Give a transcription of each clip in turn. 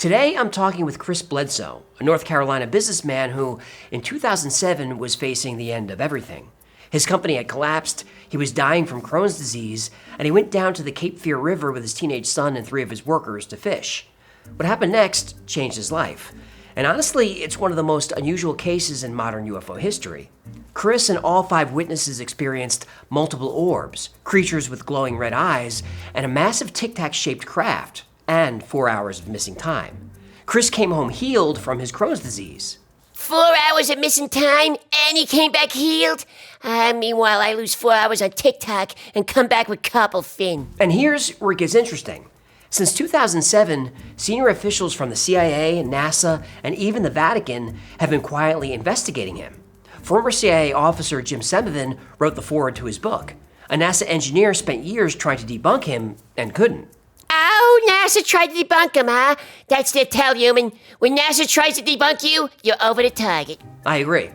Today, I'm talking with Chris Bledsoe, a North Carolina businessman who, in 2007, was facing the end of everything. His company had collapsed, he was dying from Crohn's disease, and he went down to the Cape Fear River with his teenage son and 3 of his workers to fish. What happened next changed his life. And honestly, it's one of the most unusual cases in modern UFO history. Chris and all 5 witnesses experienced multiple orbs, creatures with glowing red eyes, and a massive tic-tac-shaped craft, and 4 hours of missing time. Chris came home healed from his Crohn's disease. 4 hours of missing time, and he came back healed? Meanwhile, I lose 4 hours on TikTok and come back with carpal fin. And here's where it gets interesting. Since 2007, senior officials from the CIA, NASA, and even the Vatican have been quietly investigating him. Former CIA officer Jim Semovin wrote the foreword to his book. A NASA engineer spent years trying to debunk him and couldn't. Oh, NASA tried to debunk him, huh? That's their tell, human. When NASA tries to debunk you, you're over the target. I agree.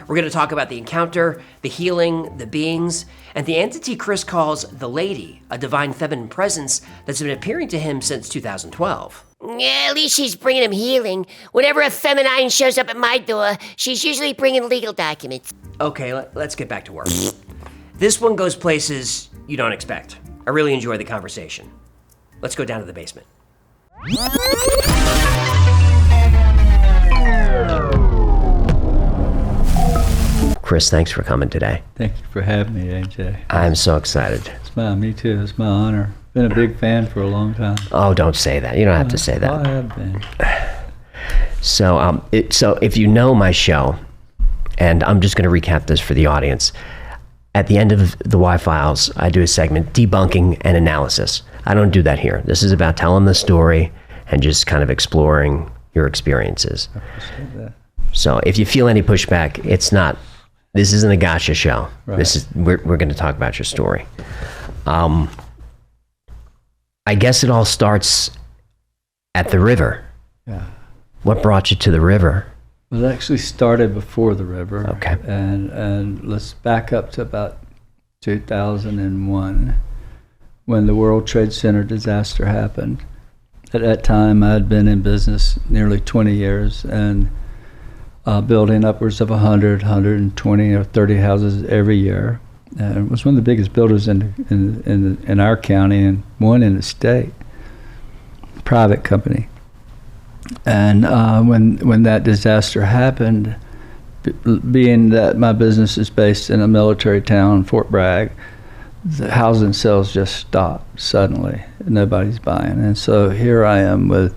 We're going to talk about the encounter, the healing, the beings, and the entity Chris calls the Lady, a divine feminine presence that's been appearing to him since 2012. Yeah, at least she's bringing him healing. Whenever a feminine shows up at my door, she's usually bringing legal documents. Okay, let's get back to work. This one goes places you don't expect. I really enjoyed the conversation. Let's go down to the basement. Chris, thanks for coming today. Thank you for having me, AJ. I'm so excited. Me too. It's my honor. Been a big fan for a long time. Oh, don't say that. You don't have to say that. I have been. So if you know my show, and I'm just going to recap this for the audience. At the end of the Y-Files, I do a segment, debunking and analysis. I don't do that here. This is about telling the story and just kind of exploring your experiences. I appreciate that. So if you feel any pushback, this isn't a gotcha show. Right. We're going to talk about your story. I guess it all starts at the river. Yeah. What brought you to the river? Well, it actually started before the river. Okay. And let's back up to about 2001 when the World Trade Center disaster happened. At that time, I had been in business nearly 20 years and building upwards of 100, 120 or 30 houses every year. And it was one of the biggest builders in our county and one in the state, private company. And when that disaster happened, being that my business is based in a military town, Fort Bragg, the housing sales just stopped suddenly. Nobody's buying. And so here I am with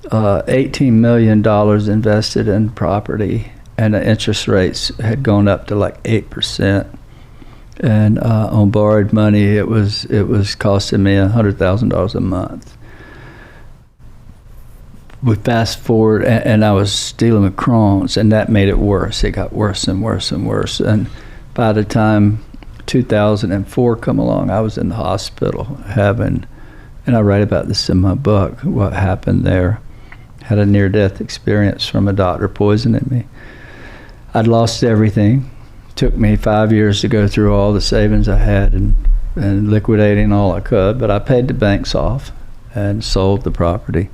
$18 million invested in property, and the interest rates had gone up to like 8%. And on borrowed money, it was costing me $100,000 a month. We fast forward, and I was dealing with Crohn's, and that made it worse. It got worse and worse and worse. And by the time 2004 come along, I was in the hospital and I write about this in my book, what happened there. Had a near-death experience from a doctor poisoning me. I'd lost everything. Took me 5 years to go through all the savings I had and liquidating all I could, but I paid the banks off and sold the property.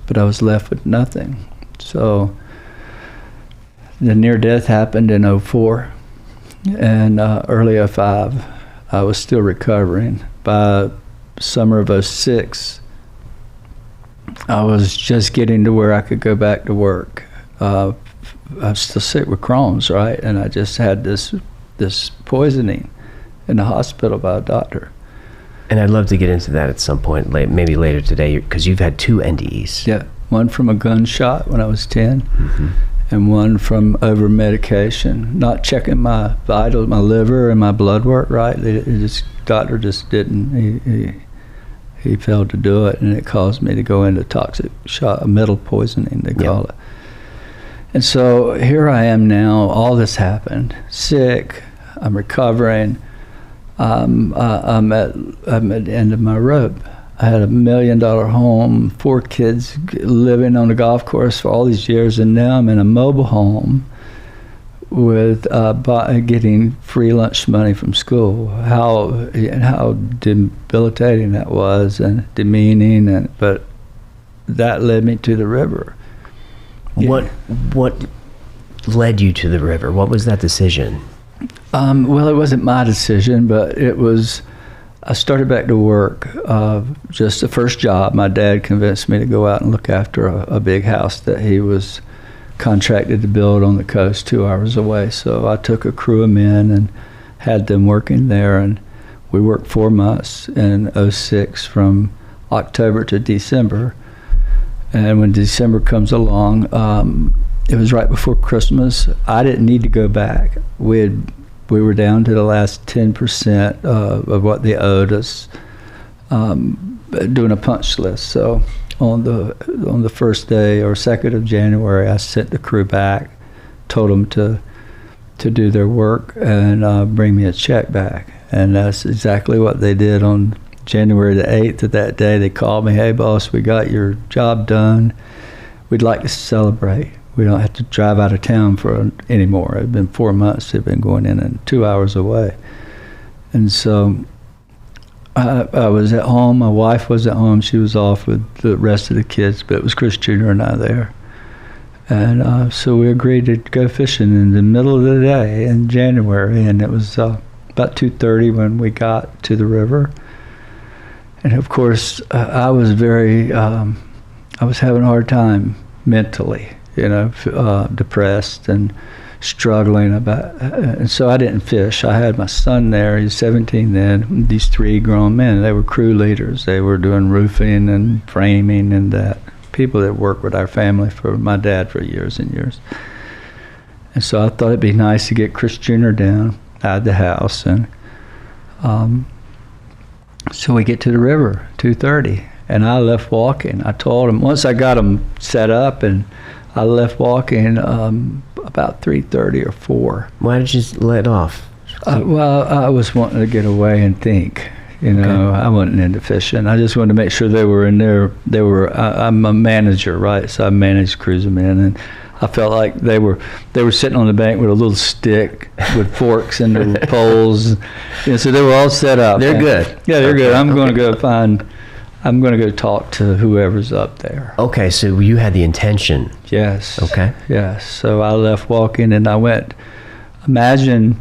But I was left with nothing. So the near-death happened in 2004, and early 2005, I was still recovering. By summer of 2006, I was just getting to where I could go back to work. I was still sick with Crohn's, right? And I just had this poisoning in the hospital by a doctor. And I'd love to get into that at some point, maybe later today, because you've had 2 NDEs. Yeah, one from a gunshot when I was 10, and one from over medication, not checking my vitals, my liver and my blood work right. Doctor just didn't. He failed to do it, and it caused me to go into toxic shock, metal poisoning, they call it. And so here I am now. All this happened. Sick. I'm recovering. I'm at the end of my rope. I had $1 million home, 4 kids living on a golf course for all these years, and now I'm in a mobile home with getting free lunch money from school. How debilitating that was and demeaning, but that led me to the river. What led you to the river? What was that decision? Well, it wasn't my decision, but it was. I started back to work. Just the first job, my dad convinced me to go out and look after a big house that he was contracted to build on the coast 2 hours away. So I took a crew of men and had them working there, and we worked 4 months in '06 from October to December. And when December comes along, it was right before Christmas. I didn't need to go back. We were down to the last 10% of what they owed us, doing a punch list. So on the first day or 2nd of January, I sent the crew back, told them to do their work and bring me a check back. And that's exactly what they did. On January the 8th of that day, they called me, "Hey boss, we got your job done. We'd like to celebrate. We don't have to drive out of town anymore." It's been 4 months. They've been going in and 2 hours away. And so I was at home. My wife was at home. She was off with the rest of the kids, but it was Chris Jr. and I there. And so we agreed to go fishing in the middle of the day in January, and it was about 2:30 when we got to the river. And of course, I was I was having a hard time mentally, depressed and struggling and so I didn't fish. I had my son there. He's 17 then. These 3 grown men, they were crew leaders. They were doing roofing and framing and that. People that worked with our family for my dad for years and years. And so I thought it'd be nice to get Chris Jr. down out of the house, and so we get to the river, 2:30, and I left walking. I told him, once I got him set up, and I left walking about 3:30 or 4. Why did you let off? Well, I was wanting to get away and think. Okay. I wasn't into fishing. I just wanted to make sure they were in there. I'm a manager, right? So I managed crews of men, and I felt like they were sitting on the bank with a little stick with forks and the poles. So they were all set up. They're good. Yeah, they're good. I'm going to go talk to whoever's up there. Okay, so you had the intention. Yes. Okay. Yes. So I left walking, and I went. Imagine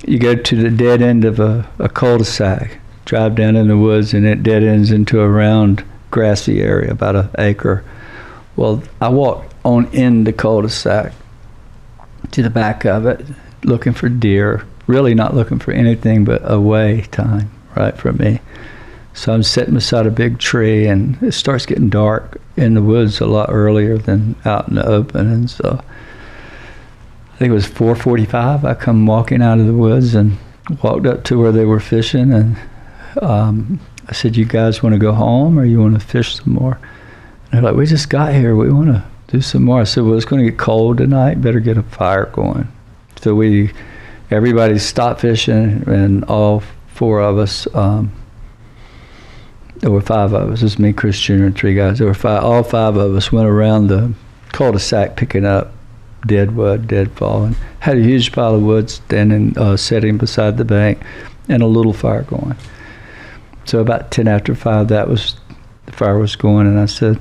you go to the dead end of a cul-de-sac, drive down in the woods, and it dead ends into a round grassy area, about an acre. Well, I walked on in the cul-de-sac to the back of it, looking for deer, really not looking for anything but away time, right, from me. So I'm sitting beside a big tree, and it starts getting dark in the woods a lot earlier than out in the open. And so I think it was 4:45. I come walking out of the woods and walked up to where they were fishing, and I said, "You guys want to go home, or you want to fish some more?" And they're like, "We just got here. We want to do some more." I said, "Well, it's going to get cold tonight. Better get a fire going." So everybody stopped fishing, and all 4 of us, there were 5 of us. It was me, Chris Jr., and 3 guys. There were 5. All 5 of us went around the cul-de-sac picking up dead wood, deadfall, and had a huge pile of wood standing, sitting beside the bank, and a little fire going. So about 10 after 5, the fire was going, and I said,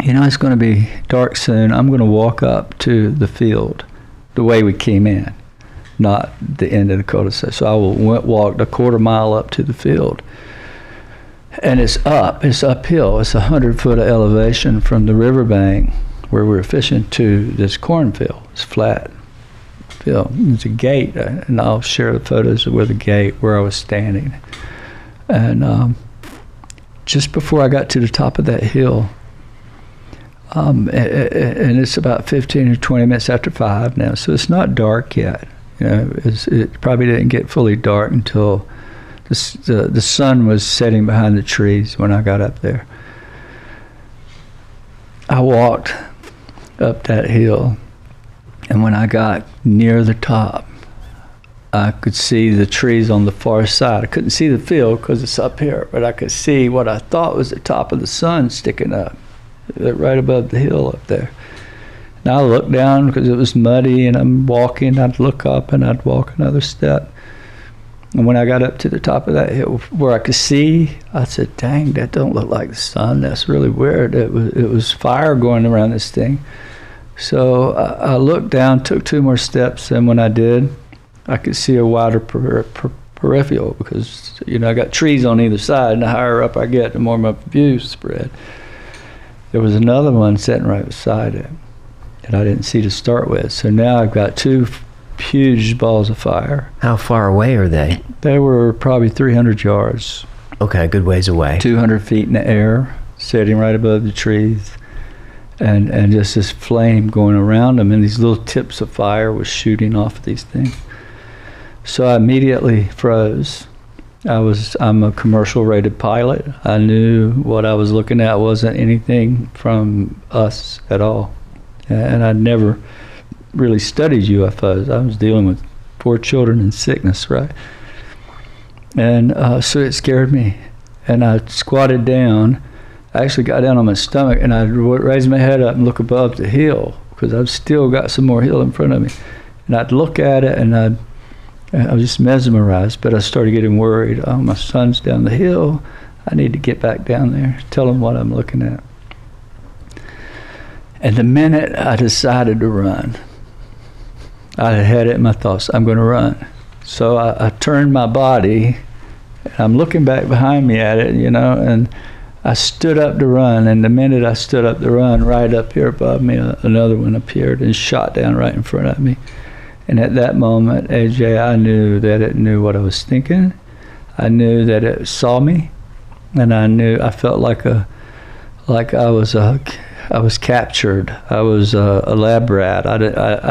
"It's going to be dark soon. I'm going to walk up to the field the way we came in, not the end of the cul-de-sac." So I walked a quarter mile up to the field. And it's uphill. It's 100-foot of elevation from the riverbank where we were fishing to this cornfield. It's flat field. There's a gate, and I'll share the photos of where I was standing. And just before I got to the top of that hill, and it's about 15 or 20 minutes after 5 now, so it's not dark yet. It probably didn't get fully dark until the sun was setting behind the trees when I got up there. I walked up that hill, and when I got near the top, I could see the trees on the far side. I couldn't see the field because it's up here, but I could see what I thought was the top of the sun sticking up right above the hill up there. And I looked down because it was muddy, and I'm walking. I'd look up, and I'd walk another step. And when I got up to the top of that hill where I could see, I said, dang, that don't look like the sun. That's really weird. It was fire going around this thing. So I looked down, took 2 more steps, and when I did, I could see a wider peripheral because, you know, I got trees on either side, and the higher up I get, the more my view spread. There was another one sitting right beside it that I didn't see to start with. So now I've got 2 huge balls of fire. How far away are they? They were probably 300 yards. Okay, a good ways away. 200 feet in the air, sitting right above the trees. And just this flame going around them, and these little tips of fire was shooting off of these things. So I immediately froze. I'm a commercial rated pilot. I knew what I was looking at wasn't anything from us at all. And I'd never really studied UFOs. I was dealing with 4 children in sickness, right? And so it scared me. And I squatted down. I actually got down on my stomach, and I'd raise my head up and look above the hill because I've still got some more hill in front of me. And I'd look at it, and I was just mesmerized, but I started getting worried. Oh, my son's down the hill. I need to get back down there, tell him what I'm looking at. And the minute I decided to run, I had it in my thoughts, I'm going to run. So I turned my body, and I'm looking back behind me at it, you know, and I stood up to run, and the minute I stood up to run, right up here above me, another one appeared and shot down right in front of me. And at that moment, AJ, I knew that it knew what I was thinking. I knew that it saw me, and I felt like I was captured. I was a lab rat. I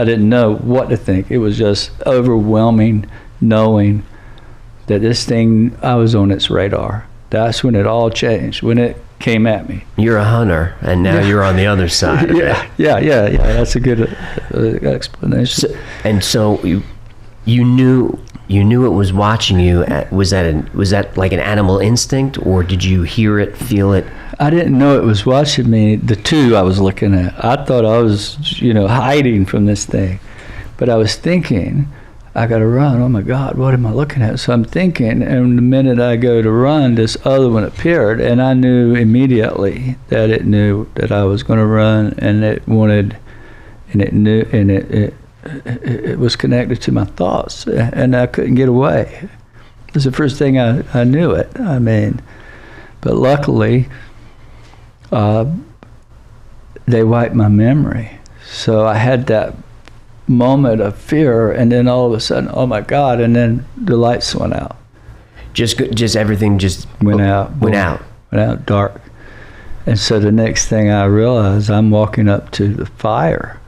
didn't know what to think. It was just overwhelming knowing that this thing, I was on its radar. That's when it all changed, when it came at me. You're a hunter, and now you're on the other side of it. Yeah. That's a good explanation. So you knew it was watching you. Was that like an animal instinct, or did you hear it, feel it? I didn't know it was watching me. The 2 I was looking at, I thought I was, hiding from this thing, but I was thinking, I got to run. Oh my God, what am I looking at? So I'm thinking, and the minute I go to run, this other one appeared, and I knew immediately that it knew that I was going to run, and it wanted, and it knew, and it was connected to my thoughts, and I couldn't get away. It was the first thing I knew it. I mean, but luckily, they wiped my memory, so I had that moment of fear, and then all of a sudden, oh my God, and then the lights went out. Just everything just went out, dark. And so the next thing I realized, I'm walking up to the fire.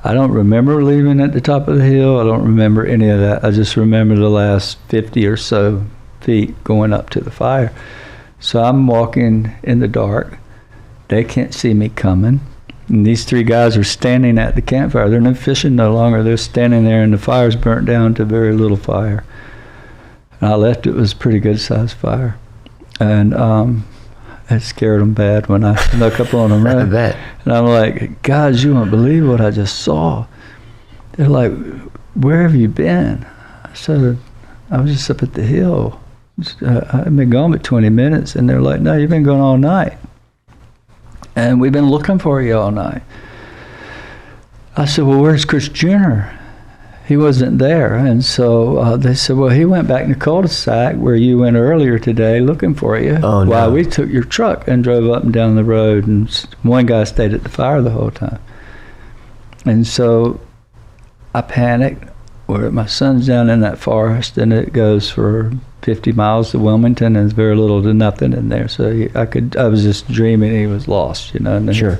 I don't remember leaving at the top of the hill. I don't remember any of that. I just remember the last 50 or so feet going up to the fire. So I'm walking in the dark. They can't see me coming. And these 3 guys are standing at the campfire. They're not fishing no longer. They're standing there, and the fire's burnt down to very little fire. And I left. It was a pretty good sized fire. And it scared them bad when I snuck up on them. Right? I bet. And I'm like, guys, you won't believe what I just saw. They're like, where have you been? I said, I was just up at the hill. I've been gone but 20 minutes. And they're like, no, you've been gone all night. And we've been looking for you all night. I said, well, where's Chris Jr.? He wasn't there. And so they said, well, he went back in the cul-de-sac where you went earlier today looking for you. Oh, no. While we took your truck and drove up and down the road. And one guy stayed at the fire the whole time. And so I panicked. Where my son's down in that forest, and it goes for 50 miles to Wilmington, and there's very little to nothing in there. So I was just dreaming he was lost, And sure.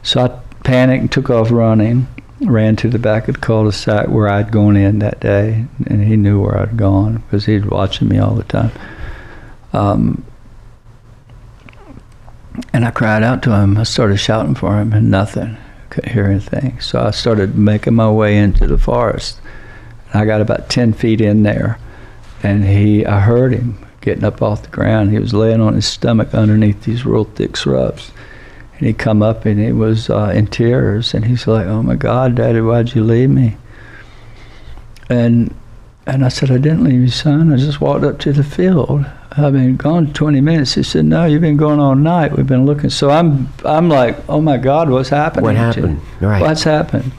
So I panicked and took off running, ran to the back of the cul-de-sac where I'd gone in that day, and he knew where I'd gone because he'd watching me all the time. And I cried out to him. I started shouting for him, and nothing. Couldn't hear anything. So I started making my way into the forest. I got about 10 feet in there, and I heard him getting up off the ground. He was laying on his stomach underneath these real thick shrubs. And he come up, and he was in tears, and he's like, oh my God, Daddy, why'd you leave me? And And I said, I didn't leave you, son. I just walked up to the field. I've been gone 20 minutes. He said, no, you've been going all night. We've been looking. So I'm like, oh my God, what's happening? What happened? Right. What's happened?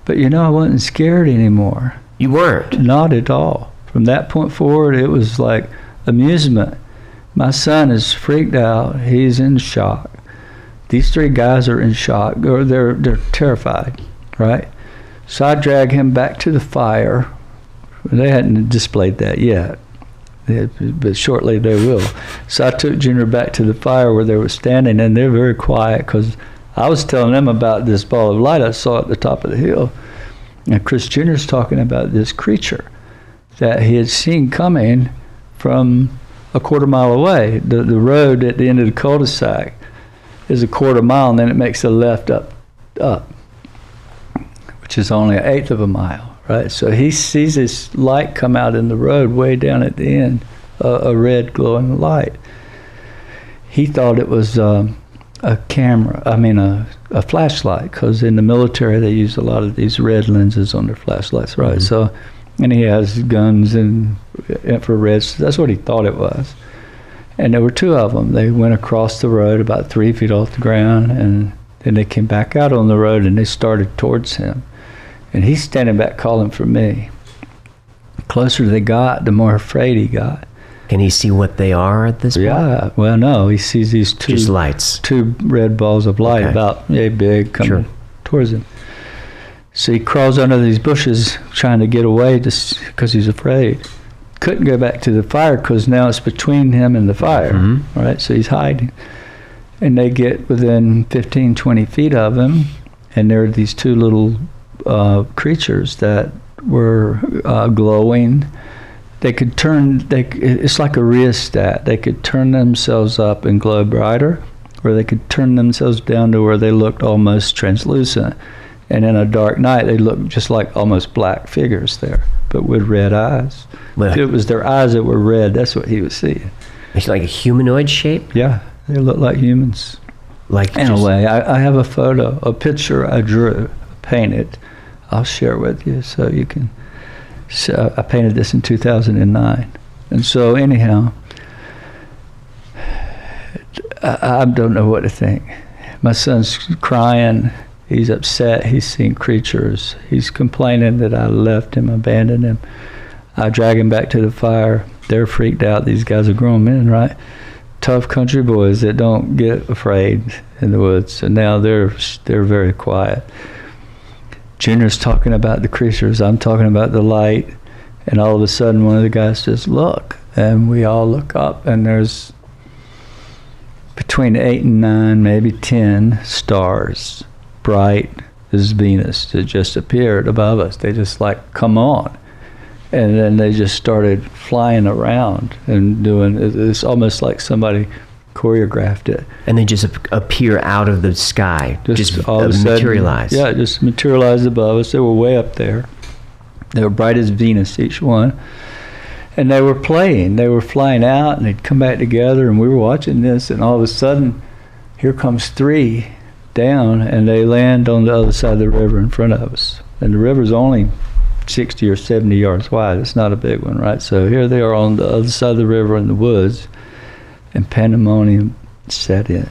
But I wasn't scared anymore. You weren't? Not at all. From that point forward, it was like amusement. My son is freaked out. He's in shock. These 3 guys are in shock. They're terrified, right? So I drag him back to the fire. They hadn't displayed that yet, but shortly they will. So I took Junior back to the fire where they were standing, and they're very quiet because I was telling them about this ball of light I saw at the top of the hill. And Chris Jr.'s talking about this creature that he had seen coming from a quarter mile away. The road at the end of the cul-de-sac is a quarter mile, and then it makes a left up, which is only 1/8 of a mile. Right, so he sees this light come out in the road way down at the end, a red glowing light. He thought it was a flashlight, because in the military they use a lot of these red lenses on their flashlights, right? So, and he has guns and infrareds. That's what he thought it was. And there were 2 of them. They went across the road about 3 feet off the ground, and then they came back out on the road and they started towards him. And he's standing back calling for me. The closer they got, the more afraid he got. Can he see what they are at this point? Yeah, well, no, he sees these 2 just lights, 2 red balls of light, okay, about yay big, coming towards him. So he crawls under these bushes trying to get away just because he's afraid. Couldn't go back to the fire because now it's between him and the fire, right? So he's hiding. And they get within 15, 20 feet of him, and there are these 2 little creatures that were glowing. They could turn, it's like a rheostat. They could turn themselves up and glow brighter, or they could turn themselves down to where they looked almost translucent. And in a dark night, they looked just like almost black figures there, but with red eyes. Well, it was their eyes that were red. That's what he was seeing. It's like a humanoid shape? Yeah, they look like humans. Like in a way. I have a photo, a picture I drew, painted. I'll share with you so you can. So I painted this in 2009, and so anyhow, I don't know what to think. My son's crying. He's upset. He's seen creatures. He's complaining that I left him, abandoned him. I drag him back to the fire. They're freaked out. These guys are grown men, right? Tough country boys that don't get afraid in the woods, and now they're very quiet. Junior's talking about the creatures, I'm talking about the light, and all of a sudden one of the guys says, look, and we all look up, and there's between 8 and 9, maybe 10 stars, bright as Venus, that just appeared above us. They just like, come on. And then they just started flying around and doing, it's almost like somebody choreographed it. And they just appear out of the sky, just all of a sudden, materialize. Yeah, just materialized above us. They were way up there. They were bright as Venus, each one. And they were playing. They were flying out, and they'd come back together, and we were watching this, and all of a sudden, here comes 3 down, and they land on the other side of the river in front of us. And the river's only 60 or 70 yards wide. It's not a big one, right? So here they are on the other side of the river in the woods, and pandemonium set in.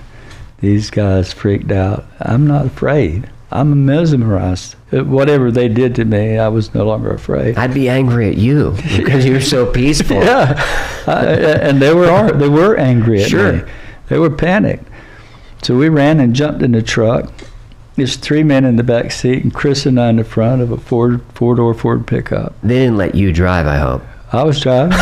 These guys freaked out. I'm not afraid. I'm mesmerized. Whatever they did to me, I was no longer afraid. I'd be angry at you because you're so peaceful. Yeah, and they were angry at me. They were panicked. So we ran and jumped in the truck. There's 3 men in the back seat, and Chris and I in the front of a four-door Ford pickup. They didn't let you drive, I hope. I was driving.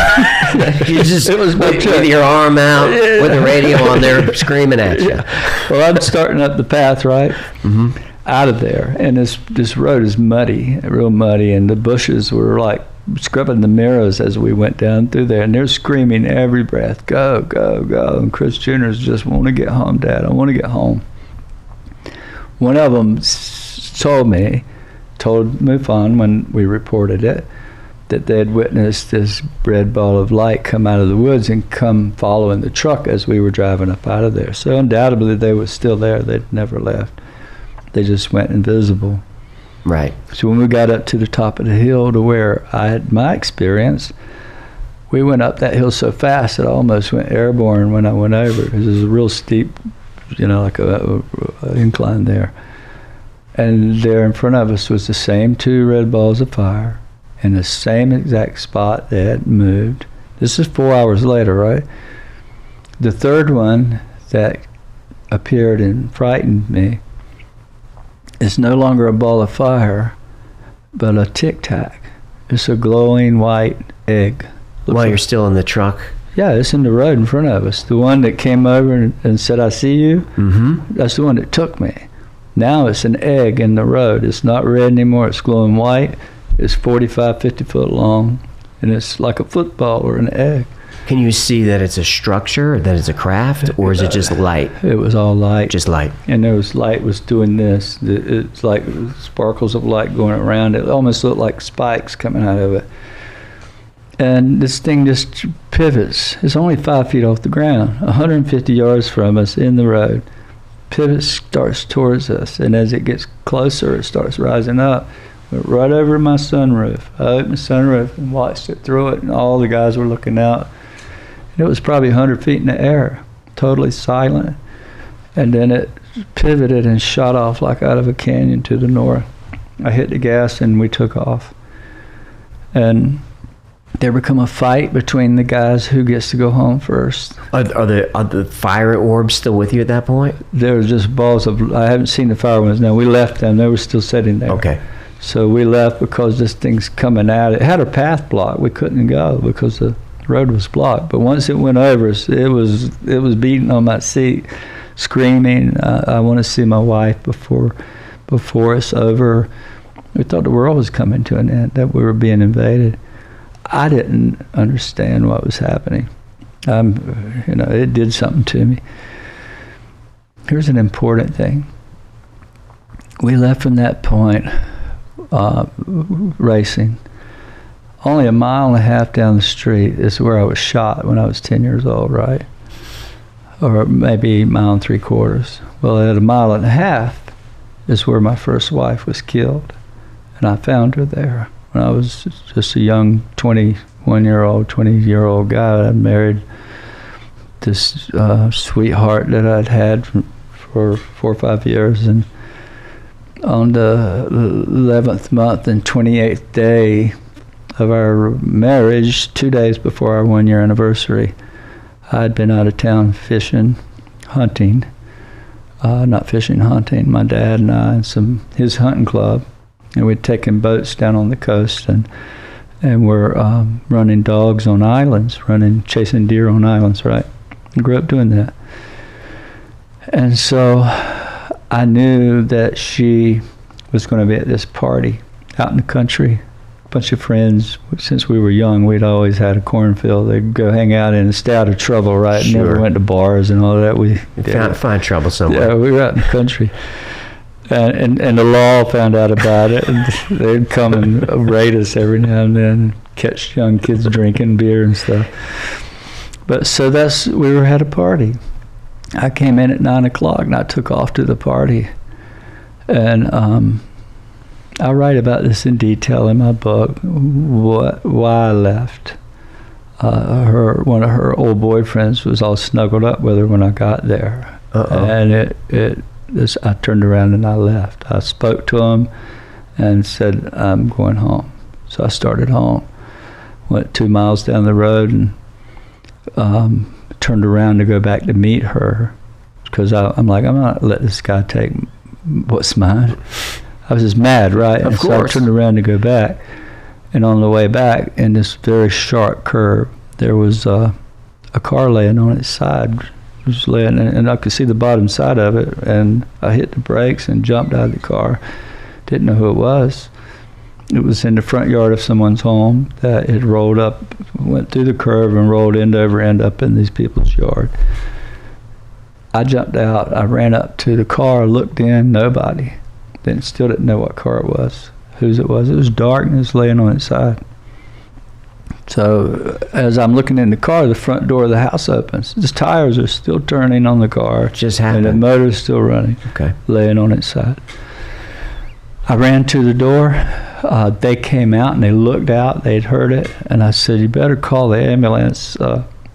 You just it was with your arm out, with the radio on there, screaming at you. Yeah. Well, I'm starting up the path, right? Mm-hmm. Out of there, and this road is muddy, real muddy, and the bushes were like scrubbing the mirrors as we went down through there, and they're screaming every breath, go, go, go. And Chris Jr.'s just want to get home, Dad. I want to get home. One of them told MUFON when we reported it, that they had witnessed this red ball of light come out of the woods and come following the truck as we were driving up out of there. So undoubtedly they were still there. They'd never left. They just went invisible. Right. So when we got up to the top of the hill to where I had my experience, we went up that hill so fast that I almost went airborne when I went over, because it was a real steep, like a incline there. And there in front of us was the same 2 red balls of fire in the same exact spot they had moved. This is 4 hours later, right? The third one that appeared and frightened me is no longer a ball of fire, but a Tic Tac. It's a glowing white egg. While you're still in the truck? Yeah, it's in the road in front of us. The one that came over and said, "I see you," that's the one that took me. Now it's an egg in the road. It's not red anymore. It's glowing white. It's 45, 50 foot long, and it's like a football or an egg. Can you see that it's a structure, that it's a craft, or is it just light? It was all light. Just light. And there was light was doing this. It's like sparkles of light going around. It almost looked like spikes coming out of it. And this thing just pivots. It's only 5 feet off the ground, 150 yards from us in the road. Pivots, starts towards us, and as it gets closer, it starts rising up. Went right over my sunroof. I opened the sunroof and watched it through it, and all the guys were looking out. It was probably 100 feet in the air, totally silent. And then it pivoted and shot off like out of a canyon to the north. I hit the gas and we took off. And there become a fight between the guys who gets to go home first. Are the fire orbs still with you at that point? There was just balls of, I haven't seen the fire ones now. We left them, they were still sitting there. Okay. So we left because this thing's coming out. It had a path blocked. We couldn't go because the road was blocked. But once it went over us, it was beating on my seat, screaming, I want to see my wife before it's over. We thought the world was coming to an end, that we were being invaded. I didn't understand what was happening. It did something to me. Here's an important thing. We left from that point racing. Only 1.5 miles down the street is where I was shot when I was 10 years old, right? Or maybe 1.75 miles. Well, at 1.5 miles is where my first wife was killed. And I found her there when I was just a young 20-year-old guy. I'd married this sweetheart that I'd had for 4 or 5 years. And on the 11th month and 28th day of our marriage, 2 days before our 1-year anniversary, I'd been out of town fishing, hunting. Not fishing, hunting. My dad and I and his hunting club, and we'd taken boats down on the coast and we're running dogs on islands, chasing deer on islands, right? I grew up doing that. And so I knew that she was going to be at this party out in the country. A bunch of friends, since we were young, we'd always had a cornfield. They'd go hang out and stay out of trouble, right? Sure. Never went to bars and all that. We find trouble somewhere. Yeah, we were out in the country. And the law found out about it, and they'd come and raid us every now and then, catch young kids drinking beer and stuff. But so we had a party. I came in at 9 o'clock and I took off to the party. And I write about this in detail in my book, why I left. One of her old boyfriends was all snuggled up with her when I got there. Uh-oh. And I turned around and I left. I spoke to him and said, I'm going home. So I started home. Went 2 miles down the road and turned around to go back to meet her, because I'm like, I'm not let this guy take what's mine. I was just mad, right? Of course. So I turned around to go back, and on the way back, in this very sharp curve, there was a car laying on its side. It was laying, and I could see the bottom side of it, and I hit the brakes and jumped out of the car. Didn't know who it was. It was in the front yard of someone's home that had rolled up, went through the curve and rolled end over end up in these people's yard. I jumped out, I ran up to the car, looked in, nobody. Still didn't know what car it was, whose it was. It was dark and it was laying on its side. So as I'm looking in the car, the front door of the house opens. The tires are still turning on the car. Just happened. And the motor's still running, okay, laying on its side. I ran to the door. They came out and they looked out. They'd heard it. And I said, you better call the ambulance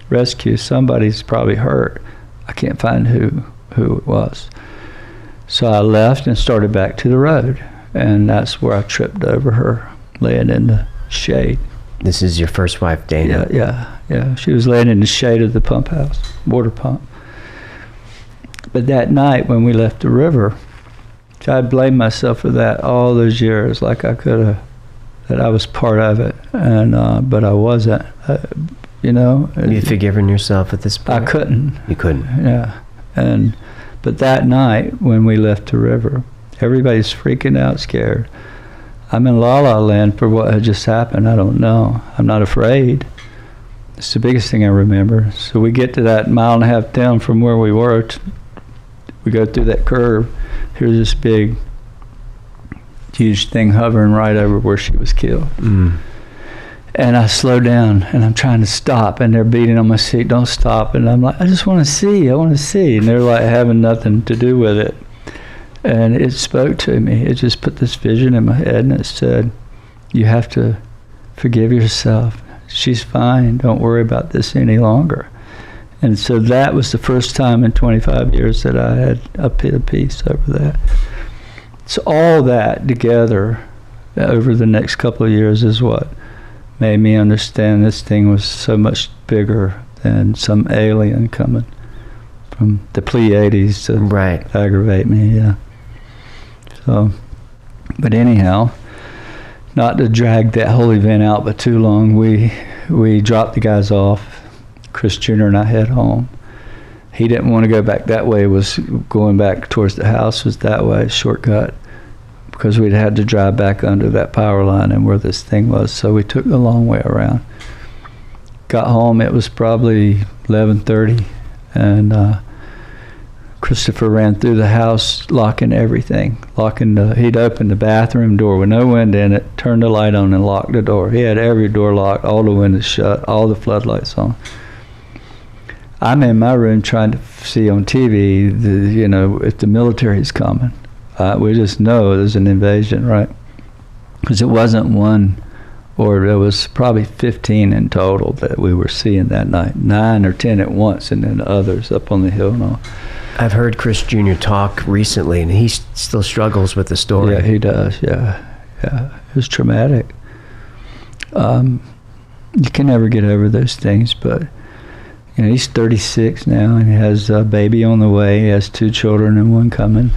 rescue. Somebody's probably hurt. I can't find who it was. So I left and started back to the road. And that's where I tripped over her, laying in the shade. This is your first wife, Dana. Yeah. She was laying in the shade of the pump house, water pump. But that night when we left the river, I blamed myself for that all those years, like I could have, that I was part of it, and but I wasn't. You know. Have you forgiven yourself at this point? I couldn't. You couldn't. Yeah, but that night when we left the river, everybody's freaking out, scared. I'm in la la land for what had just happened. I don't know. I'm not afraid. It's the biggest thing I remember. So we get to that 1.5 miles down from where we were. We go through that curve. Here's this big, huge thing hovering right over where she was killed. Mm. And I slow down, and I'm trying to stop, and they're beating on my seat, don't stop. And I'm like, I just want to see. And they're like having nothing to do with it. And it spoke to me. It just put this vision in my head, and it said, you have to forgive yourself. She's fine. Don't worry about this any longer. And so that was the first time in 25 years that I had a bit of peace over that. So all that together over the next couple of years is what made me understand this thing was so much bigger than some alien coming from the Pleiades to aggravate me, yeah. So, but anyhow, not to drag that whole event out but too long, we dropped the guys off. Chris Jr. and I head home. He didn't want to go back that way, was going back towards the house was that way, shortcut, because we'd had to drive back under that power line and where this thing was, so we took the long way around. Got home, it was probably 11:30, and Christopher ran through the house, locking everything, he'd opened the bathroom door with no window in it, turned the light on and locked the door. He had every door locked, all the windows shut, all the floodlights on. I'm in my room trying to see on TV, if the military's coming. We just know there's an invasion, right? Because it wasn't one, or there was probably 15 in total that we were seeing that night. 9 or 10 at once, and then others up on the hill and all. I've heard Chris Jr. talk recently, and he still struggles with the story. Yeah, he does, yeah. It was traumatic. You can never get over those things, but he's 36 now, and he has a baby on the way. He has 2 children and 1 coming.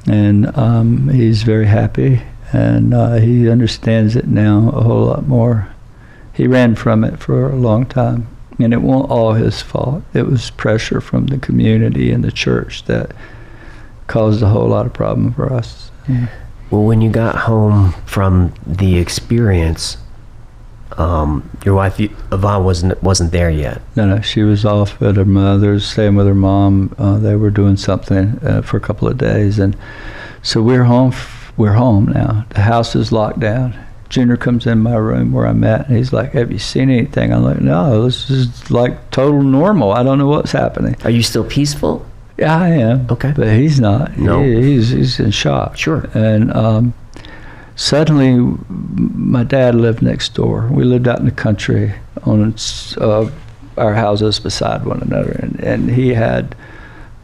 And he's very happy, and he understands it now a whole lot more. He ran from it for a long time, and it wasn't all his fault. It was pressure from the community and the church that caused a whole lot of problem for us. Yeah. Well, when you got home from the experience, your wife Yvonne wasn't there yet. No, she was off at her mother's, staying with her mom. They were doing something for a couple of days, and so we're home. We're home now. The house is locked down. Junior comes in my room where I'm at, and he's like, "Have you seen anything?" I'm like, "No, this is like total normal. I don't know what's happening." Are you still peaceful? Yeah, I am. Okay, but he's not. No, he's in shock. Sure, and. Suddenly, my dad lived next door. We lived out in the country on our houses beside one another, and he had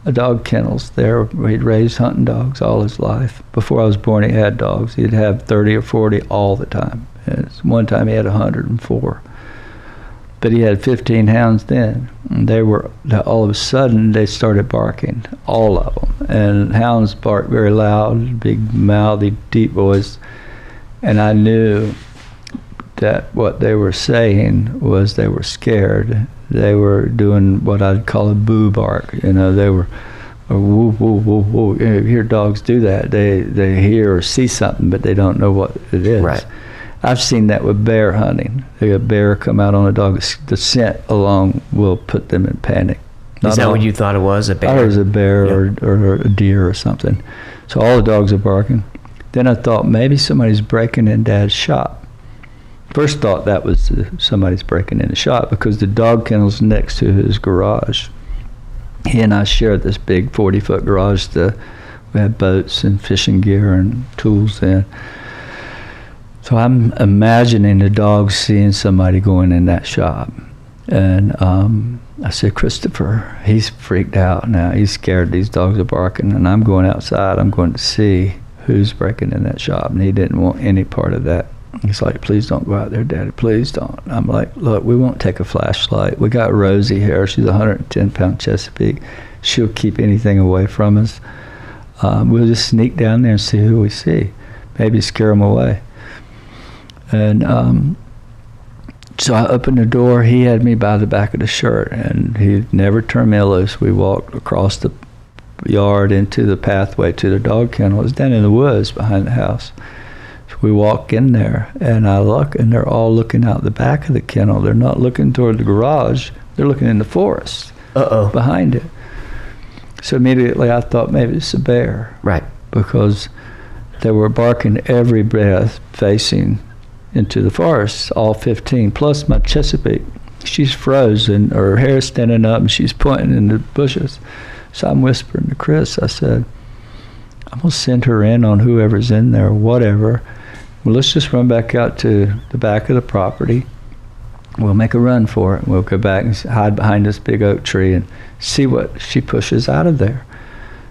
a dog kennels there where he'd raised hunting dogs all his life. Before I was born, he had dogs. He'd have 30 or 40 all the time. And one time he had 104. But he had 15 hounds then. And all of a sudden, they started barking, all of them. And hounds bark very loud, big, mouthy, deep voice. And I knew that what they were saying was they were scared. They were doing what I'd call a boo bark. They were woo, woo, woo, woo. You hear dogs do that. They hear or see something, but they don't know what it is. Right. I've seen that with bear hunting. A bear come out on a dog. The scent alone will put them in panic. Is that what you thought it was, a bear? I thought it was a bear or a deer or something. So all the dogs are barking. Then I thought maybe somebody's breaking in Dad's shop. First thought that was somebody's breaking in the shop because the dog kennel's next to his garage. He and I shared this big 40-foot garage. We had boats and fishing gear and tools then. So I'm imagining the dogs seeing somebody going in that shop. And I said, Christopher, he's freaked out now. He's scared. These dogs are barking. And I'm going outside. I'm going to see who's breaking in that shop. And he didn't want any part of that. He's like, please don't go out there, Daddy. Please don't. I'm like, look, we won't take a flashlight. We got Rosie here. She's a 110-pound Chesapeake. She'll keep anything away from us. We'll just sneak down there and see who we see. Maybe scare them away. And so I opened the door. He had me by the back of the shirt, and he never turned me loose. We walked across the yard into the pathway to the dog kennel. It was down in the woods behind the house. So we walk in there, and I look, and they're all looking out the back of the kennel. They're not looking toward the garage. They're looking in the forest behind it. So immediately I thought maybe it's a bear. Right. Because they were barking every breath facing into the forest, all 15, plus my Chesapeake. She's frozen, her hair's standing up, and she's pointing in the bushes. So I'm whispering to Chris, I said, I'm going to send her in on whoever's in there, whatever. Well, let's just run back out to the back of the property. We'll make a run for it. We'll go back and hide behind this big oak tree and see what she pushes out of there.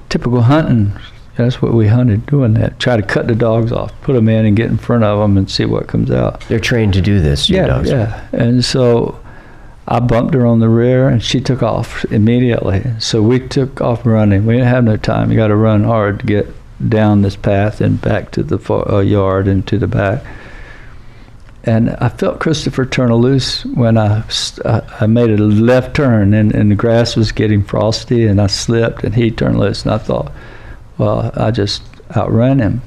Typical hunting. That's what we hunted, doing that. Try to cut the dogs off, put them in and get in front of them and see what comes out. They're trained to do this, your dogs. Yeah. And so I bumped her on the rear, and she took off immediately. So we took off running. We didn't have no time. You got to run hard to get down this path and back to the yard and to the back. And I felt Christopher turn loose when I made a left turn, and the grass was getting frosty, and I slipped, and he turned loose. And I thought, well, I just outrun him.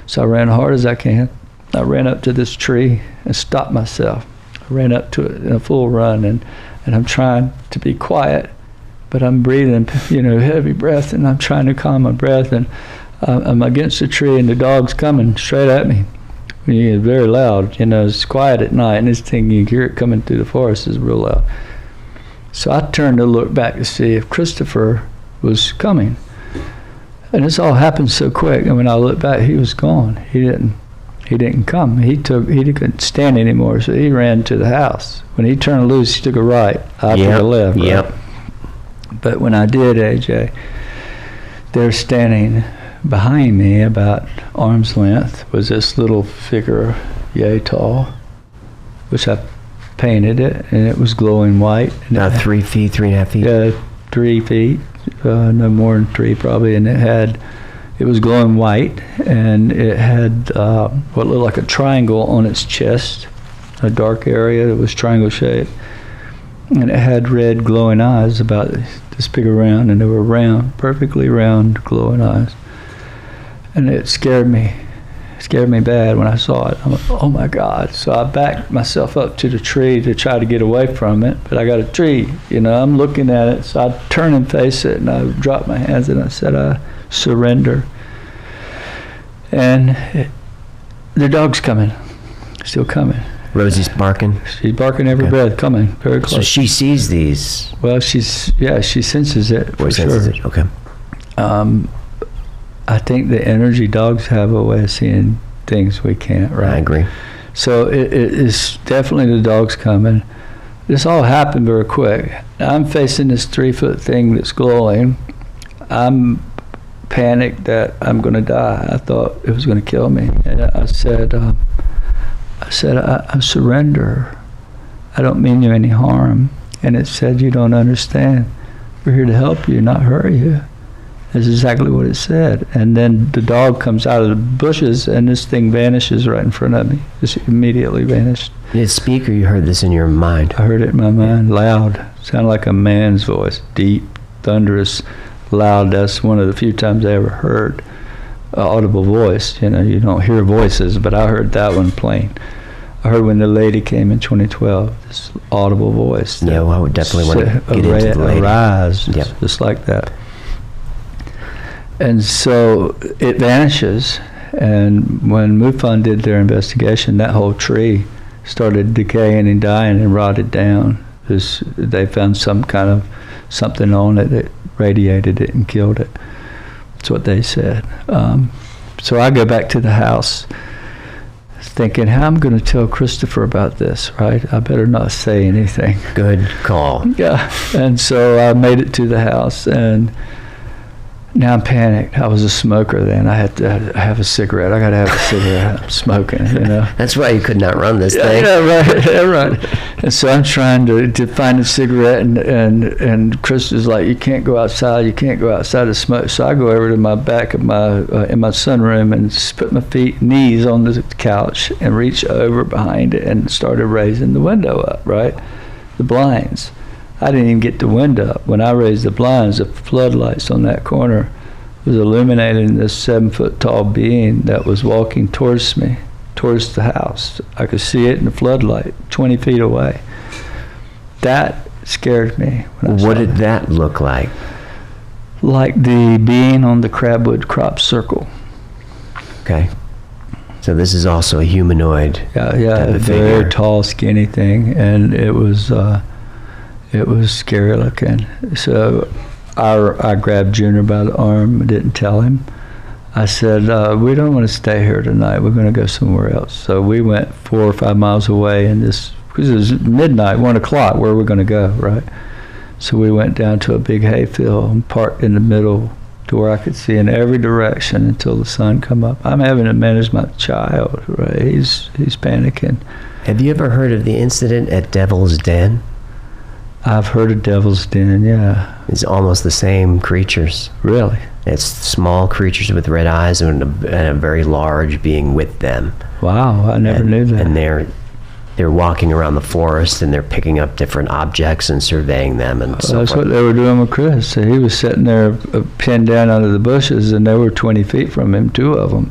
So I ran hard as I can. I ran up to this tree and stopped myself. I ran up to it in a full run, and I'm trying to be quiet, but I'm breathing, heavy breath, and I'm trying to calm my breath, and I'm against the tree, and the dog's coming straight at me. It's very loud, it's quiet at night, and this thing, you hear it coming through the forest, is real loud. So I turned to look back to see if Christopher was coming. And this all happened so quick, and when I looked back, he was gone. He didn't come. He couldn't stand anymore, so he ran to the house. When he turned loose, he took a right. I took a left. Right? Yep. But when I did, AJ, they're standing behind me about arm's length was this little figure, yay tall, which I painted it, and it was glowing white. About 3 feet, 3.5 feet? Yeah, 3 feet. No more than 3 probably, and it was glowing white, and it had what looked like a triangle on its chest, a dark area that was triangle shaped, and it had red glowing eyes about this big around, and they were round, perfectly round glowing eyes, and it scared me bad when I saw it. I'm like, oh my God. So I backed myself up to the tree to try to get away from it, but I got a tree, I'm looking at it. So I turn and face it, and I dropped my hands, and I said, I surrender. And the dog's coming, still coming. Rosie's barking? She's barking every breath, coming very close. So she sees these? Well, she senses it for sure. It. Okay. I think the energy dogs have a way of seeing things we can't, right? I agree. So it is definitely the dogs coming. This all happened very quick. I'm facing this 3-foot thing that's glowing. I'm panicked that I'm going to die. I thought it was going to kill me. And I said, I surrender. I don't mean you any harm. And it said, you don't understand. We're here to help you, not hurt you. That's exactly what it said. And then the dog comes out of the bushes, and this thing vanishes right in front of me. Just immediately vanished. Did it speak, or you heard this in your mind? I heard it in my mind, loud. Sounded like a man's voice, deep, thunderous, loud. That's one of the few times I ever heard an audible voice. You don't hear voices, but I heard that one plain. I heard when the lady came in 2012, this audible voice. Yeah, well, I would definitely want to get into the lady. Arise, just like that. And so it vanishes, and when MUFON did their investigation, that whole tree started decaying and dying and rotted down. They found some kind of something on it that radiated it and killed it. That's what they said. So I go back to the house thinking, how am I going to tell Christopher about this, right? I better not say anything. Good call. Yeah. And so I made it to the house, and now I'm panicked. I was a smoker then. I had to have a cigarette. I got to have a cigarette. I'm smoking, you know. That's why you could not run this thing. Yeah, right. Yeah, right. And so I'm trying to find a cigarette, and Chris is like, you can't go outside. You can't go outside to smoke. So I go over to my back of my in my sunroom and just put my knees on the couch and reach over behind it and started raising the window up, right? The blinds. I didn't even get the window up. When I raised the blinds, the floodlights on that corner was illuminating this 7-foot tall being that was walking towards me, towards the house. I could see it in the floodlight, 20 feet away. That scared me. What did that look like? Like the being on the crabwood crop circle. Okay. So this is also a humanoid. Yeah, type a of very figure. tall, skinny thing, and it was scary looking. So I grabbed Junior by the arm, didn't tell him. I said, we don't want to stay here tonight. We're going to go somewhere else. So we went 4 or 5 miles away, and because it was midnight, 1 o'clock, where we're going to go, right? So we went down to a big hayfield and parked in the middle to where I could see in every direction until the sun come up. I'm having to manage my child, right? He's panicking. Have you ever heard of the incident at Devil's Den? I've heard of Devil's Den, yeah. It's almost the same creatures. Really? It's small creatures with red eyes and a very large being with them. Wow, I never knew that. And they're walking around the forest, and they're picking up different objects and surveying them and so That's forth. what they were doing with Chris. So he was sitting there pinned down under the bushes, and they were 20 feet from him, 2 of them.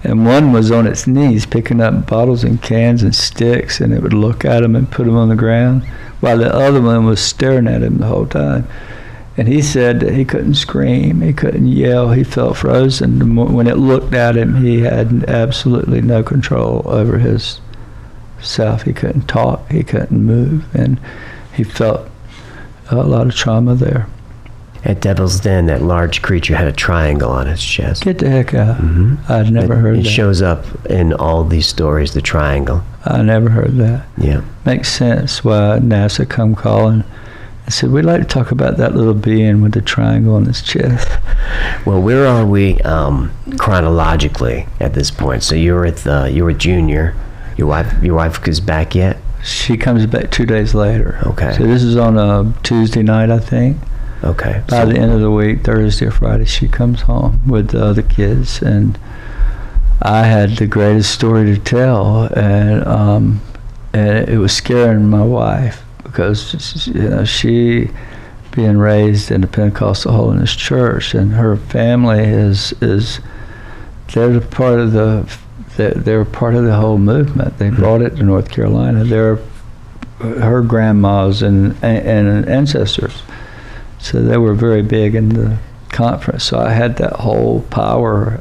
And one was on its knees picking up bottles and cans and sticks, and it would look at him and put them on the ground, while the other one was staring at him the whole time. And he said that he couldn't scream, he couldn't yell, he felt frozen. When it looked at him, he had absolutely no control over his self. He couldn't talk, he couldn't move, and he felt a lot of trauma there. At Devil's Den, that large creature had a triangle on its chest. Get the heck out. Mm-hmm. I'd never heard It that. shows up in all these stories, the triangle. I never heard that. Yeah. Makes sense why NASA come calling. I said, we'd like to talk about that little being with the triangle on his chest. Well, where are we chronologically at this point? So you were with Junior. Your wife is back yet? She comes back 2 days later. Okay. So this is on a Tuesday night, I think. Okay. By the end of the week, Thursday or Friday, she comes home with the other kids, and I had the greatest story to tell, and it was scaring my wife because she being raised in a Pentecostal Holiness church, and her family is they're part of they're part of the whole movement. They brought it to North Carolina. They're her grandmas and ancestors. So they were very big in the conference. So I had that whole power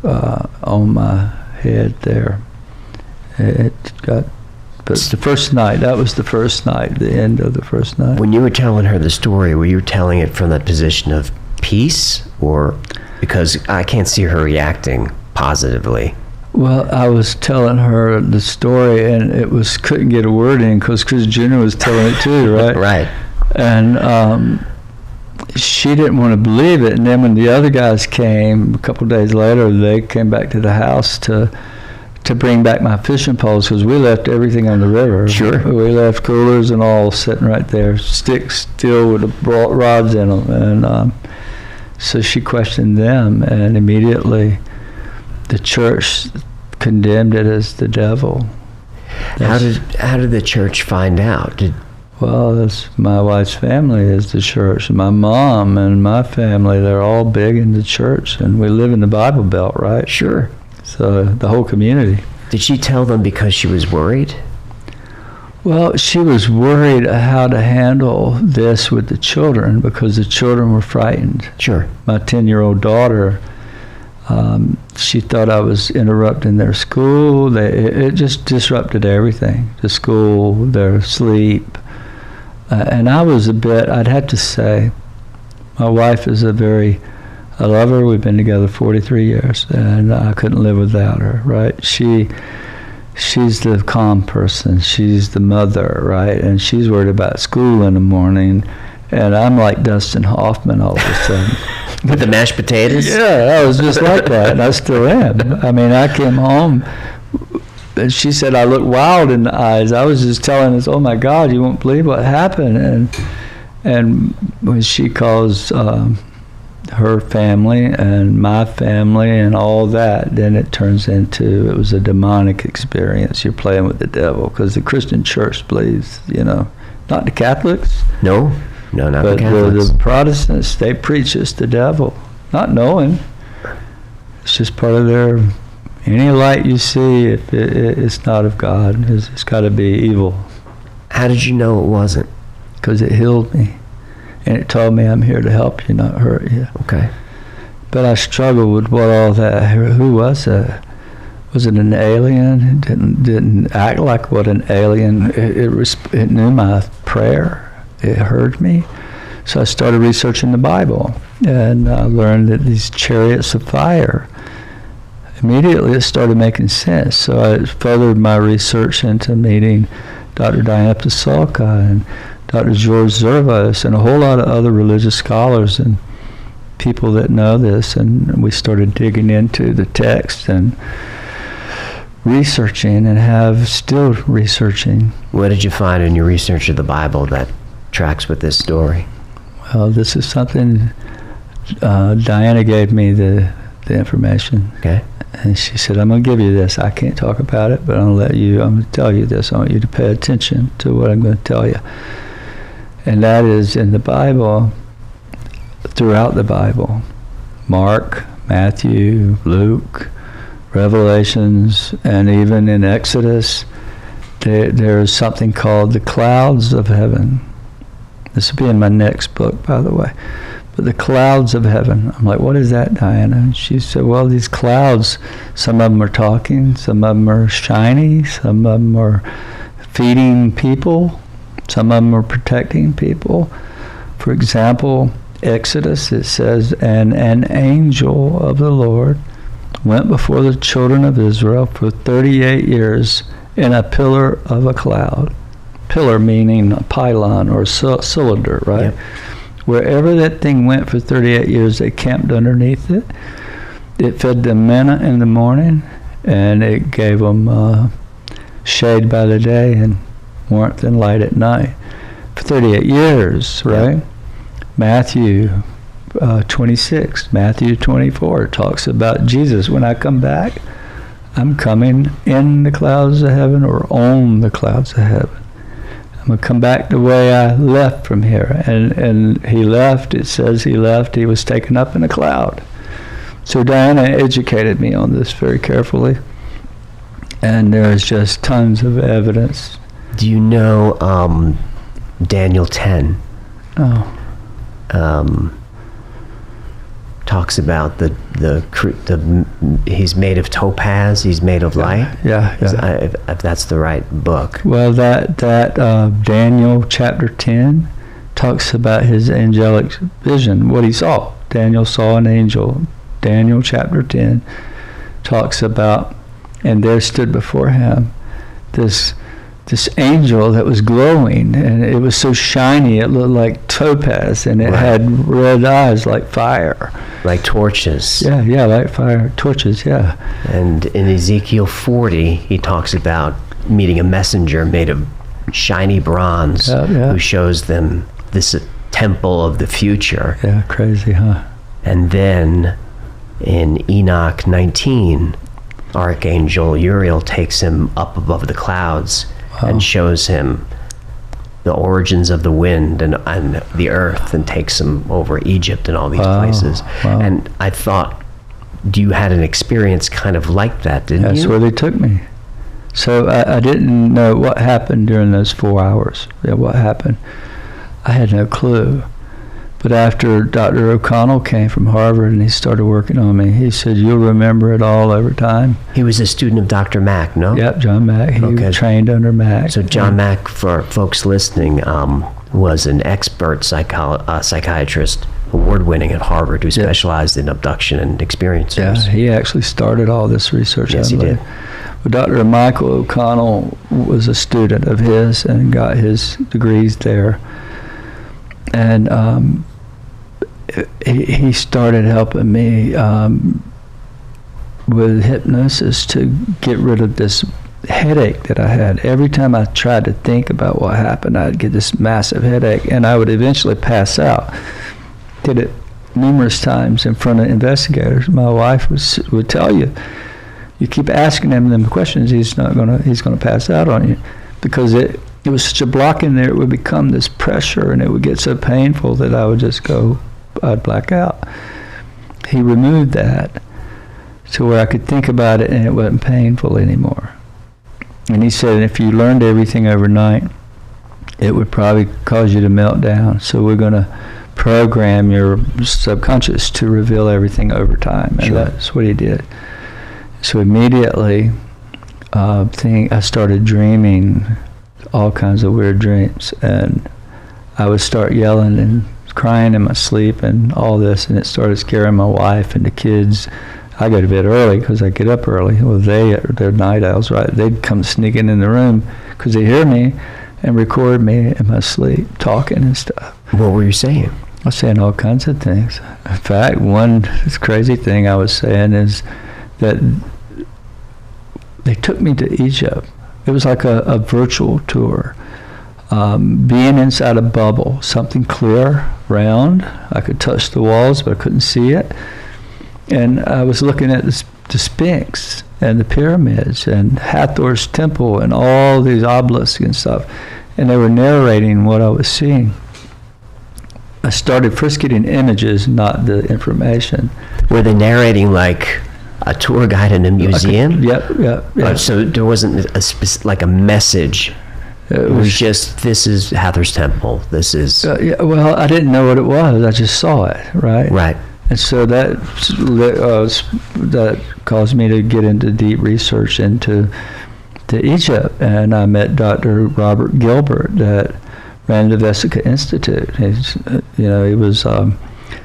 on my head there. But the first night, that was the first night, the end of the first night. When you were telling her the story, were you telling it from the position of peace, or because I can't see her reacting positively? Well, I was telling her the story, and couldn't get a word in because Chris Jr. was telling it too, right? Right. And she didn't want to believe it. And then when the other guys came a couple days later, they came back to the house to bring back my fishing poles because we left everything on the river. Sure. We left coolers and all sitting right there, sticks still with the rods in them. And so she questioned them, and immediately the church condemned it as the devil. How did the church find out? Well, that's my wife's family is the church. My mom and my family, they're all big in the church, and we live in the Bible Belt, right? Sure. So the whole community. Did she tell them because she was worried? Well, she was worried how to handle this with the children because the children were frightened. Sure. My 10-year-old daughter, she thought I was interrupting their school. It just disrupted everything, the school, their sleep. And I was I'd have to say, my wife is a very I love her. We've been together 43 years, and I couldn't live without her, right? She's the calm person. She's the mother, right? And she's worried about school in the morning, and I'm like Dustin Hoffman all of a sudden. With the mashed potatoes? Yeah, I was just like that, and I still am. I mean, I came home, and she said I look wild in the eyes. I was just telling us, oh my God, you won't believe what happened. And when she calls her family and my family and all that, then it turns into, it was a demonic experience. You're playing with the devil, because the Christian church believes, not the Catholics. No, not the Catholics. The Protestants, they preach it's the devil, not knowing. It's just part of their, any light you see, if it's not of God, it's got to be evil. How did you know it wasn't? Because it healed me. And it told me I'm here to help you, not hurt you. Okay. But I struggled with what all that. Who was that? Was it an alien? It didn't act like what an alien. It knew my prayer. It heard me. So I started researching the Bible, and I learned that these chariots of fire. Immediately, it started making sense. So I furthered my research into meeting Dr. Diana Pasolka and Dr. George Zervos and a whole lot of other religious scholars and people that know this, and we started digging into the text and researching, and have still researching. What did you find in your research of the Bible that tracks with this story? Well, this is something Diana gave me the information. Okay. And she said, I'm going to give you this. I can't talk about it, but I'm going to tell you this. I want you to pay attention to what I'm going to tell you. And that is in the Bible, throughout the Bible, Mark, Matthew, Luke, Revelations, and even in Exodus, there is something called the clouds of heaven. This will be in my next book, by the way. But the clouds of heaven. I'm like, what is that, Diana? And she said, well, these clouds, some of them are talking, some of them are shiny, some of them are feeding people, some of them are protecting people. For example, Exodus, it says, and an angel of the Lord went before the children of Israel for 38 years in a pillar of a cloud. Pillar meaning a pylon or a cylinder, right? Yep. Wherever that thing went for 38 years, they camped underneath it. It fed them manna in the morning, and it gave them shade by the day and warmth and light at night for 38 years, right? Yep. Matthew 26, Matthew 24 talks about Jesus. When I come back, I'm coming in the clouds of heaven or on the clouds of heaven. I'm going to come back the way I left from here. And he left, it says he left, he was taken up in a cloud. So Diana educated me on this very carefully. And there's just tons of evidence. Do you know Daniel 10? Oh. Talks about the he's made of topaz, he's made of light. Yeah. If that's the right book. Well, that Daniel chapter 10 talks about his angelic vision, what he saw. Daniel saw an angel. Daniel chapter 10 talks about, and there stood before him this angel that was glowing, and it was so shiny it looked like topaz, and it had red eyes like fire. Like torches. Yeah, like fire, torches, yeah. And in Ezekiel 40, he talks about meeting a messenger made of shiny bronze who shows them this temple of the future. Yeah, crazy, huh? And then in Enoch 19, Archangel Uriel takes him up above the clouds and shows him the origins of the wind and the earth, and takes him over Egypt and all these places. Wow. And I thought, you had an experience kind of like that, didn't you? That's where they took me. So I didn't know what happened during those 4 hours. Yeah, what happened? I had no clue. But after Dr. O'Connell came from Harvard and he started working on me, he said, you'll remember it all over time. He was a student of Dr. Mack, no? Yep, John Mack. He trained under Mack. So John Mack, for folks listening, was an expert psychiatrist, award-winning at Harvard, who specialized in abduction and experiencers. Yeah, he actually started all this research. Yes, he did. Well, Dr. Michael O'Connell was a student of his and got his degrees there. And he started helping me with hypnosis to get rid of this headache that I had. Every time I tried to think about what happened, I'd get this massive headache, and I would eventually pass out. Did it numerous times in front of investigators. My wife would tell you, you keep asking him them questions, he's gonna pass out on you, because it was such a block in there. It would become this pressure, and it would get so painful that I'd black out. He removed that to where I could think about it and it wasn't painful anymore. And he said if you learned everything overnight, it would probably cause you to melt down. So we're going to program your subconscious to reveal everything over time. And that's what he did. So immediately, I started dreaming all kinds of weird dreams. And I would start yelling and crying in my sleep and all this. And it started scaring my wife and the kids. I go to bed early because I get up early. Well, they're night owls, right? They'd come sneaking in the room because they hear me and record me in my sleep, talking and stuff. What were you saying? I was saying all kinds of things. In fact, one crazy thing I was saying is that they took me to Egypt. It was like a virtual tour. Being inside a bubble, something clear, round. I could touch the walls, but I couldn't see it. And I was looking at the Sphinx and the pyramids and Hathor's temple and all these obelisks and stuff. And they were narrating what I was seeing. I started first getting images, not the information. Were they narrating like a tour guide in a museum? Yep. So there wasn't like a message. It was just, this is Hathor's temple. This is... well, I didn't know what it was. I just saw it, right? Right. And so that caused me to get into deep research into Egypt. And I met Dr. Robert Gilbert that ran the Vatican Institute. He was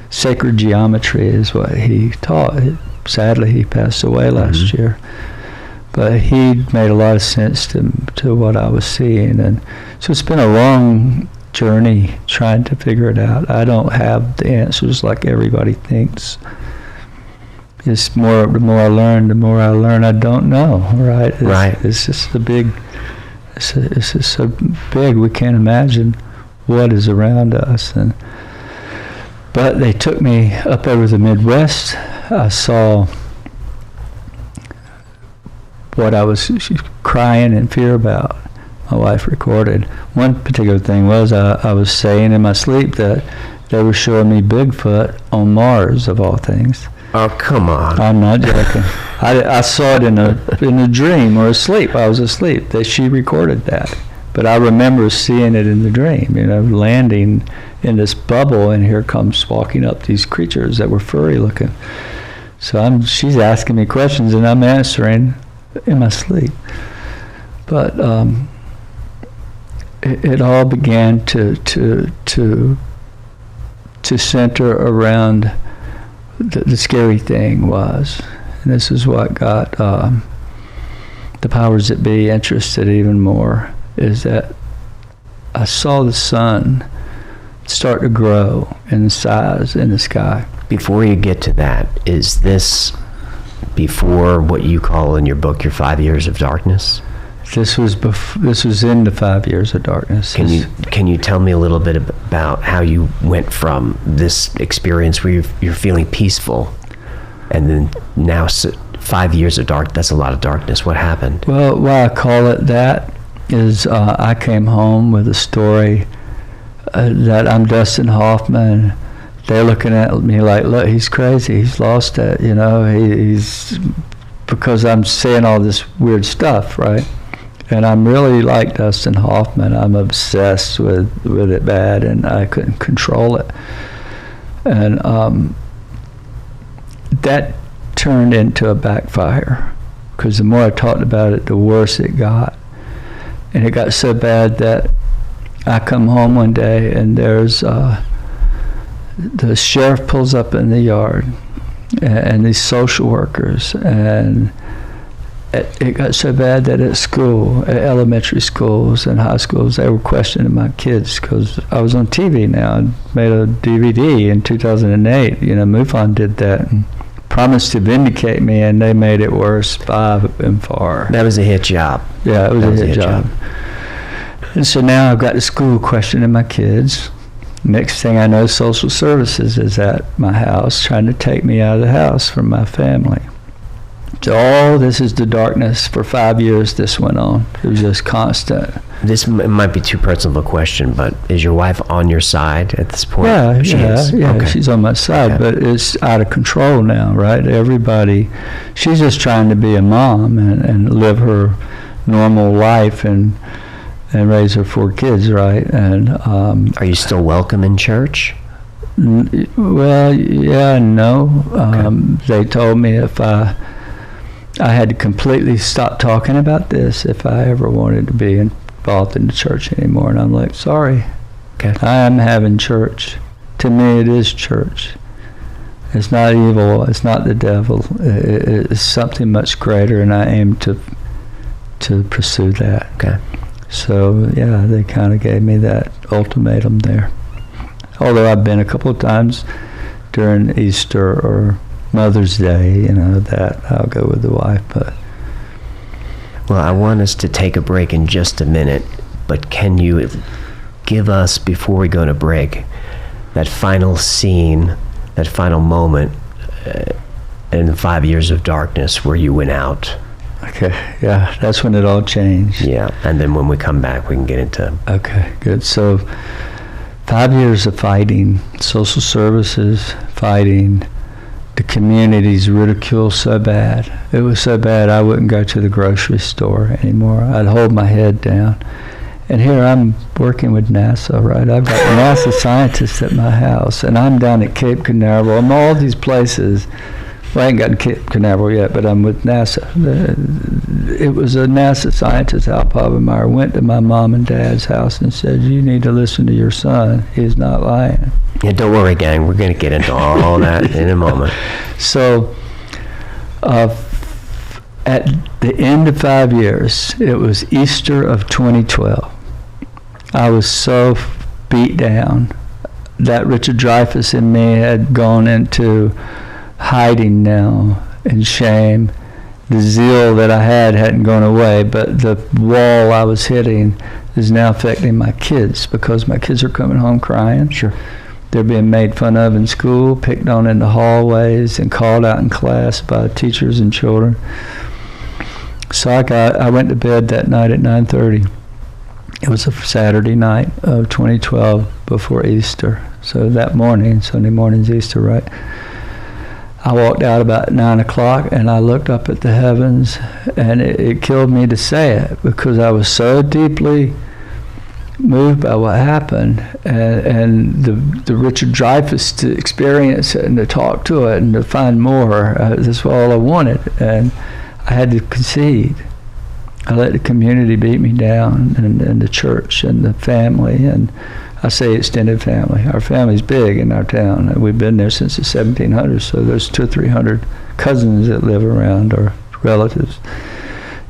sacred geometry is what he taught. Sadly, he passed away last year. But he made a lot of sense to what I was seeing. And so it's been a long journey trying to figure it out. I don't have the answers like everybody thinks. It's the more I learn I don't know, right? It's just it's just so big we can't imagine what is around us. But they took me up over the Midwest. I saw what I was crying in fear about. My wife recorded. One particular thing was I was saying in my sleep that they were showing me Bigfoot on Mars, of all things. Oh, come on. I'm not joking. I saw it in a dream or asleep. I was asleep. She recorded that. But I remember seeing it in the dream, landing in this bubble, and here comes walking up these creatures that were furry looking. So she's asking me questions, and I'm answering in my sleep. But it all began to center around the scary thing was, and this is what got the powers that be interested even more, is that I saw the sun start to grow in size in the sky. Before you get to that, is this before what you call in your book your 5 years of darkness? This was in the 5 years of darkness. Can you tell me a little bit about how you went from this experience where you're feeling peaceful, and then now 5 years of dark? That's a lot of darkness. What happened? Well, why I call it that is I came home with a story that I'm Dustin Hoffman. They're looking at me like, look, he's crazy. He's lost it. He's because I'm saying all this weird stuff, right? And I'm really like Dustin Hoffman. I'm obsessed with it bad, and I couldn't control it. And that turned into a backfire, because the more I talked about it, the worse it got. And it got so bad that I come home one day, and there's the sheriff pulls up in the yard, and these social workers, and it got so bad that at school, at elementary schools and high schools, they were questioning my kids because I was on TV now. I made a DVD in 2008. MUFON did that and promised to vindicate me, and they made it worse by and far. That was a hit job. Yeah, it was a hit job. And so now I've got the school questioning my kids. Next thing I know, social services is at my house trying to take me out of the house from my family. So all this is the darkness. For 5 years this went on. It was just constant. This might be too personal of a question, but is your wife on your side at this point? Yeah, She is? Okay. She's on my side, Okay. but it's out of control now, right? Everybody, she's just trying to be a mom and live her normal life and raise her 4 kids, right? And Are you still welcome in church? well, yeah and no. They told me if I had to completely stop talking about this if I ever wanted to be involved in the church anymore. And I'm like, sorry, Okay. I am having church. To me, it is church. It's not evil. It's not the devil. It's something much greater, and I aim to pursue that. Okay. So, yeah, they kind of gave me that ultimatum there. Although I've been a couple of times during Easter or Mother's Day, that I'll go with the wife. But Well, I want us to take a break in just a minute, but can you give us, before we go to break, that final scene, that final moment in the 5 years of darkness where you went out? okay, yeah, that's when it all changed. Yeah, and then when we come back, we can get into... Okay, good. So 5 years of fighting, social services, fighting, the community's ridicule so bad. It was so bad I wouldn't go to the grocery store anymore. I'd hold my head down. And here I'm working with NASA, right? I've got NASA scientists at my house, and I'm down at Cape Canaveral. I'm all these places. Well, I ain't gotten Cape Canaveral yet, but I'm with NASA. It was a NASA scientist, Al Povenmire, went to my mom and dad's house and said, you need to listen to your son. He's not lying. Yeah, don't worry, gang. We're going to get into all that in a moment. So at the end of 5 years, it was Easter of 2012. I was so beat down that Richard Dreyfuss in me had gone into hiding now in shame. The zeal that I hadn't gone away, but the wall I was hitting is now affecting my kids because my kids are coming home crying. Sure. They're being made fun of in school, picked on in the hallways, and called out in class by teachers and children. So I went to bed that night at 9:30. It was a Saturday night of 2012 before Easter. So that morning, Sunday morning's Easter, right? I walked out about 9 o'clock and I looked up at the heavens, and it killed me to say it because I was so deeply moved by what happened, and the Richard Dreyfuss to experience it and to talk to it and to find more. That's all I wanted, and I had to concede. I let the community beat me down, and the church and the family, and I say extended family. Our family's big in our town, and we've been there since the 1700s, so there's 200 or 300 cousins that live around, or relatives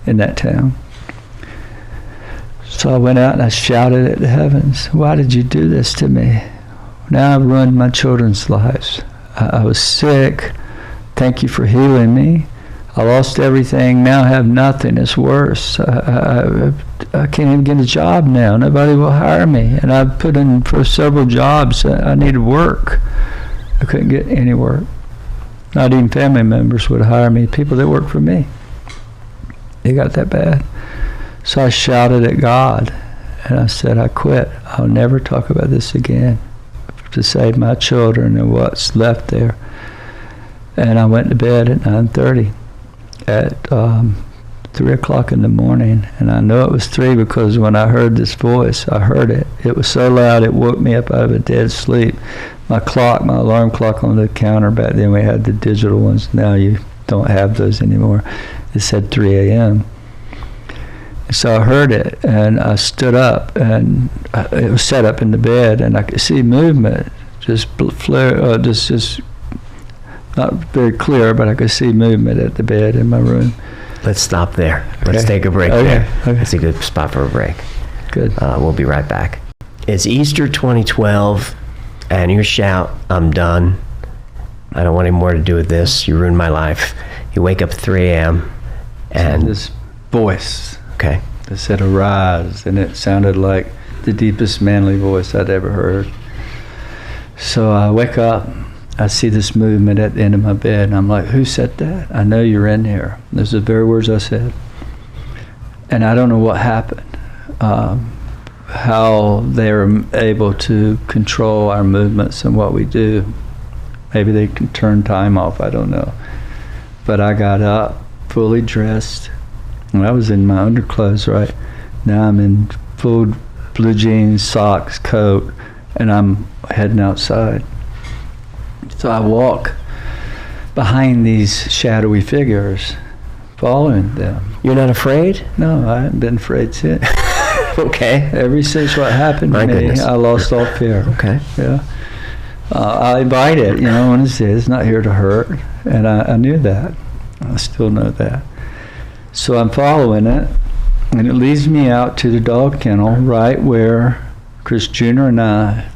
in that town. So I went out and I shouted at the heavens, why did you do this to me? Now I've ruined my children's lives. I was sick. Thank you for healing me. I lost everything. Now I have nothing. It's worse. I can't even get a job now. Nobody will hire me. And I've put in for several jobs. I needed work. I couldn't get any work. Not even family members would hire me. People that work for me. It got that bad. So I shouted at God, and I said, I quit. I'll never talk about this again to save my children and what's left there. And I went to bed at 9:30. At 3 o'clock in the morning, and I know it was 3 because when I heard this voice, I heard it. It was so loud it woke me up out of a dead sleep. My alarm clock on the counter, back then we had the digital ones, now you don't have those anymore. It said 3 a.m. So I heard it, and I stood up, and it was set up in the bed, and I could see movement just flare, just not very clear, but I could see movement at the bed in my room. Let's stop there. Let's Okay. take a break Okay. there. Okay. It's a good spot for a break. Good. We'll be right back. It's Easter 2012, and you shout, "I'm done. I don't want any more to do with this. You ruined my life." You wake up at 3 a.m. and This voice okay. that said arise, and it sounded like the deepest manly voice I'd ever heard. So I wake up, I see this movement at the end of my bed, and I'm like, who said that? I know you're in here. Those are the very words I said. And I don't know what happened, how they're able to control our movements and what we do. Maybe they can turn time off, I don't know. But I got up, fully dressed, and I was in my underclothes, right? Now I'm in full blue jeans, socks, coat, and I'm heading outside. So I walk behind these shadowy figures, following them. You're not afraid? No, I haven't been afraid since. Okay. Ever since what happened My to me, goodness. I lost all fear. Okay. Yeah. I invite it, when it's not here to hurt. And I knew that. I still know that. So I'm following it, and it leads me out to the dog kennel right where Chris Jr. and I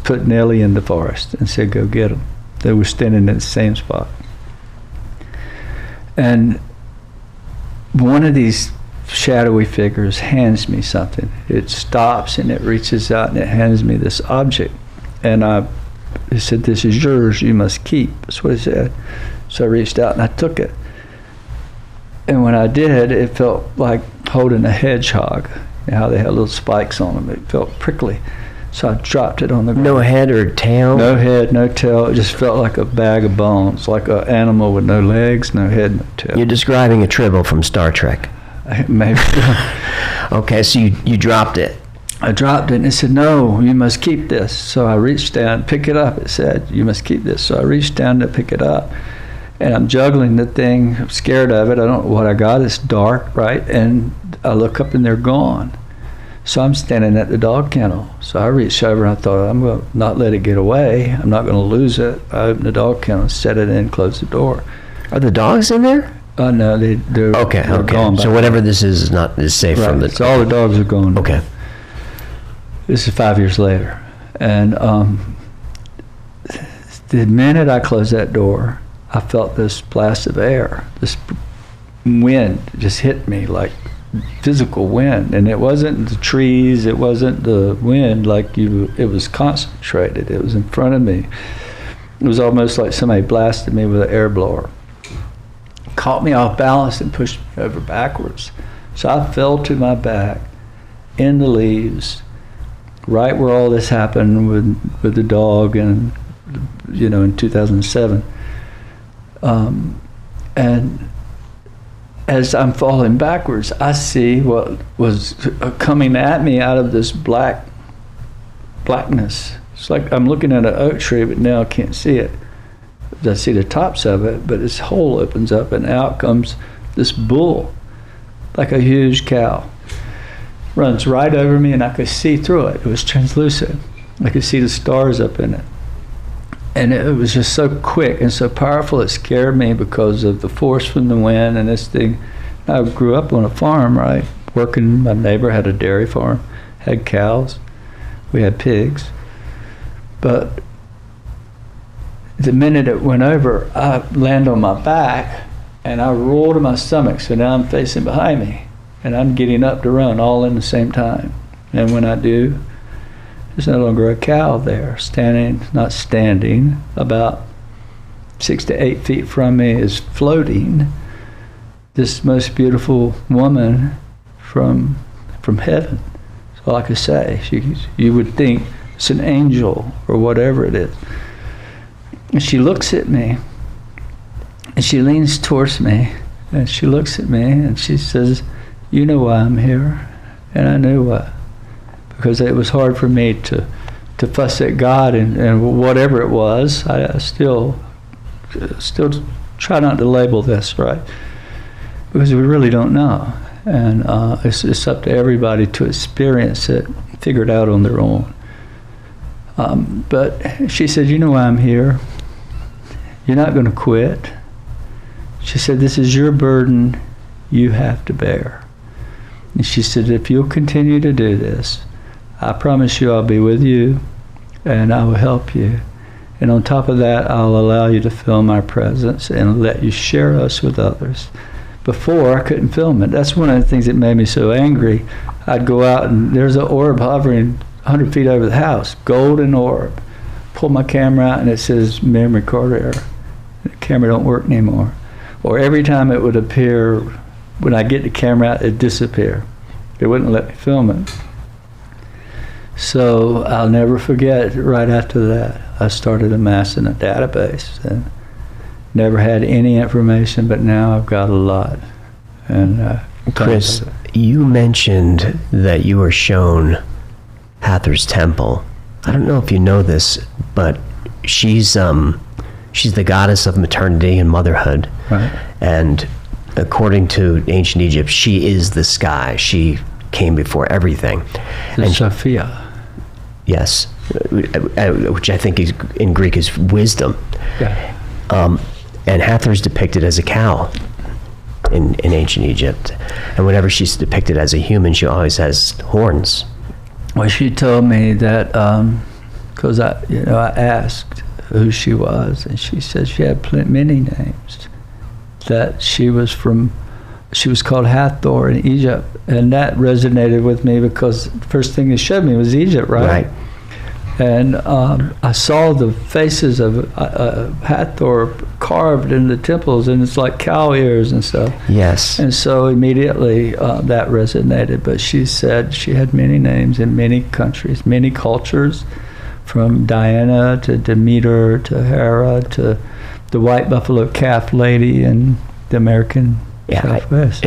put Nellie in the forest and said, go get him. They were standing in the same spot. And one of these shadowy figures hands me something. It stops and it reaches out and it hands me this object. And it said, this is yours, you must keep. That's what it said. So I reached out and I took it. And when I did, it felt like holding a hedgehog. You know how they had little spikes on them. It felt prickly. So I dropped it on the ground. No head or tail? No head, no tail. It just felt like a bag of bones, like an animal with no legs, no head, no tail. You're describing a Tribble from Star Trek. Maybe. Okay, so you dropped it. I dropped it and it said, no, you must keep this. So I reached down, pick it up. It said, you must keep this. So I reached down to pick it up. And I'm juggling the thing. I'm scared of it. I don't know what I got. It's dark, right? And I look up and they're gone. So I'm standing at the dog kennel. So I reached over and I thought, I'm going to not let it get away. I'm not going to lose it. I opened the dog kennel, set it in, closed the door. Are the dogs in there? Oh, no, they're Okay. gone. So whatever this is safe right. from the... So all the dogs are gone. Okay. This is 5 years later. And the minute I closed that door, I felt this blast of air, this wind just hit me like physical wind. And it wasn't the trees, it wasn't the wind it was concentrated. It was in front of me. It was almost like somebody blasted me with an air blower. Caught me off balance and pushed me over backwards. So I fell to my back in the leaves, right where all this happened with the dog and, in 2007. And as I'm falling backwards, I see what was coming at me out of this blackness. It's like I'm looking at an oak tree, but now I can't see it. I see the tops of it, but this hole opens up and out comes this bull, like a huge cow. Runs right over me and I could see through it. It was translucent. I could see the stars up in it. And it was just so quick and so powerful, it scared me because of the force from the wind and this thing. I grew up on a farm, right? Working, my neighbor had a dairy farm, had cows, we had pigs. But the minute it went over, I landed on my back and I rolled to my stomach, so now I'm facing behind me and I'm getting up to run all in the same time. And when I do, there's no longer a cow there, not standing, about 6 to 8 feet from me is floating this most beautiful woman from heaven. That's all I could say. You would think it's an angel or whatever it is. And she looks at me, and she leans towards me, and she looks at me, and she says, you know why I'm here? And I knew why. Because it was hard for me to fuss at God and whatever it was. I still try not to label this, right? Because we really don't know. And it's up to everybody to experience it, figure it out on their own. But she said, you know why I'm here. You're not going to quit. She said, this is your burden you have to bear. And she said, if you'll continue to do this, I promise you I'll be with you and I will help you. And on top of that, I'll allow you to film our presence and let you share us with others. Before, I couldn't film it. That's one of the things that made me so angry. I'd go out and there's an orb hovering 100 feet over the house, golden orb. Pull my camera out and it says memory card error. The camera don't work anymore. Or every time it would appear, when I get the camera out, it'd disappear. They wouldn't let me film it. So I'll never forget, right after that, I started amassing a database and never had any information, but now I've got a lot. And Chris, you mentioned that you were shown Hathor's temple. I don't know if you know this, but she's the goddess of maternity and motherhood. Right. And according to ancient Egypt, she is the sky. She came before everything. And Sophia. Yes, which I think is, in Greek is wisdom. Yeah. And Hathor's depicted as a cow in ancient Egypt. And whenever she's depicted as a human, she always has horns. Well, she told me that, because I asked who she was, and she said she had many names. That she was called Hathor in Egypt, and that resonated with me because the first thing they showed me was Egypt, right? And I saw the faces of Hathor carved in the temples, and it's like cow ears and stuff. Yes. And so immediately that resonated. But she said she had many names in many countries, many cultures, from Diana to Demeter to Hera to the white buffalo calf lady in the American Southwest.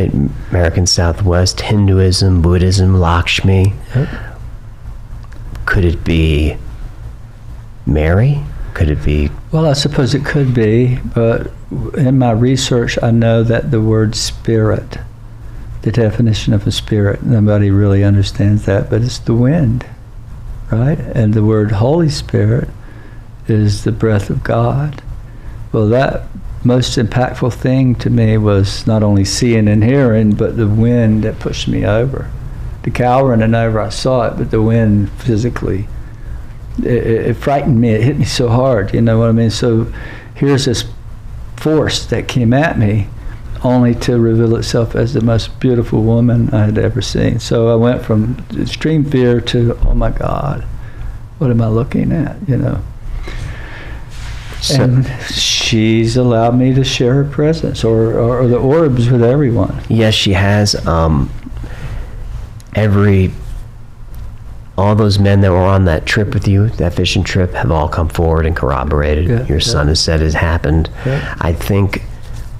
American Southwest, Hinduism, Buddhism, Lakshmi. Yep. Could it be Mary? Could it be? Well, I suppose it could be, but in my research, I know that the word spirit, the definition of a spirit, nobody really understands that, but it's the wind, right? And the word Holy Spirit is the breath of God. Well, that most impactful thing to me was not only seeing and hearing, but the wind that pushed me over. The cow running over, I saw it, but the wind physically, it frightened me. It hit me so hard, you know what I mean? So here's this force that came at me only to reveal itself as the most beautiful woman I had ever seen. So I went from extreme fear to, oh my God, what am I looking at, you know? And she's allowed me to share her presence or the orbs with everyone. Yes, she has. All those men that were on that trip with you, that fishing trip, have all come forward and corroborated. Your son has said it has happened. I think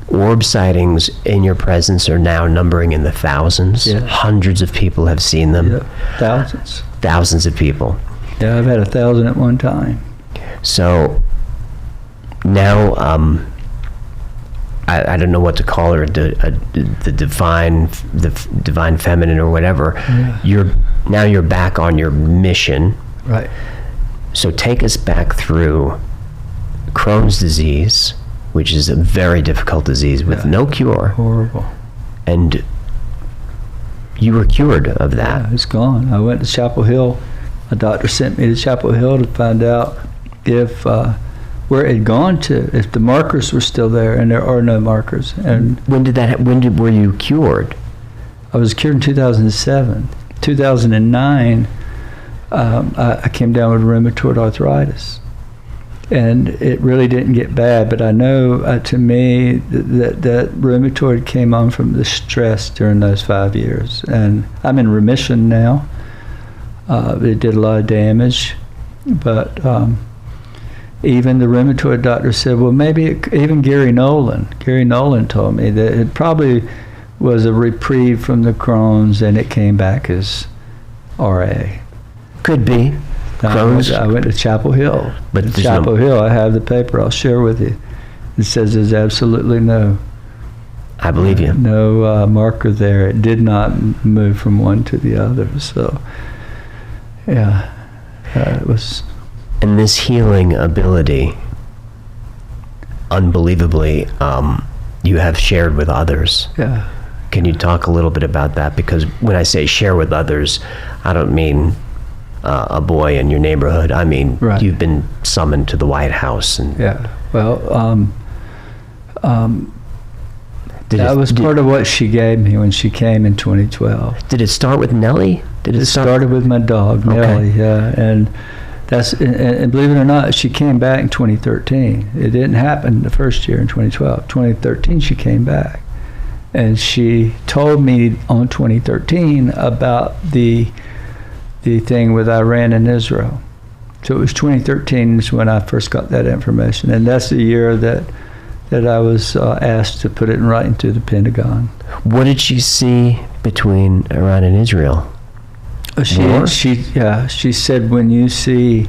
orb sightings in your presence are now numbering in the thousands. Hundreds of people have seen them. Thousands of people. Yeah, I've had 1,000 at one time. So now, I don't know what to call her, the divine feminine or whatever. You're back on your mission. Right. So take us back through Crohn's disease, which is a very difficult disease with no cure. Horrible. And you were cured of that. Yeah, it's gone. I went to Chapel Hill. A doctor sent me to Chapel Hill to find out if where it had gone to, if the markers were still there, and there are no markers. And when were you cured? I was cured in 2007. 2009, I came down with rheumatoid arthritis, and it really didn't get bad. But I know, to me, that rheumatoid came on from the stress during those 5 years, and I'm in remission now. It did a lot of damage, but even the rheumatoid doctor said, well, maybe even Gary Nolan told me that it probably was a reprieve from the Crohn's and it came back as RA. Could be. Crohn's. I went to Chapel Hill. But at Chapel Hill, I have the paper I'll share with you. It says there's absolutely no. I believe you. No marker there. It did not move from one to the other. So, yeah, it was. And this healing ability, unbelievably, you have shared with others. Yeah. Can you talk a little bit about that? Because when I say share with others, I don't mean a boy in your neighborhood. I mean, Right. you've been summoned to the White House. And Yeah. Well, that was part of what she gave me when she came in 2012. Did it start with Nellie? It started with my dog, Nellie, yeah. And and believe it or not, she came back in 2013. It didn't happen the first year in 2012. 2013, she came back. And she told me on 2013 about the thing with Iran and Israel. So it was 2013 is when I first got that information. And that's the year that I was asked to put it in writing to the Pentagon. What did she see between Iran and Israel? She said, when you see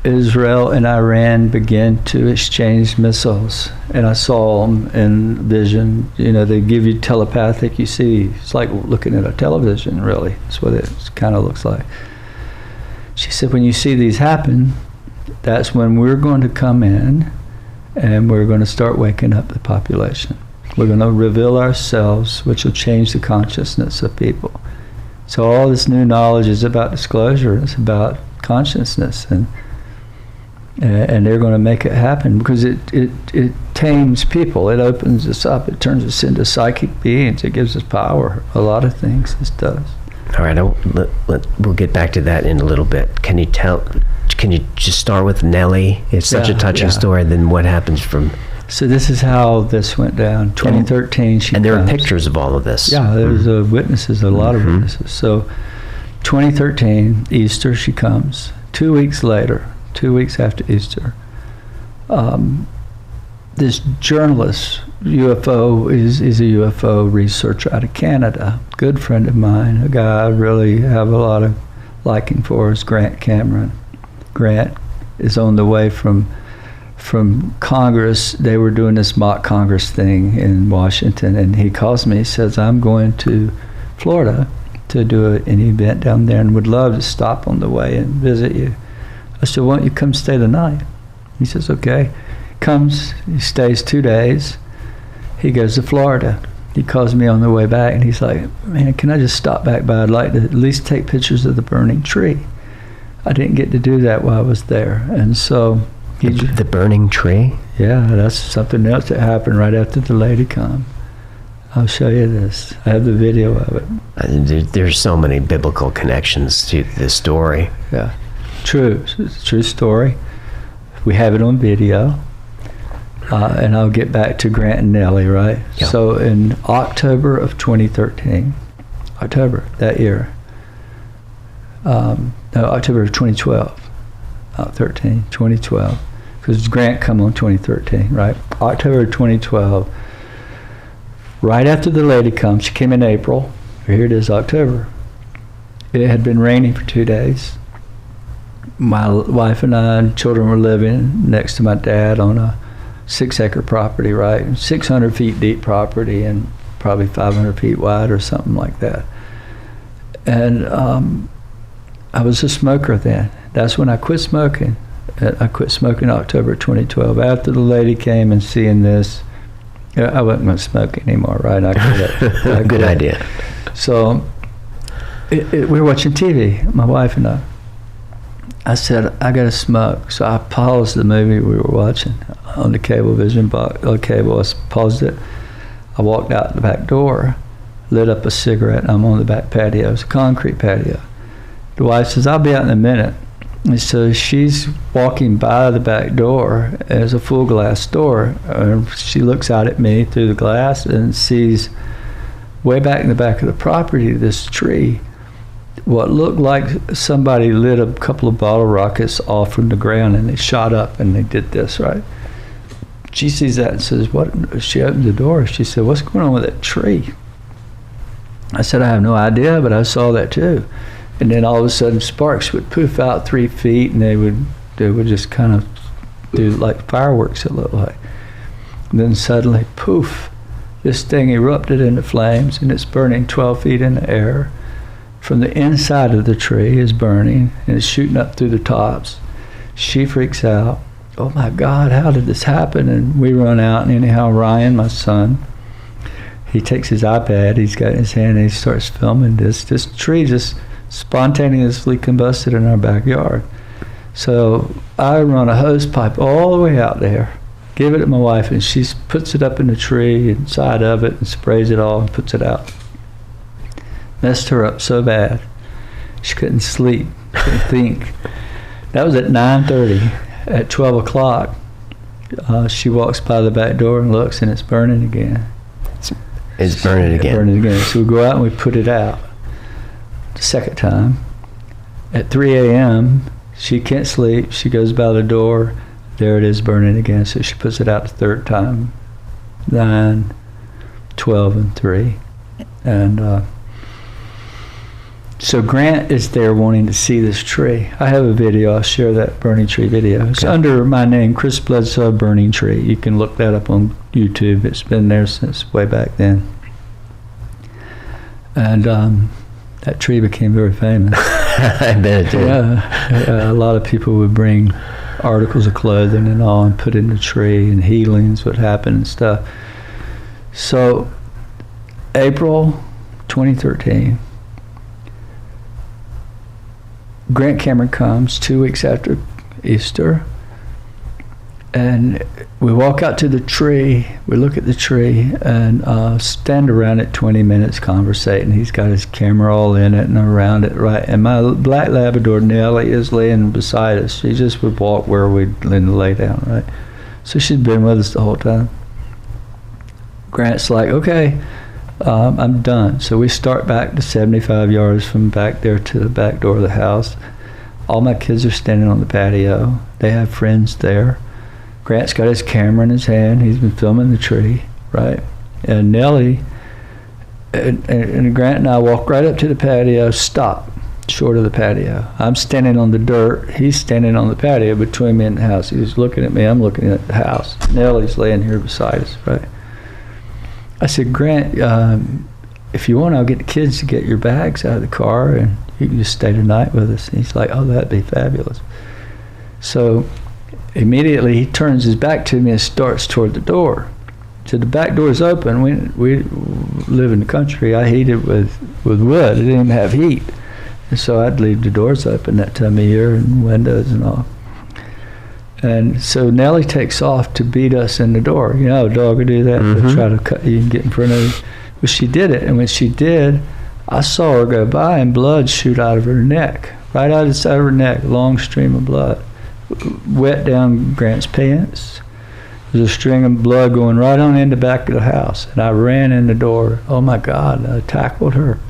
Israel and Iran begin to exchange missiles, and I saw them in vision, they give you telepathic, you see, it's like looking at a television, really. That's what it kind of looks like. She said, when you see these happen, that's when we're going to come in and we're going to start waking up the population. We're going to reveal ourselves, which will change the consciousness of people. So all this new knowledge is about disclosure. It's about consciousness, and they're going to make it happen because it tames people. It opens us up. It turns us into psychic beings. It gives us power. A lot of things this does. All right, we'll get back to that in a little bit. Can you just start with Nellie? It's such a touching story. Then what happens from? So this is how this went down. 2013, and there are pictures of all of this. Yeah, there's witnesses, a lot of witnesses. So 2013, Easter, she comes. 2 weeks later, 2 weeks after Easter, this journalist, UFO, is a UFO researcher out of Canada, good friend of mine, a guy I really have a lot of liking for, is Grant Cameron. Grant is on the way from Congress. They were doing this mock Congress thing in Washington, and he calls me. He says, I'm going to Florida to do an event down there and would love to stop on the way and visit you. I said, why don't you come stay the night? He says, okay. Comes, he stays 2 days. He goes to Florida. He calls me on the way back, and he's like, man, can I just stop back by? I'd like to at least take pictures of the burning tree. I didn't get to do that while I was there. And so the burning tree? Yeah, that's something else that happened right after the lady come. I'll show you this. I have the video of it. There's so many biblical connections to this story. Yeah, true. It's a true story. We have it on video. And I'll get back to Grant and Nellie, right? Yeah. So in October of 2013, October that year, October of 2012, 2012, because Grant come on 2013, right? October of 2012, right after the lady comes, she came in April, here it is, October. It had been raining for 2 days. My wife and I and children were living next to my dad on a 6-acre property, right? 600 feet deep property and probably 500 feet wide or something like that. And I was a smoker then. That's when I quit smoking. I quit smoking in October 2012. After the lady came and seeing this, I wasn't going to smoke anymore, right? I quit. Good idea. So we were watching TV, my wife and I. I said, I got to smoke. So I paused the movie we were watching on the cable vision box. Cable. I paused it. I walked out the back door, lit up a cigarette, and I'm on the back patio. It's a concrete patio. The wife says, I'll be out in a minute. And so she's walking by the back door. There's a full glass door. She looks out at me through the glass and sees way back in the back of the property this tree, what looked like somebody lit a couple of bottle rockets off from the ground, and they shot up and they did this, right? She sees that and says, what? She opened the door. She said, what's going on with that tree? I said, I have no idea, but I saw that too. And then all of a sudden sparks would poof out 3 feet, and they would just kind of do like fireworks, it looked like. And then suddenly, poof, this thing erupted into flames, and it's burning 12 feet in the air. From the inside of the tree is burning, and it's shooting up through the tops. She freaks out. Oh my God, how did this happen? And we run out, and anyhow, Ryan, my son, he takes his iPad, he's got in his hand, and he starts filming this. This tree just spontaneously combusted in our backyard. So I run a hose pipe all the way out there, give it to my wife, and she puts it up in the tree inside of it and sprays it all and puts it out. Messed her up so bad. She couldn't sleep, couldn't think. That was at 9:30. At 12 o'clock, she walks by the back door and looks, and it's burning again. It's burning again. Burning again. So we go out and we put it out. The second time. At 3 a.m., she can't sleep. She goes by the door. There it is, burning again. So she puts it out the third time. 9, 12, and 3. And so Grant is there wanting to see this tree. I have a video. I'll share that burning tree video. It's under my name, Chris Bledsoe Burning Tree. You can look that up on YouTube. It's been there since way back then. And that tree became very famous. I bet it did. Yeah, a lot of people would bring articles of clothing and all and put in the tree, and healings would happen and stuff. So April 2013, Grant Cameron comes 2 weeks after Easter, and we walk out to the tree, we look at the tree, and stand around it 20 minutes conversating. He's got his camera all in it and around it, right? And my black Labrador, Nellie, is laying beside us. She just would walk where we'd lay down, right? So she'd been with us the whole time. Grant's like, okay, I'm done. So we start back to 75 yards from back there to the back door of the house. All my kids are standing on the patio. They have friends there. Grant's got his camera in his hand. He's been filming the tree, right? And Nellie and Grant and I walk right up to the patio, stop short of the patio. I'm standing on the dirt. He's standing on the patio between me and the house. He's looking at me. I'm looking at the house. Nellie's laying here beside us, right? I said, Grant, if you want, I'll get the kids to get your bags out of the car and you can just stay the night with us. And he's like, oh, that'd be fabulous. So immediately he turns his back to me and starts toward the door. So the back door is open. We live in the country. I heat it with wood. I didn't even have heat. And so I'd leave the doors open that time of year and windows and all. And so Nellie takes off to beat us in the door. You know, a dog would do that. Mm-hmm. They'll try to cut you and get in front of you. But she did it. And when she did, I saw her go by and blood shoot out of her neck. Right out of the side of her neck, a long stream of blood. Wet down Grant's pants. There's a string of blood going right on in the back of the house. And I ran in the door. Oh my God, I tackled her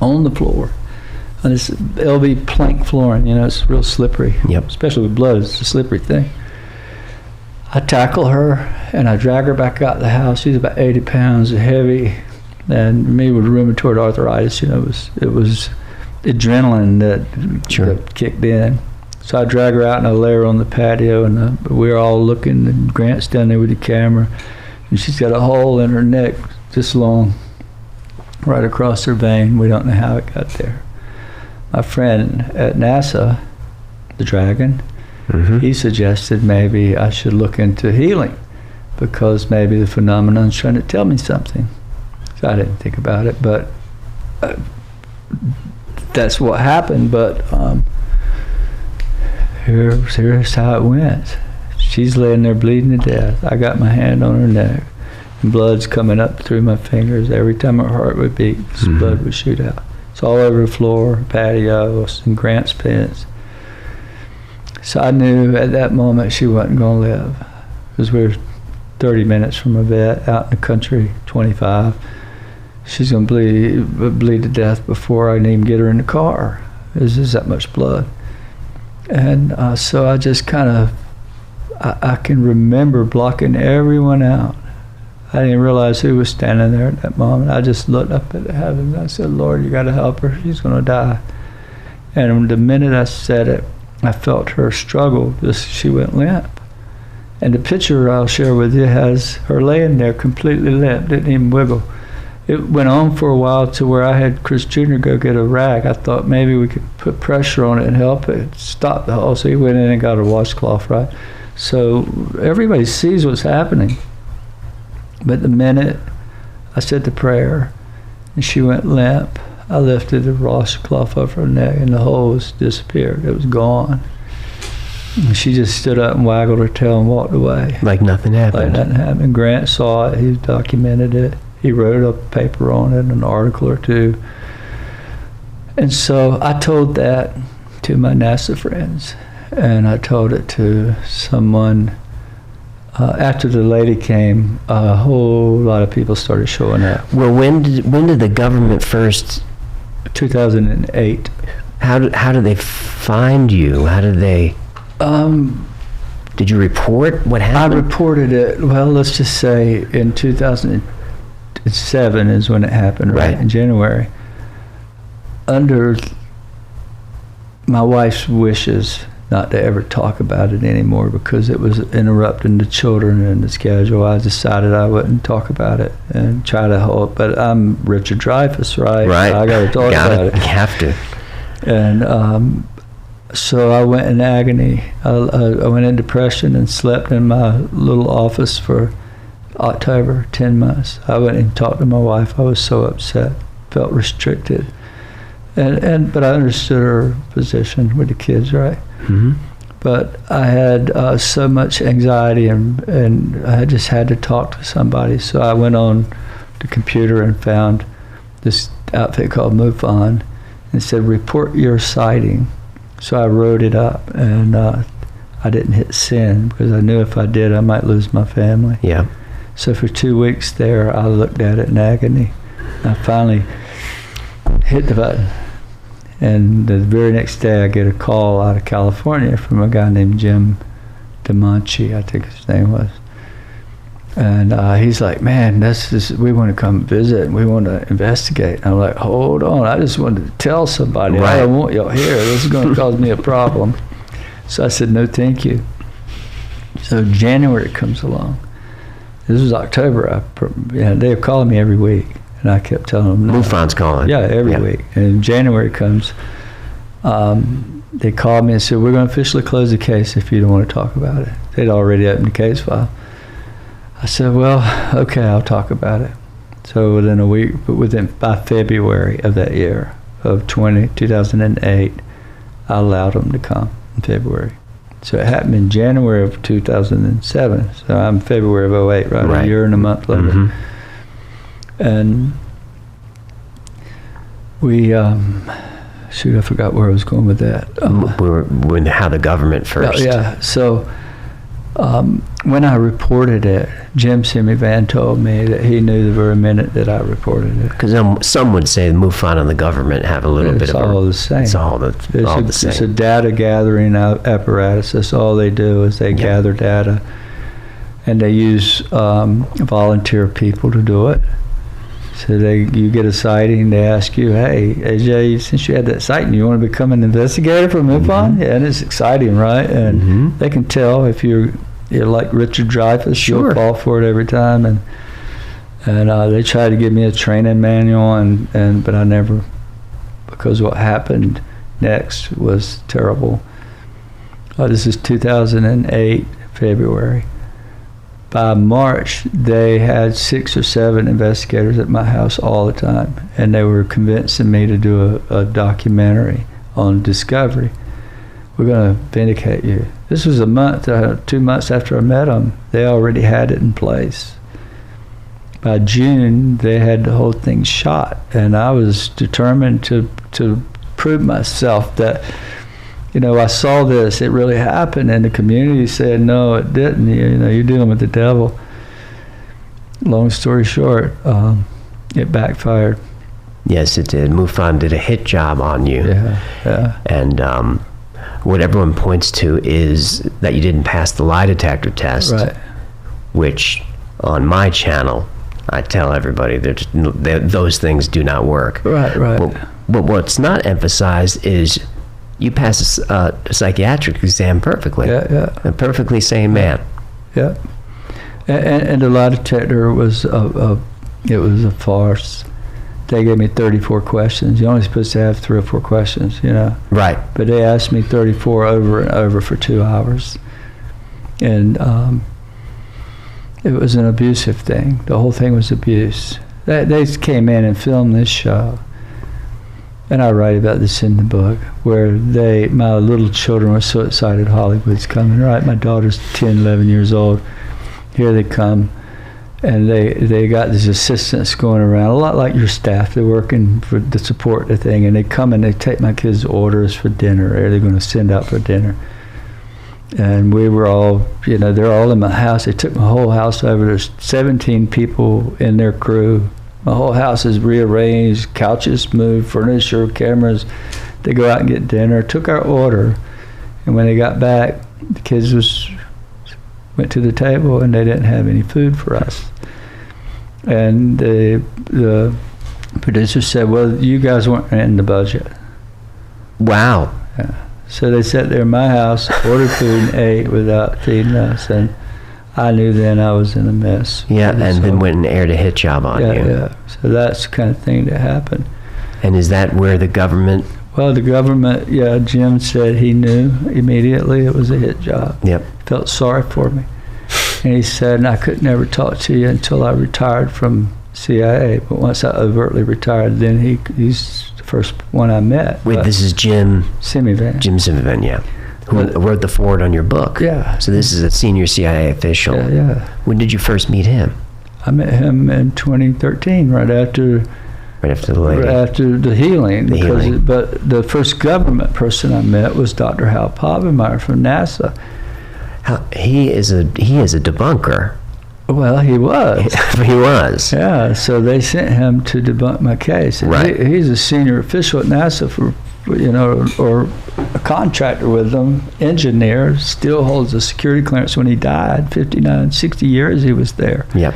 on the floor. On this LB plank flooring, you know, it's real slippery. Yep. Especially with blood, it's a slippery thing. I tackle her and I drag her back out of the house. She's about 80 pounds, heavy. And me with rheumatoid arthritis, you know, it was adrenaline that kicked in. So I drag her out and I lay her on the patio, and we're all looking, and Grant's down there with the camera, and she's got a hole in her neck this long, right across her vein. We don't know how it got there. My friend at NASA, the Dragon, he suggested maybe I should look into healing because maybe the phenomenon's trying to tell me something. So I didn't think about it, but that's what happened. But here's how it went. She's laying there bleeding to death. I got my hand on her neck, and blood's coming up through my fingers. Every time her heart would beat, blood would shoot out. It's all over the floor, patio, and Grant's pants. So I knew at that moment she wasn't going to live, because we were 30 minutes from a vet out in the country, 25. She's going to bleed to death before I can even get her in the car. There's just that much blood. And so I just kind of, I can remember blocking everyone out. I didn't realize who was standing there at that moment. I just looked up at heaven and I said, Lord, you got to help her. She's going to die. And the minute I said it, I felt her struggle. She went limp. And the picture I'll share with you has her laying there completely limp, didn't even wiggle. it went on for a while to where I had Chris Jr. go get a rag. I thought maybe we could put pressure on it and help it stop the hole. So he went in and got a washcloth, right? So everybody sees what's happening. But the minute I said the prayer and she went limp, I lifted the washcloth over her neck and the hole was disappeared. It was gone. And she just stood up and waggled her tail and walked away. Like nothing happened. Like nothing happened. Grant saw it. He documented it. He wrote a paper on it, an article or two. And so I told that to my NASA friends. And I told it to someone. After the lady came, a whole lot of people started showing up. Well, when did the government first? 2008. How did they find you? How did they? Did you report what happened? I reported it. Well, let's just say in 2007 is when it happened, right? In January. Under my wife's wishes not to ever talk about it anymore because it was interrupting the children and the schedule, I decided I wouldn't talk about it and try to hold. But I'm Richard Dreyfuss, right? Right. I got to talk about it. You have to. And so I went in agony. I went in depression and slept in my little office for October, 10 months. I went and talked to my wife. I was so upset, felt restricted. But I understood her position with the kids, right? Mm-hmm. But I had so much anxiety and I just had to talk to somebody. So I went on the computer and found this outfit called MUFON and said, report your sighting. So I wrote it up and I didn't hit send because I knew if I did, I might lose my family. Yeah. So for 2 weeks there, I looked at it in agony. I finally hit the button. And the very next day, I get a call out of California from a guy named Jim DeMonchi, I think his name was. And he's like, man, we want to come visit and we want to investigate. And I'm like, hold on, I just wanted to tell somebody. Right. I don't want y'all here. This is going to cause me a problem. So I said, no, thank you. So January comes along. This was October. They were calling me every week. And I kept telling them no. MUFON's calling. Yeah, every week. And January comes, they called me and said, we're going to officially close the case if you don't want to talk about it. They'd already opened the case file. I said, well, okay, I'll talk about it. So within a week, by February of that year, of 2008, I allowed them to come in February. So it happened in January of 2007. So I'm February of 08, right? A year and a month later. Mm-hmm. And we, I forgot where I was going with that. How the government first. So when I reported it, Jim Semivan told me that he knew the very minute that I reported it. Because some would say the MUFON and the government have a little bit of the same. It's all the same. It's a data gathering apparatus. That's all they do is they gather data. And they use volunteer people to do it. So you get a sighting, they ask you, hey, AJ, since you had that sighting, you want to become an investigator for MUFON? Mm-hmm. Yeah, and it's exciting, right? And they can tell if you're like Richard Dreyfuss, you'll fall for it every time. And they tried to give me a training manual, but I never, because what happened next was terrible. This is 2008, February. By March, they had 6 or 7 investigators at my house all the time, and they were convincing me to do a documentary on Discovery. We're going to vindicate you. This was 2 months after I met them. They already had it in place. By June, they had the whole thing shot, and I was determined to prove myself that, I saw this, it really happened, and the community said, no, it didn't, you're dealing with the devil. Long story short, it backfired. Yes, it did. MUFON did a hit job on you. Yeah. And what everyone points to is that you didn't pass the lie detector test. Right. Which, on my channel, I tell everybody those things do not work. Right. But what's not emphasized is you pass a psychiatric exam perfectly. Yeah. A perfectly sane man. Yeah. And the lie detector was It was a farce. They gave me 34 questions. You're only supposed to have 3 or 4 questions, you know. Right. But they asked me 34 over and over for 2 hours. And it was an abusive thing. The whole thing was abuse. They came in and filmed this show. And I write about this in the book, where my little children were so excited Hollywood's coming, right? My daughter's 10, 11 years old. Here they come. And they got these assistants going around, a lot like your staff. They're working to support the thing, and they come and they take my kids' orders for dinner, or they're going to send out for dinner. And we were all, you know, they're all in my house. They took my whole house over. There's 17 people in their crew. My whole house is rearranged, couches moved, furniture, cameras. They go out and get dinner, took our order, and when they got back, the kids went to the table and they didn't have any food for us. And the producer said, well, you guys weren't in the budget. Wow. Yeah. So they sat there in my house, ordered food and ate without feeding us, and I knew then I was in a mess. Yeah, and then went and aired a hit job on you. Yeah. So that's the kind of thing that happened. And is that where the government... Well, the government, Jim said he knew immediately it was a hit job. Yep. Felt sorry for me. And he said, I could never talk to you until I retired from CIA. But once I overtly retired, then he's the first one I met. Wait, this is Jim Simivan. Jim Simivan, yeah. Who wrote the foreword on your book. Yeah. So this is a senior CIA official. Yeah. When did you first meet him? I met him in 2013, right after the lady. Right after the healing. But the first government person I met was Dr. Hal Povenmire from NASA. He is a debunker. Well, he was. He was. Yeah, so they sent him to debunk my case. And right. He's a senior official at NASA or a contractor with them, engineer, still holds a security clearance. When he died, 59, 60 years he was there. Yep.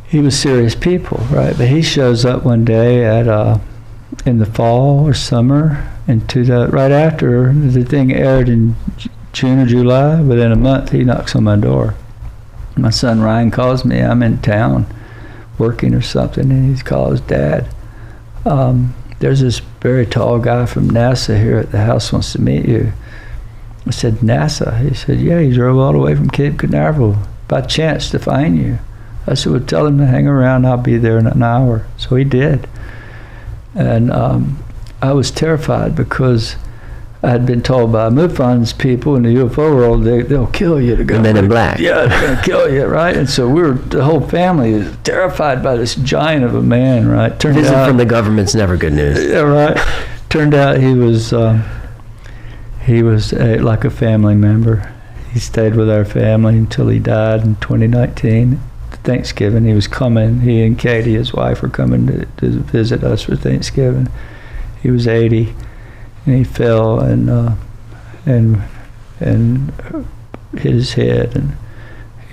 He was serious people, right? But he shows up one day in the fall or summer, right after the thing aired in June or July. Within a month, he knocks on my door. My son Ryan calls me. I'm in town working or something, and he calls Dad. There's this very tall guy from NASA here at the house, wants to meet you. I said, NASA? He said, yeah, he drove all the way from Cape Canaveral by chance to find you. I said, well, tell him to hang around. I'll be there in an hour. So he did. And I was terrified because I had been told by MUFON's people in the UFO world, they'll kill you to go. The Men in Black. Yeah, they're going to kill you, right? And so the whole family is terrified by this giant of a man, right? Visit from the government's never good news. Yeah, right. Turned out he was like a family member. He stayed with our family until he died in 2019. Thanksgiving, he was coming. He and Katie, his wife, were coming to visit us for Thanksgiving. He was 80, and he fell and hit his head, and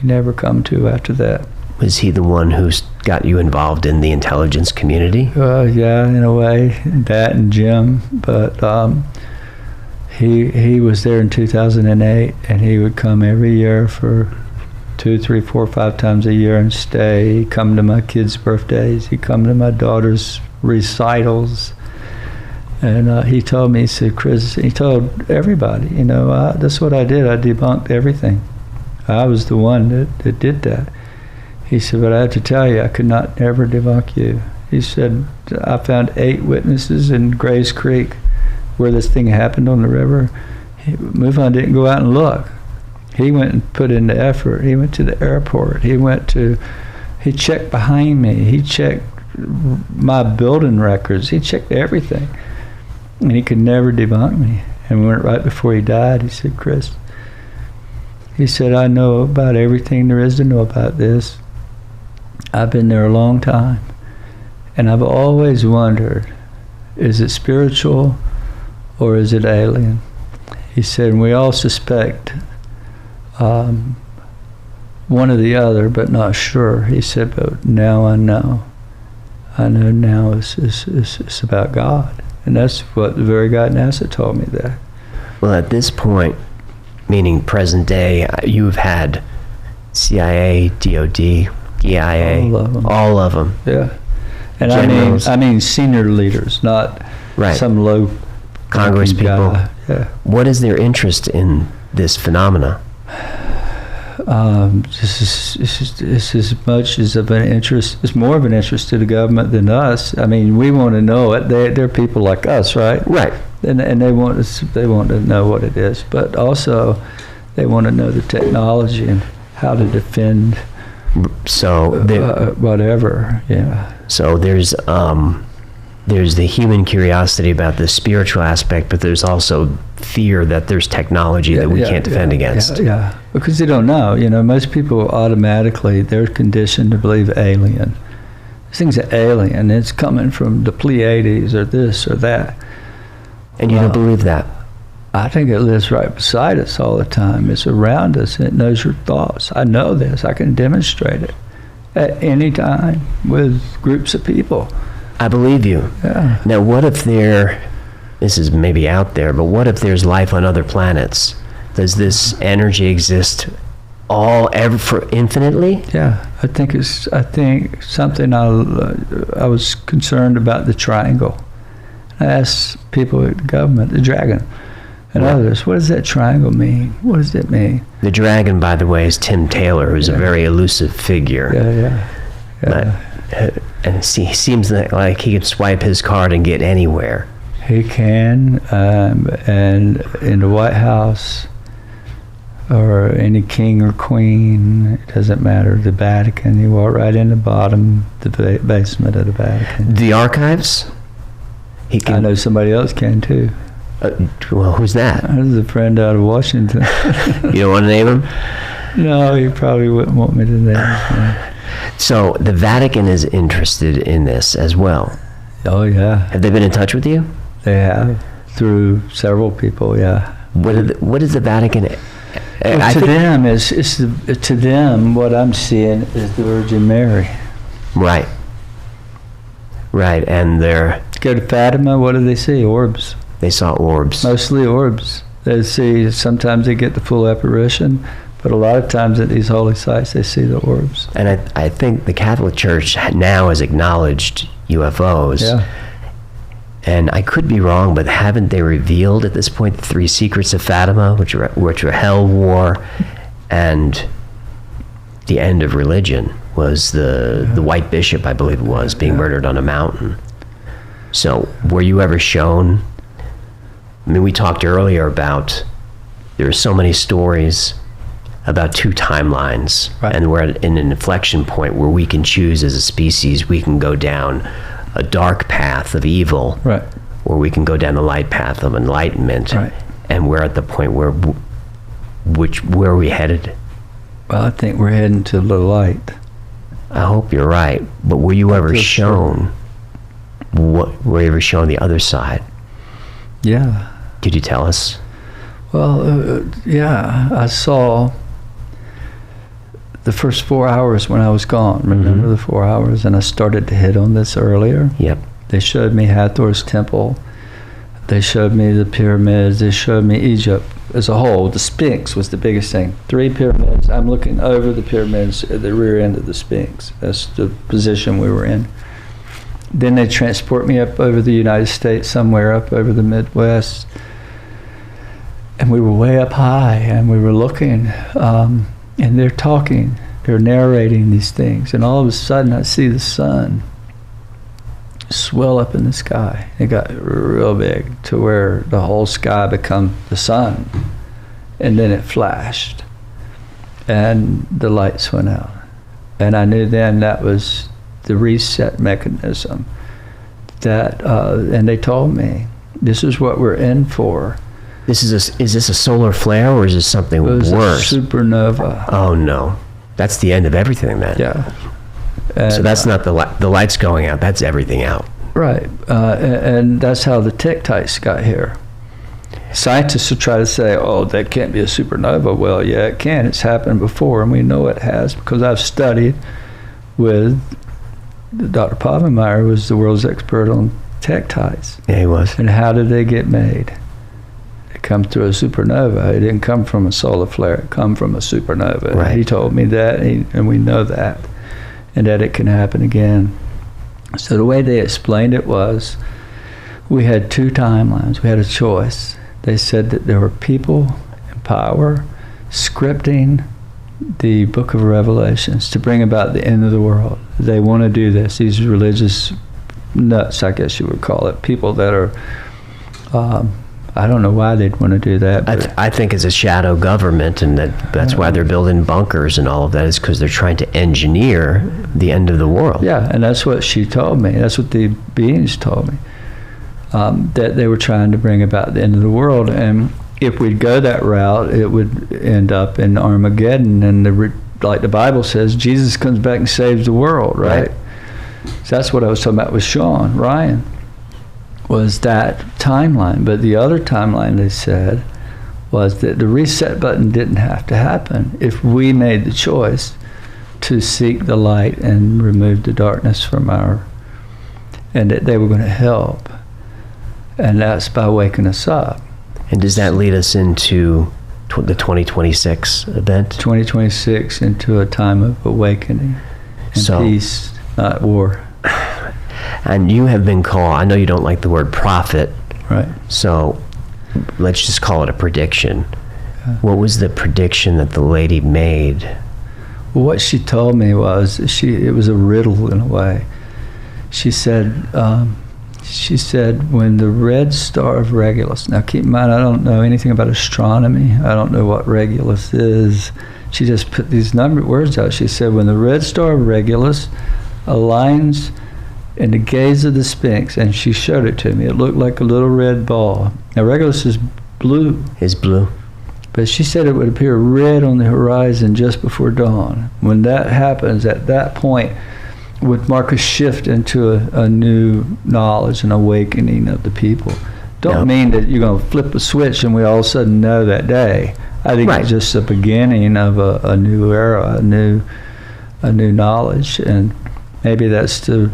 he never come to after that. Was he the one who got you involved in the intelligence community? Yeah, in a way, that and Jim. But he was there in 2008, and he would come every year for 2, 3, 4, 5 times a year and stay. He'd come to my kids' birthdays. He'd come to my daughter's recitals. And he told me, he said, Chris, he told everybody, that's what I did. I debunked everything. I was the one that did that. He said, but I have to tell you, I could not ever debunk you. He said, I found 8 witnesses in Grays Creek where this thing happened on the river. MUFON didn't go out and look. He went and put in the effort. He went to the airport. He checked behind me. He checked my building records. He checked everything. And he could never debunk me. And right before he died, he said, Chris, he said, I know about everything there is to know about this. I've been there a long time. And I've always wondered, is it spiritual or is it alien? He said, and we all suspect one or the other, but not sure. He said, but now I know. I know now it's about God. And that's what the very guy at NASA told me that. Well, at this point, meaning present day, you've had CIA, DOD, DIA, All of them. all of them. Yeah. And Generals. I mean senior leaders, not Right. some low Congress ranking people. guy. Yeah. What is their interest in this phenomena? This is as much as of an interest. It's more of an interest to the government than us. I mean, we want to know it. They're people like us, right? Right. And they want to know what it is, but also they want to know the technology and how to defend. So Whatever. Yeah. So there's the human curiosity about the spiritual aspect, but there's also fear that there's technology that we can't defend against. Yeah, because they don't know. Most people automatically, they're conditioned to believe alien. This thing's an alien. It's coming from the Pleiades or this or that. And you don't believe that? I think it lives right beside us all the time. It's around us. And it knows your thoughts. I know this. I can demonstrate it at any time with groups of people. I believe you. Yeah. Now, what if this is maybe out there, but what if there's life on other planets? Does this energy exist for infinitely? Yeah, I think something I was concerned about the triangle. I asked people at the government, the dragon, and others, what does that triangle mean? What does it mean? The dragon, by the way, is Tim Taylor, who's a very elusive figure. Yeah. And he seems like he could swipe his card and get anywhere. He can, and in the White House, or any king or queen, it doesn't matter, the Vatican, you walk right in the bottom, the basement of the Vatican. The archives? I know somebody else can too. Well, who's that? There's a friend out of Washington. You don't want to name him? No, he probably wouldn't want me to name him. So the Vatican is interested in this as well. Oh yeah. Have they been in touch with you? They have, through several people. Yeah. What is the Vatican? To them, what I'm seeing is the Virgin Mary. Right. Right, and go to Fatima. What do they see? Orbs. They saw orbs. Mostly orbs. They see. Sometimes they get the full apparition. But a lot of times at these holy sites, they see the orbs. And I think the Catholic Church now has acknowledged UFOs. Yeah. And I could be wrong, but haven't they revealed at this point the 3 secrets of Fatima, which are hell, war, and the end of religion? Was the white bishop, I believe it was, being murdered on a mountain. So were you ever shown? I mean, we talked earlier about there are so many stories about 2 timelines, right. And we're at an inflection point where we can choose as a species. We can go down a dark path of evil, right, or we can go down the light path of enlightenment, right. And we're at the point where are we headed? Well, I think we're heading to the light. I hope you're right, but were you ever shown? Were you ever shown the other side? Yeah. Could you tell us? Well, yeah, I saw the first 4 hours when I was gone. Remember the 4 hours? And I started to hit on this earlier. Yep. They showed me Hathor's temple. They showed me the pyramids. They showed me Egypt as a whole. The Sphinx was the biggest thing. 3 pyramids. I'm looking over the pyramids at the rear end of the Sphinx. That's the position we were in. Then they transport me up over the United States, somewhere up over the Midwest. And we were way up high, and we were looking, and they're talking, they're narrating these things, and all of a sudden I see the sun swell up in the sky. It got real big to where the whole sky became the sun, and then it flashed, and the lights went out. And I knew then that was the reset mechanism. And they told me, this is what we're in for. Is this a solar flare, or is this something worse? It was a supernova. Oh no, that's the end of everything then. Yeah. And, so that's not the lights going out. That's everything out. Right, and that's how the Tictites got here. Scientists will try to say, "Oh, that can't be a supernova." Well, yeah, it can. It's happened before, and we know it has because I've studied with Dr. Povenmire, was the world's expert on Tictites. Yeah, he was. And how did they get made? Come through a supernova. It didn't come from a solar flare. It come from a supernova. Right. He told me that, and we know that. and that it can happen again. So the way they explained it was, we had two timelines. We had a choice. They said that there were people in power scripting the book of Revelations to bring about the end of the world. They want to do this. These religious nuts, I guess you would call it, people that are, I don't know why they'd want to do that. But I think it's a shadow government, and that's why they're building bunkers and all of that, is because they're trying to engineer the end of the world. Yeah, and that's what she told me. That's what the beings told me, that they were trying to bring about the end of the world. And if we'd go that route, it would end up in Armageddon. And like the Bible says, Jesus comes back and saves the world, right? So that's what I was talking about with Sean Ryan, was that timeline. But the other timeline, they said, was that the reset button didn't have to happen if we made the choice to seek the light and remove the darkness from and that they were going to help. And that's by waking us up. And does that lead us into the 2026 event? 2026 into a time of awakening and peace, not war. And you have been called, I know you don't like the word prophet. Right. So let's just call it a prediction. Yeah. What was the prediction that the lady made? Well, what she told me was, it was a riddle in a way. She said, when the red star of Regulus, now keep in mind, I don't know anything about astronomy. I don't know what Regulus is. She just put these numbered words out. She said, when the red star of Regulus aligns in the gaze of the Sphinx, and she showed it to me. It looked like a little red ball. Now, Regulus is blue. Is blue. But she said it would appear red on the horizon just before dawn. When that happens, at that point, would mark a shift into a new knowledge and awakening of the people. Don't mean that you're going to flip a switch and we all of a sudden know that day. I think it's just the beginning of a new era, a new knowledge, and maybe that's the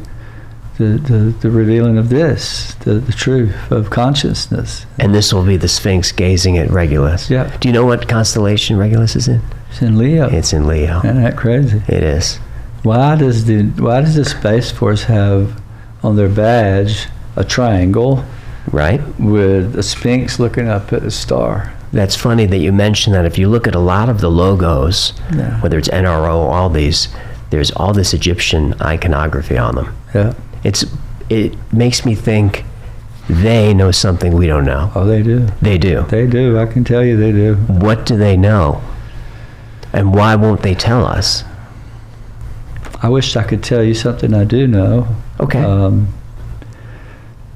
revealing of this, the truth of consciousness. And this will be the Sphinx gazing at Regulus. Yeah. Do you know what constellation Regulus is in? It's in Leo. It's in Leo. Isn't that crazy? It is. Why does the Space Force have on their badge a triangle, right, with a Sphinx looking up at a star? That's funny that you mention that. If you look at a lot of the logos, whether it's NRO, all these, there's all this Egyptian iconography on them. Yeah. It makes me think they know something we don't know. Oh, they do. They do. They do. I can tell you they do. What do they know? And why won't they tell us? I wish I could tell you something I do know. Okay.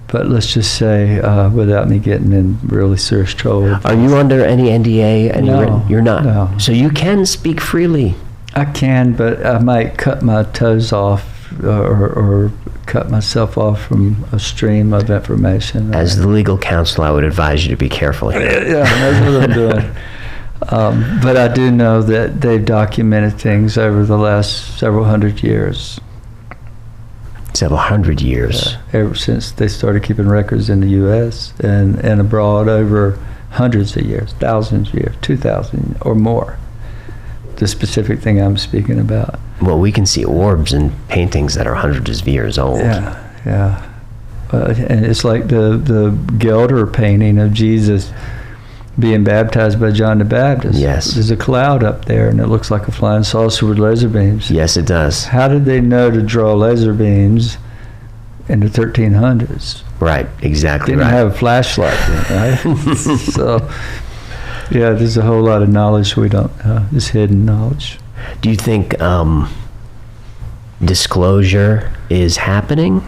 But let's just say, without me getting in really serious trouble. Are you under any NDA? No. You're not? No. So you can speak freely? I can, but I might cut my toes off or cut myself off from a stream of information. As the legal counsel, I would advise you to be careful here. Yeah, that's what I'm doing. But I do know that they've documented things over the last several hundred years. Several hundred years. Ever since they started keeping records in the U.S. and abroad over hundreds of years, thousands of years, 2,000 or more. The specific thing I'm speaking about. Well, we can see orbs in paintings that are hundreds of years old. Yeah. And it's like the Gelder painting of Jesus being baptized by John the Baptist. Yes. There's a cloud up there, and it looks like a flying saucer with laser beams. Yes, it does. How did they know to draw laser beams in the 1300s? Right, exactly. Didn't have a flashlight then, right? So, yeah, there's a whole lot of knowledge we don't know. It's hidden knowledge. Do you think disclosure is happening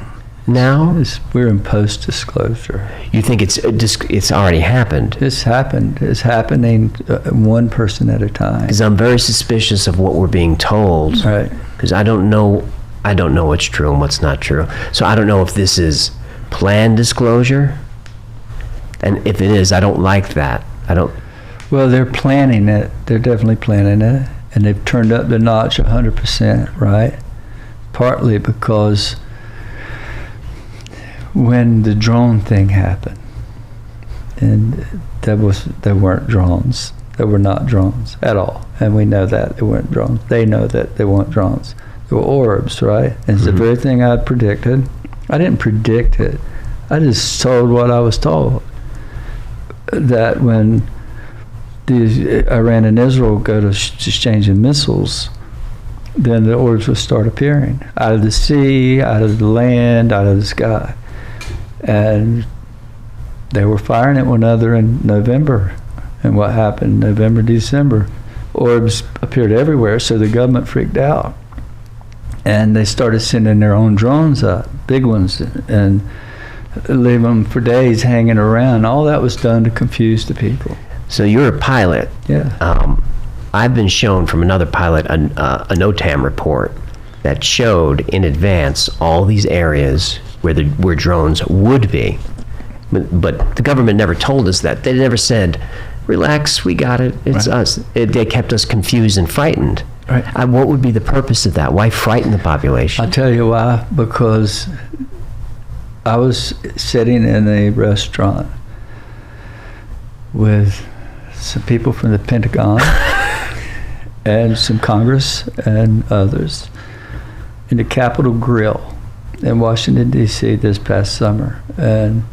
now? We're in post-disclosure. You think it's already happened? It's happened. It's happening one person at a time. Because I'm very suspicious of what we're being told. Right. Because I don't know what's true and what's not true. So I don't know if this is planned disclosure. And if it is, I don't like that. Well, they're planning it. They're definitely planning it. And they've turned up the notch 100%, right? Partly because when the drone thing happened, and they weren't drones. They were not drones at all. And we know that they weren't drones. They know that they weren't drones. They the orbs, right? And it's the very thing I predicted. I didn't predict it. I just told what I was told. That when Iran and Israel go to exchanging missiles, then the orbs would start appearing out of the sea, out of the land, out of the sky. And they were firing at one another in November. And what happened November, December? Orbs appeared everywhere, so the government freaked out. And they started sending their own drones up, big ones, and leave them for days hanging around. All that was done to confuse the people. So you're a pilot. Yeah. I've been shown from another pilot a NOTAM report that showed in advance all these areas where drones would be. But the government never told us that. They never said, relax, we got it, it's us. They kept us confused and frightened. Right. What would be the purpose of that? Why frighten the population? I'll tell you why. Because I was sitting in a restaurant with some people from the Pentagon and some Congress and others in the Capitol Grill in Washington, D.C. this past summer. And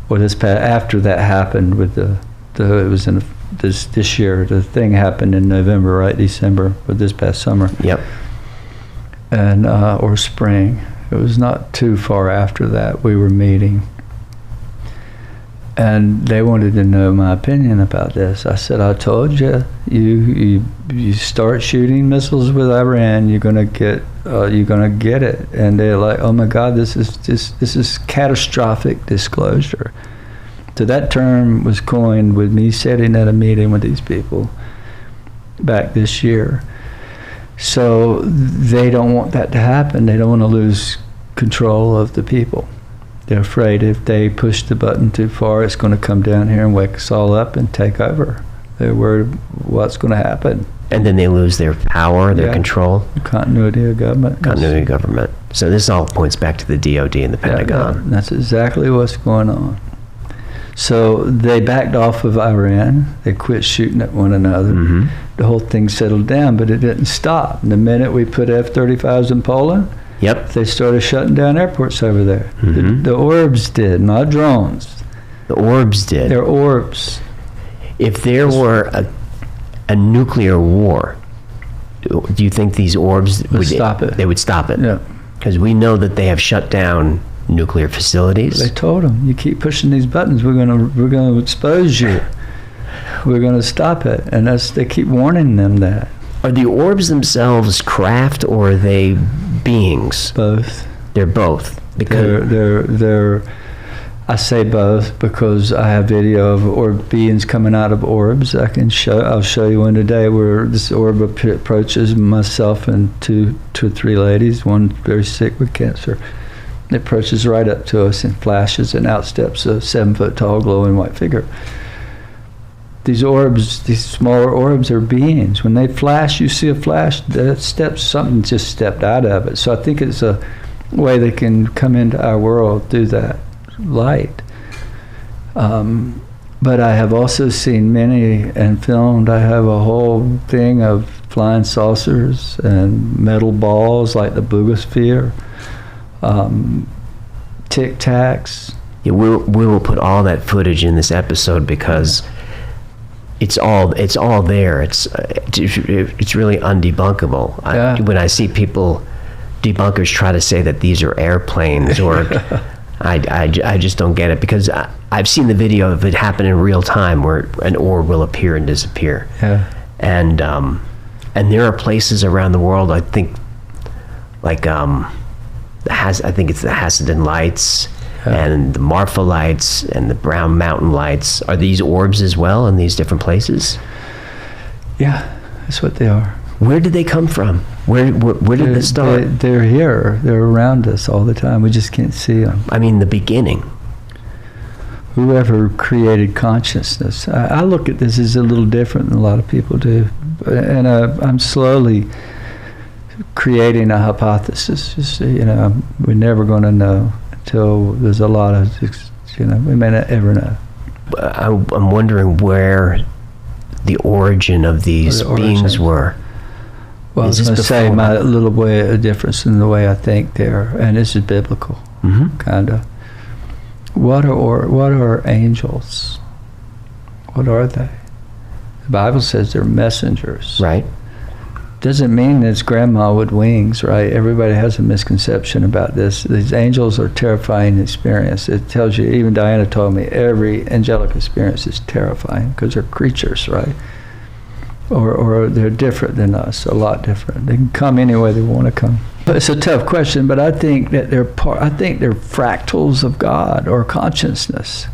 after that happened with it was in this year. The thing happened in November, right? December, but this past summer. Yep. And or spring. It was not too far after that we were meeting. And they wanted to know my opinion about this. I said, I told you, you start shooting missiles with Iran, you're gonna get it. And they're like, oh my God, this is catastrophic disclosure. So that term was coined with me sitting at a meeting with these people back this year. So they don't want that to happen. They don't want to lose control of the people. They're afraid if they push the button too far, it's going to come down here and wake us all up and take over. They're worried what's going to happen. And then they lose their power, their control. Continuity of government. Continuity of government. So this all points back to the DOD and the Pentagon. Yeah, that's exactly what's going on. So they backed off of Iran. They quit shooting at one another. Mm-hmm. The whole thing settled down, but it didn't stop. And the minute we put F-35s in Poland, yep, they started shutting down airports over there. Mm-hmm. The Orbs did, not drones. The Orbs did. They're Orbs. If there were a nuclear war, do you think these Orbs would stop it? They would stop it. Yeah. Because we know that they have shut down nuclear facilities. They told them, you keep pushing these buttons, we're gonna expose you. We're gonna stop it, and they keep warning them that. Are the Orbs themselves craft or are they beings? Both. They're both. Because they're I say both because I have video of orb beings coming out of orbs. I'll show you one today where this orb approaches myself and two or three ladies, one very sick with cancer. It approaches right up to us and flashes, and out steps a 7-foot-tall glowing white figure. These orbs, these smaller orbs, are beings. When they flash, you see a flash, something just stepped out of it. So I think it's a way they can come into our world through that light. But I have also seen many and filmed. I have a whole thing of flying saucers and metal balls like the Boogosphere, Tic Tacs. Yeah, we will put all that footage in this episode because it's all there. It's really undebunkable. Yeah. When I see debunkers try to say that these are airplanes or I just don't get it, because I've seen the video of it happen in real time where an orb will appear and disappear. Yeah. And there are places around the world, I think, like I think it's the Hasidim Lights and the Marfa Lights and the Brown Mountain Lights. Are these orbs as well in these different places? Yeah, that's what they are. Where did they come from? Where did this start? They're here. They're around us all the time. We just can't see them. I mean, the beginning. Whoever created consciousness. I look at this as a little different than a lot of people do. And I'm slowly creating a hypothesis. Just, we're never going to know until there's a lot of, we may not ever know. I'm wondering where the origin of these beings were. Well, I was going to say my little way, a difference in the way I think there, and this is biblical, kind of. What are angels? What are they? The Bible says they're messengers. Right. Doesn't mean it's grandma with wings, right? Everybody has a misconception about this. These angels are terrifying experience. It tells you, even Diana told me, every angelic experience is terrifying because they're creatures, right? Or they're different than us, a lot different. They can come any way they want to come. But it's a tough question, but I think that they're fractals of God or consciousness.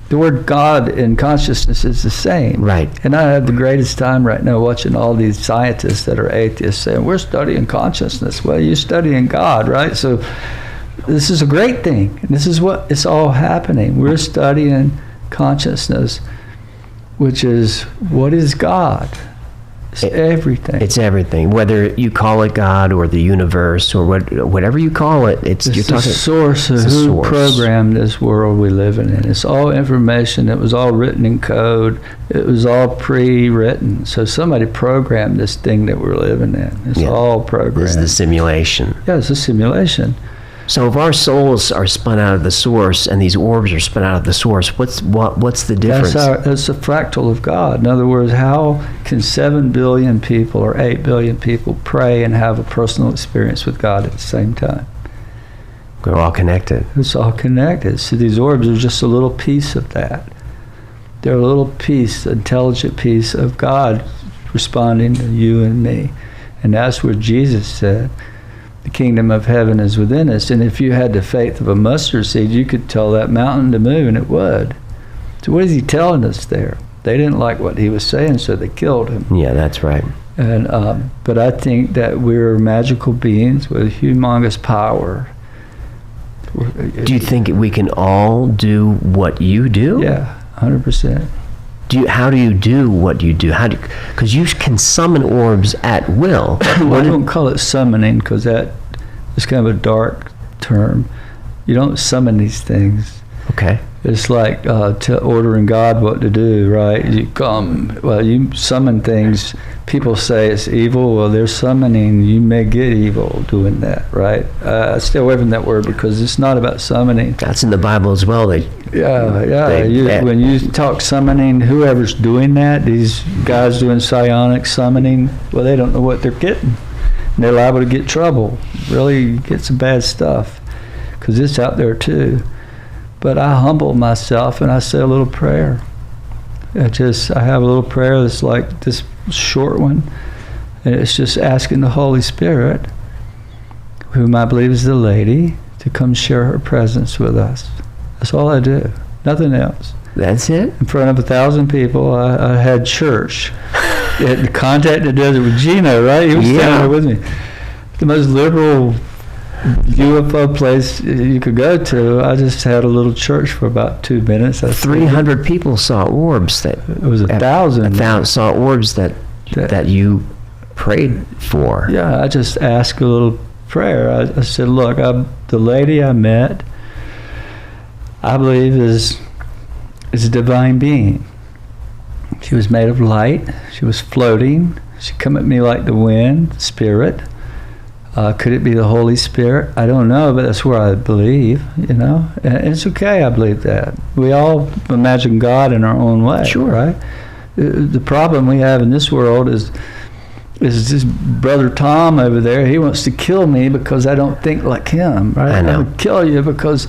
The word God and consciousness is the same. Right. And I have the greatest time right now watching all these scientists that are atheists saying, we're studying consciousness. Well, you're studying God, right? So this is a great thing. This is what it's all happening. We're studying consciousness, which is, what is God? It's everything. It's everything. Whether you call it God or the universe or whatever you call it, it's the source of who programmed this world we live in. It's all information. It was all written in code. It was all pre-written. So somebody programmed this thing that we're living in. It's all programmed. It's the simulation. Yeah, it's a simulation. So if our souls are spun out of the source and these orbs are spun out of the source, what's the difference? That's a fractal of God. In other words, how can 7 billion people or 8 billion people pray and have a personal experience with God at the same time? We're all connected. It's all connected. So these orbs are just a little piece of that. They're a little piece, intelligent piece of God responding to you and me. And that's what Jesus said. The kingdom of heaven is within us. And if you had the faith of a mustard seed, you could tell that mountain to move, and it would. So what is he telling us there? They didn't like what he was saying, so they killed him. Yeah, that's right. And but I think that we're magical beings with humongous power. Do you think we can all do what you do? Yeah, 100%. How do you do what you do? Because you can summon orbs at will. Well, I don't call it summoning because that is kind of a dark term. You don't summon these things. Okay. It's like ordering God what to do, right? You summon things. People say it's evil. Well, they're summoning. You may get evil doing that, right? I stay away from that word because it's not about summoning. That's in the Bible as well. When you talk summoning, whoever's doing that, these guys doing psionic summoning, well, they don't know what they're getting. And they're liable to get trouble. Really get some bad stuff because it's out there too. But I humble myself and I say a little prayer. I have a little prayer that's like this short one. And it's just asking the Holy Spirit, whom I believe is the lady, to come share her presence with us. That's all I do. Nothing else. That's it? In front of 1,000 people, I had church. The contact that does it with Gino, right? He was standing there with me. The most liberal UFO place you could go to. I just had a little church for about 2 minutes. 300 people saw orbs. It was 1,000. 1,000 saw orbs that you prayed for. Yeah, I just asked a little prayer. I said, look, the lady I met, I believe is a divine being. She was made of light. She was floating. She come at me like the wind, spirit. Could it be the Holy Spirit? I don't know, but that's where I believe, And it's okay, I believe that. We all imagine God in our own way, sure, right? The problem we have in this world is this brother Tom over there. He wants to kill me because I don't think like him, right? I know. I would kill you because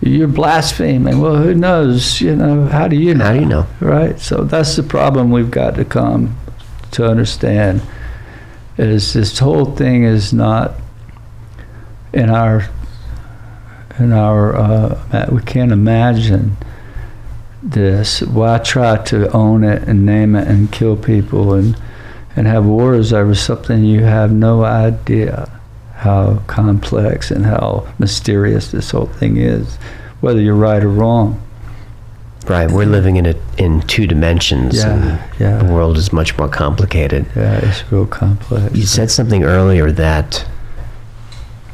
you're blaspheming. Well, who knows? How do you know? How do you know? Right? So that's the problem we've got to come to understand. Is this whole thing is not in our we can't imagine this. Why try to own it and name it and kill people and have wars over something you have no idea how complex and how mysterious this whole thing is, whether you're right or wrong. Right, we're living in 2 dimensions. Yeah. The world is much more complicated. Yeah, it's real complex. You said something earlier that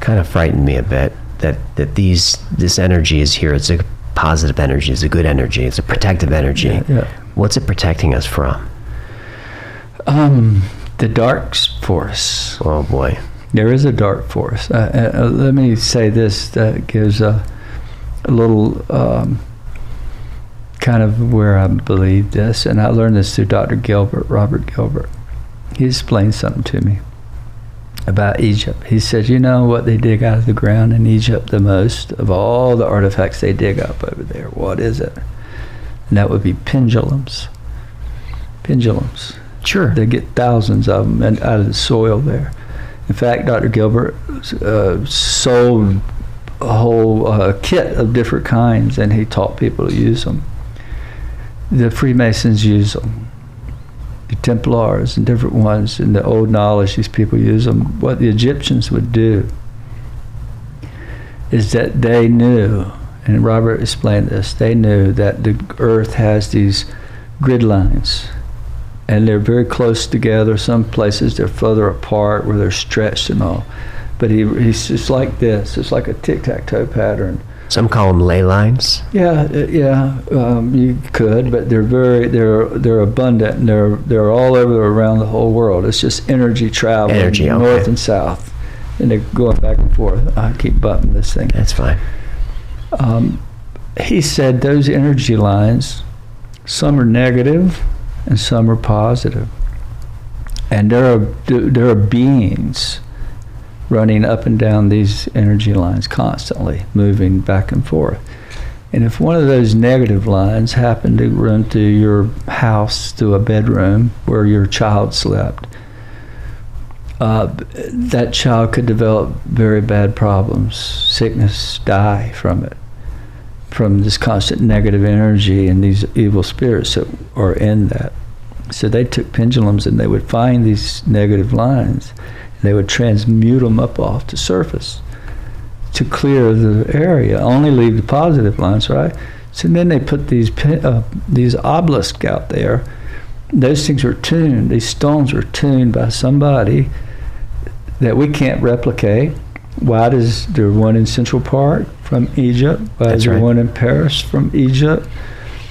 kind of frightened me a bit. That this energy is here. It's a positive energy. It's a good energy. It's a protective energy. Yeah. What's it protecting us from? The dark force. Oh boy. There is a dark force. Let me say this that gives a little kind of where I believe this, and I learned this through Dr. Gilbert, Robert Gilbert. He explained something to me about Egypt. He said, you know what they dig out of the ground in Egypt the most of all the artifacts they dig up over there? What is it? And that would be pendulums. Pendulums. Sure. They get thousands of them out of the soil there. In fact, Dr. Gilbert sold a whole kit of different kinds, and he taught people to use them. The Freemasons use them. The Templars and different ones. In the old knowledge, these people use them. What the Egyptians would do is that they knew, and Robert explained this, they knew that the earth has these grid lines, and they're very close together. Some places they're further apart where they're stretched and all. But he's just like this. It's like a tic-tac-toe pattern. Some call them ley lines. Yeah, you could, but they're abundant, and they're all over around the whole world. It's just energy traveling, north and south, and they're going back and forth. I keep buttoning this thing. That's fine. He said those energy lines, some are negative and some are positive, and there are beings running up and down these energy lines constantly, moving back and forth. And if one of those negative lines happened to run through your house, through a bedroom where your child slept, that child could develop very bad problems, sickness, die from it, from this constant negative energy and these evil spirits that are in that. So they took pendulums and they would find these negative lines. They would transmute them up off the surface to clear the area, only leave the positive lines, right? So then they put these obelisks out there. Those things were tuned. These stones were tuned by somebody that we can't replicate. Why is there one in Central Park from Egypt? Why is there one in Paris from Egypt?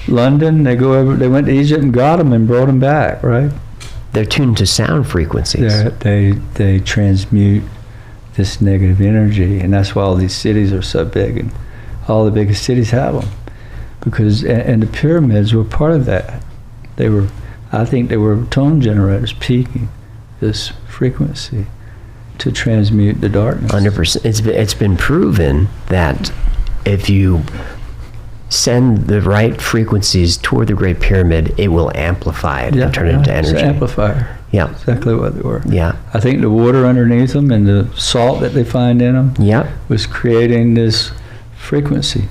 London, they went to Egypt and got them and brought them back, right? They're tuned to sound frequencies. They transmute this negative energy, and that's why all these cities are so big, and all the biggest cities have them, because and the pyramids were part of that. I think they were tone generators peaking this frequency to transmute the darkness. 100%. It's been proven that if you send the right frequencies toward the Great Pyramid, it will amplify it and turn it into energy. It's an amplifier. Yeah. Exactly what they were. Yeah. I think the water underneath them and the salt that they find in them was creating this frequency,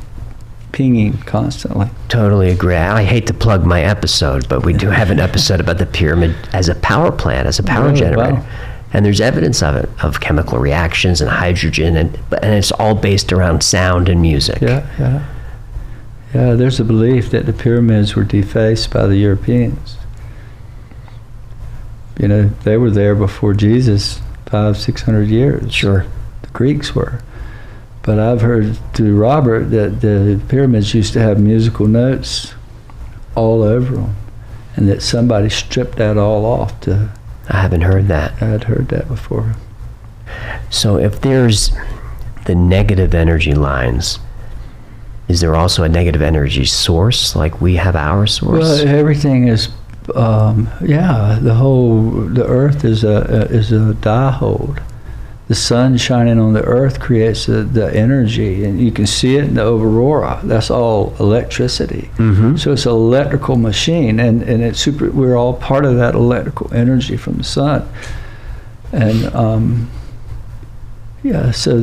pinging constantly. Totally agree. I hate to plug my episode, but we do have an episode about the pyramid as a power plant, as a power generator. Wow. And there's evidence of it, of chemical reactions and hydrogen, and it's all based around sound and music. Yeah, there's a belief that the pyramids were defaced by the Europeans. You know, they were there before Jesus, 500-600 years. Sure. The Greeks were. But I've heard through Robert that the pyramids used to have musical notes all over them, and that somebody stripped that all off to... I haven't heard that. I had heard that before. So if there's the negative energy lines, is there also a negative energy source, like we have our source? Well, everything is, the earth is a diode. The sun shining on the earth creates the energy, and you can see it in the aurora. That's all electricity. Mm-hmm. So it's an electrical machine, and it's we're all part of that electrical energy from the sun. And so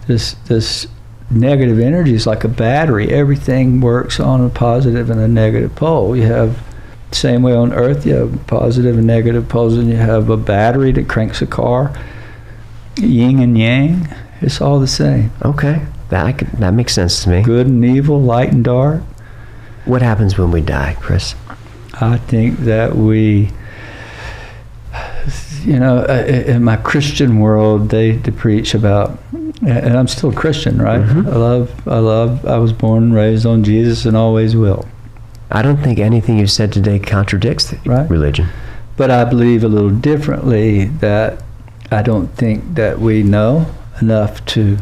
this negative energy is like a battery. Everything works on a positive and a negative pole. You have the same way on Earth, you have positive and negative poles, and you have a battery that cranks a car. Yin and yang, it's all the same. Okay, that makes sense to me. Good and evil, light and dark. What happens when we die, Chris? I think that we, in my Christian world, they preach about, and I'm still a Christian, right? Mm-hmm. I was born and raised on Jesus and always will. I don't think anything you said today contradicts the religion. But I believe a little differently that I don't think that we know enough to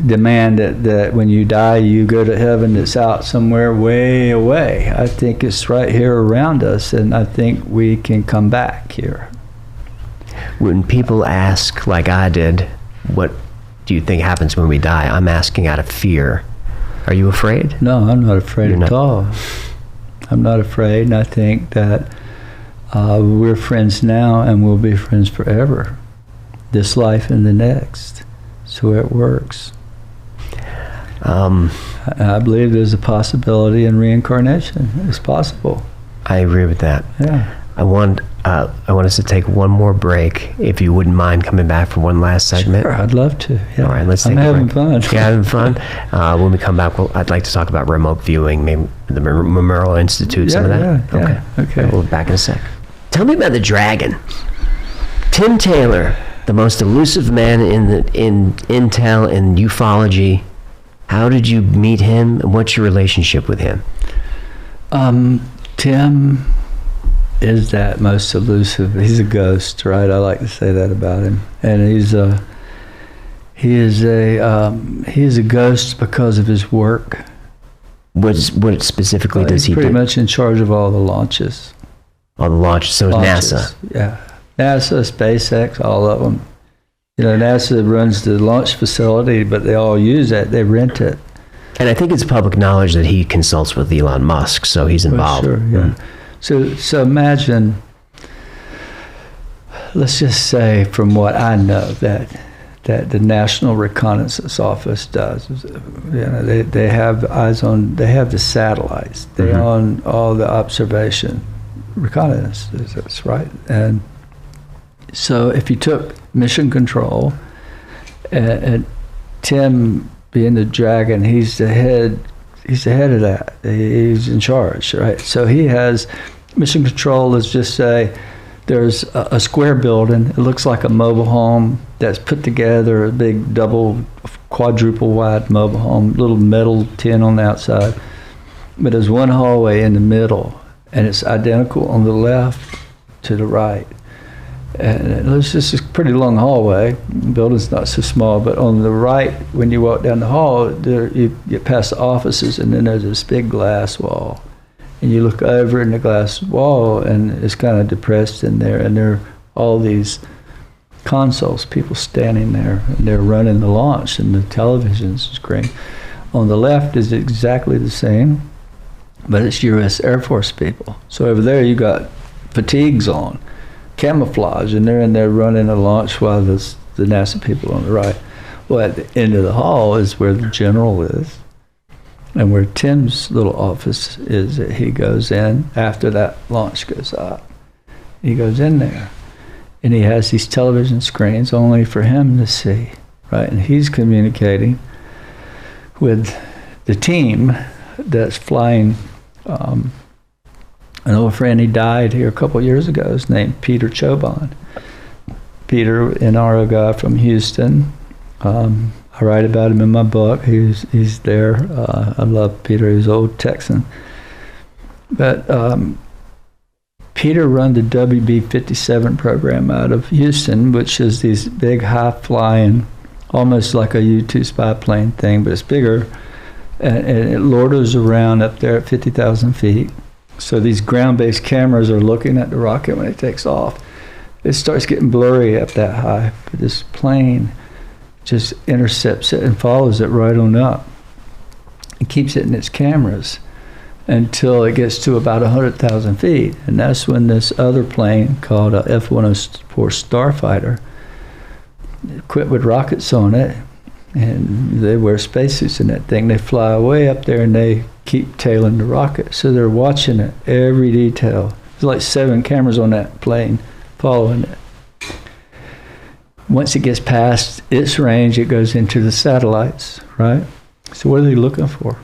demand that when you die you go to heaven that's out somewhere way away. I think it's right here around us, and I think we can come back here. When people ask, like I did, what do you think happens when we die? I'm asking out of fear. Are you afraid? No, I'm not afraid You're at all. I'm not afraid, and I think that we're friends now and we'll be friends forever. This life and the next. So it works. I believe there's a possibility in reincarnation. It's possible. I agree with that. Yeah. I want us to take one more break, if you wouldn't mind coming back for one last segment. Sure, I'd love to. Yeah. All right, let's take I'm a having break. fun. You're having fun? When we come back, I'd like to talk about remote viewing, maybe the Memorial Institute, some of that. Yeah. Okay. We'll be back in a sec. Tell me about the dragon. Tim Taylor, the most elusive man in intel and ufology. How did you meet him, and what's your relationship with him? Tim is that most elusive. He's a ghost, right? I like to say that about him. And he is a ghost because of his work. What specifically does he do? He's pretty much in charge of all the launches. All the launches. So it's NASA. Yeah. NASA, SpaceX, all of them. You know, NASA runs the launch facility, but they all use that. They rent it. And I think it's public knowledge that he consults with Elon Musk, so he's involved. Sure, yeah. So imagine, let's just say, from what I know, that the National Reconnaissance Office does. You know, they have eyes on. They have the satellites. They own all the observation, reconnaissance. That's right. And so if you took mission control, and Tim being the dragon, he's the head of that. He's in charge, right? So he has mission control. Let's just say there's a square building. It looks like a mobile home that's put together, a big quadruple wide mobile home, little metal tin on the outside. But there's one hallway in the middle, and it's identical on the left to the right. And it's just a pretty long hallway. The building's not so small, but on the right, when you walk down the hall, you get past the offices, and then there's this big glass wall. And you look over in the glass wall, and it's kind of depressed in there, and there are all these consoles, people standing there, and they're running the launch, and the television screen. On the left is exactly the same, but it's U.S. Air Force people. So over there, you got fatigues on, camouflage, and they're in there running a launch while the NASA people on the right. Well, at the end of the hall is where the general is, and where Tim's little office is. He goes in after that launch goes up. He goes in there, and he has these television screens only for him to see, right? And he's communicating with the team that's flying. An old friend, he died here a couple of years ago. His name Peter Chobon. Peter, an RO guy from Houston. I write about him in my book. He's there. I love Peter. He's an old Texan. But Peter run the WB-57 program out of Houston, which is these big high-flying, almost like a U-2 spy plane thing, but it's bigger. And it loiters around up there at 50,000 feet. So these ground-based cameras are looking at the rocket when it takes off. It starts getting blurry up that high, but this plane just intercepts it and follows it right on up. It keeps it in its cameras until it gets to about 100,000 feet. And that's when this other plane called a F-104 Starfighter, equipped with rockets on it, and they wear spacesuits in that thing. They fly way up there and they keep tailing the rocket. So they're watching it, every detail. There's like 7 cameras on that plane following it. Once it gets past its range, it goes into the satellites, right? So what are they looking for?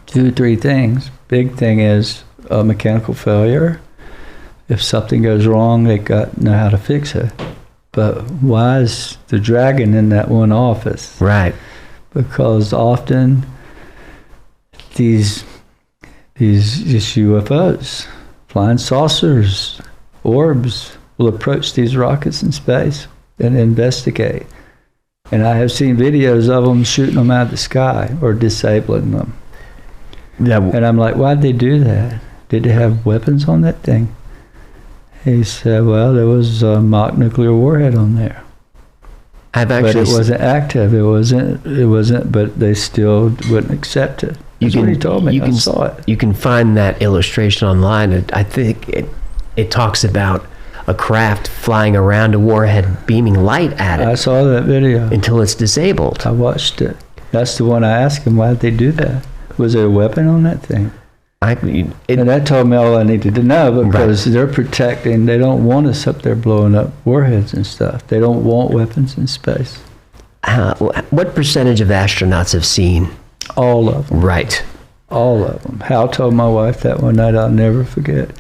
2 or 3 things. Big thing is a mechanical failure. If something goes wrong, they know how to fix it. But why is the dragon in that one office? Right. Because often these UFOs flying saucers, orbs will approach these rockets in space and investigate. And I have seen videos of them shooting them out of the sky or disabling them. And I'm like, why'd they do that? Did they have weapons on that thing? He said, well, there was a mock nuclear warhead on there. But it wasn't active. It wasn't, but they still wouldn't accept it. That's what he told me. I saw it. You can find that illustration online. I think it talks about a craft flying around a warhead beaming light at it. I saw that video. Until it's disabled. I watched it. That's the one I asked him, why'd they do that? Was there a weapon on that thing? And that told me all I needed to know, because they're protecting, they don't want us up there blowing up warheads and stuff. They don't want weapons in space. What percentage of astronauts have seen? All of them. Right. All of them. Hal told my wife that one night, I'll never forget.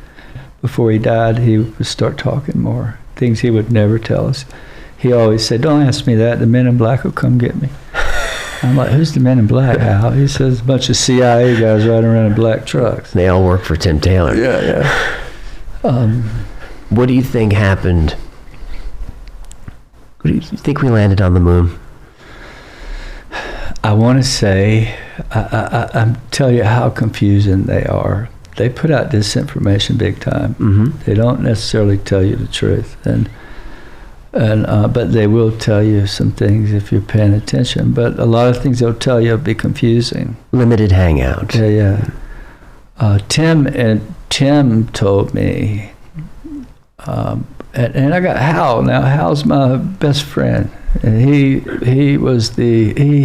Before he died, he would start talking more, things he would never tell us. He always said, don't ask me that, the men in black will come get me. I'm like, who's the men in black, Hal? He says, a bunch of CIA guys riding around in black trucks. They all work for Tim Taylor. Yeah. What do you think happened? What do you think we landed on the moon? I want to say, I tell you how confusing they are. They put out disinformation big time. Mm-hmm. They don't necessarily tell you the truth, but they will tell you some things if you're paying attention. But a lot of things they'll tell you will be confusing. Limited hangout. Yeah. Tim told me, and I got Hal. Now Hal's my best friend, and he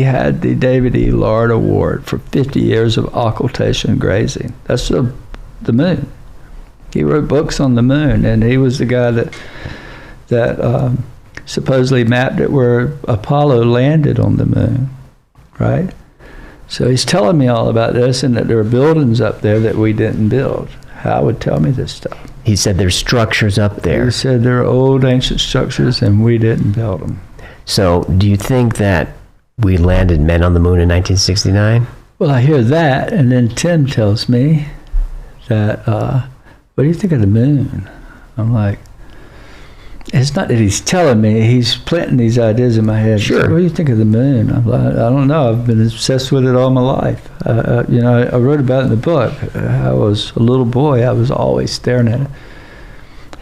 had the David E. Lard Award for 50 years of occultation grazing. That's the moon. He wrote books on the moon, and he was the guy that supposedly mapped it where Apollo landed on the moon, right? So he's telling me all about this, and that there are buildings up there that we didn't build. Hal would tell me this stuff. He said there's structures up there. He said there are old ancient structures and we didn't build them. So do you think that we landed men on the moon in 1969? Well, I hear that, and then Tim tells me that, what do you think of the moon? I'm like, it's not that he's telling me, he's planting these ideas in my head. Sure. Like, what do you think of the moon? I'm like, I don't know. I've been obsessed with it all my life. I wrote about it in the book. I was a little boy. I was always staring at it.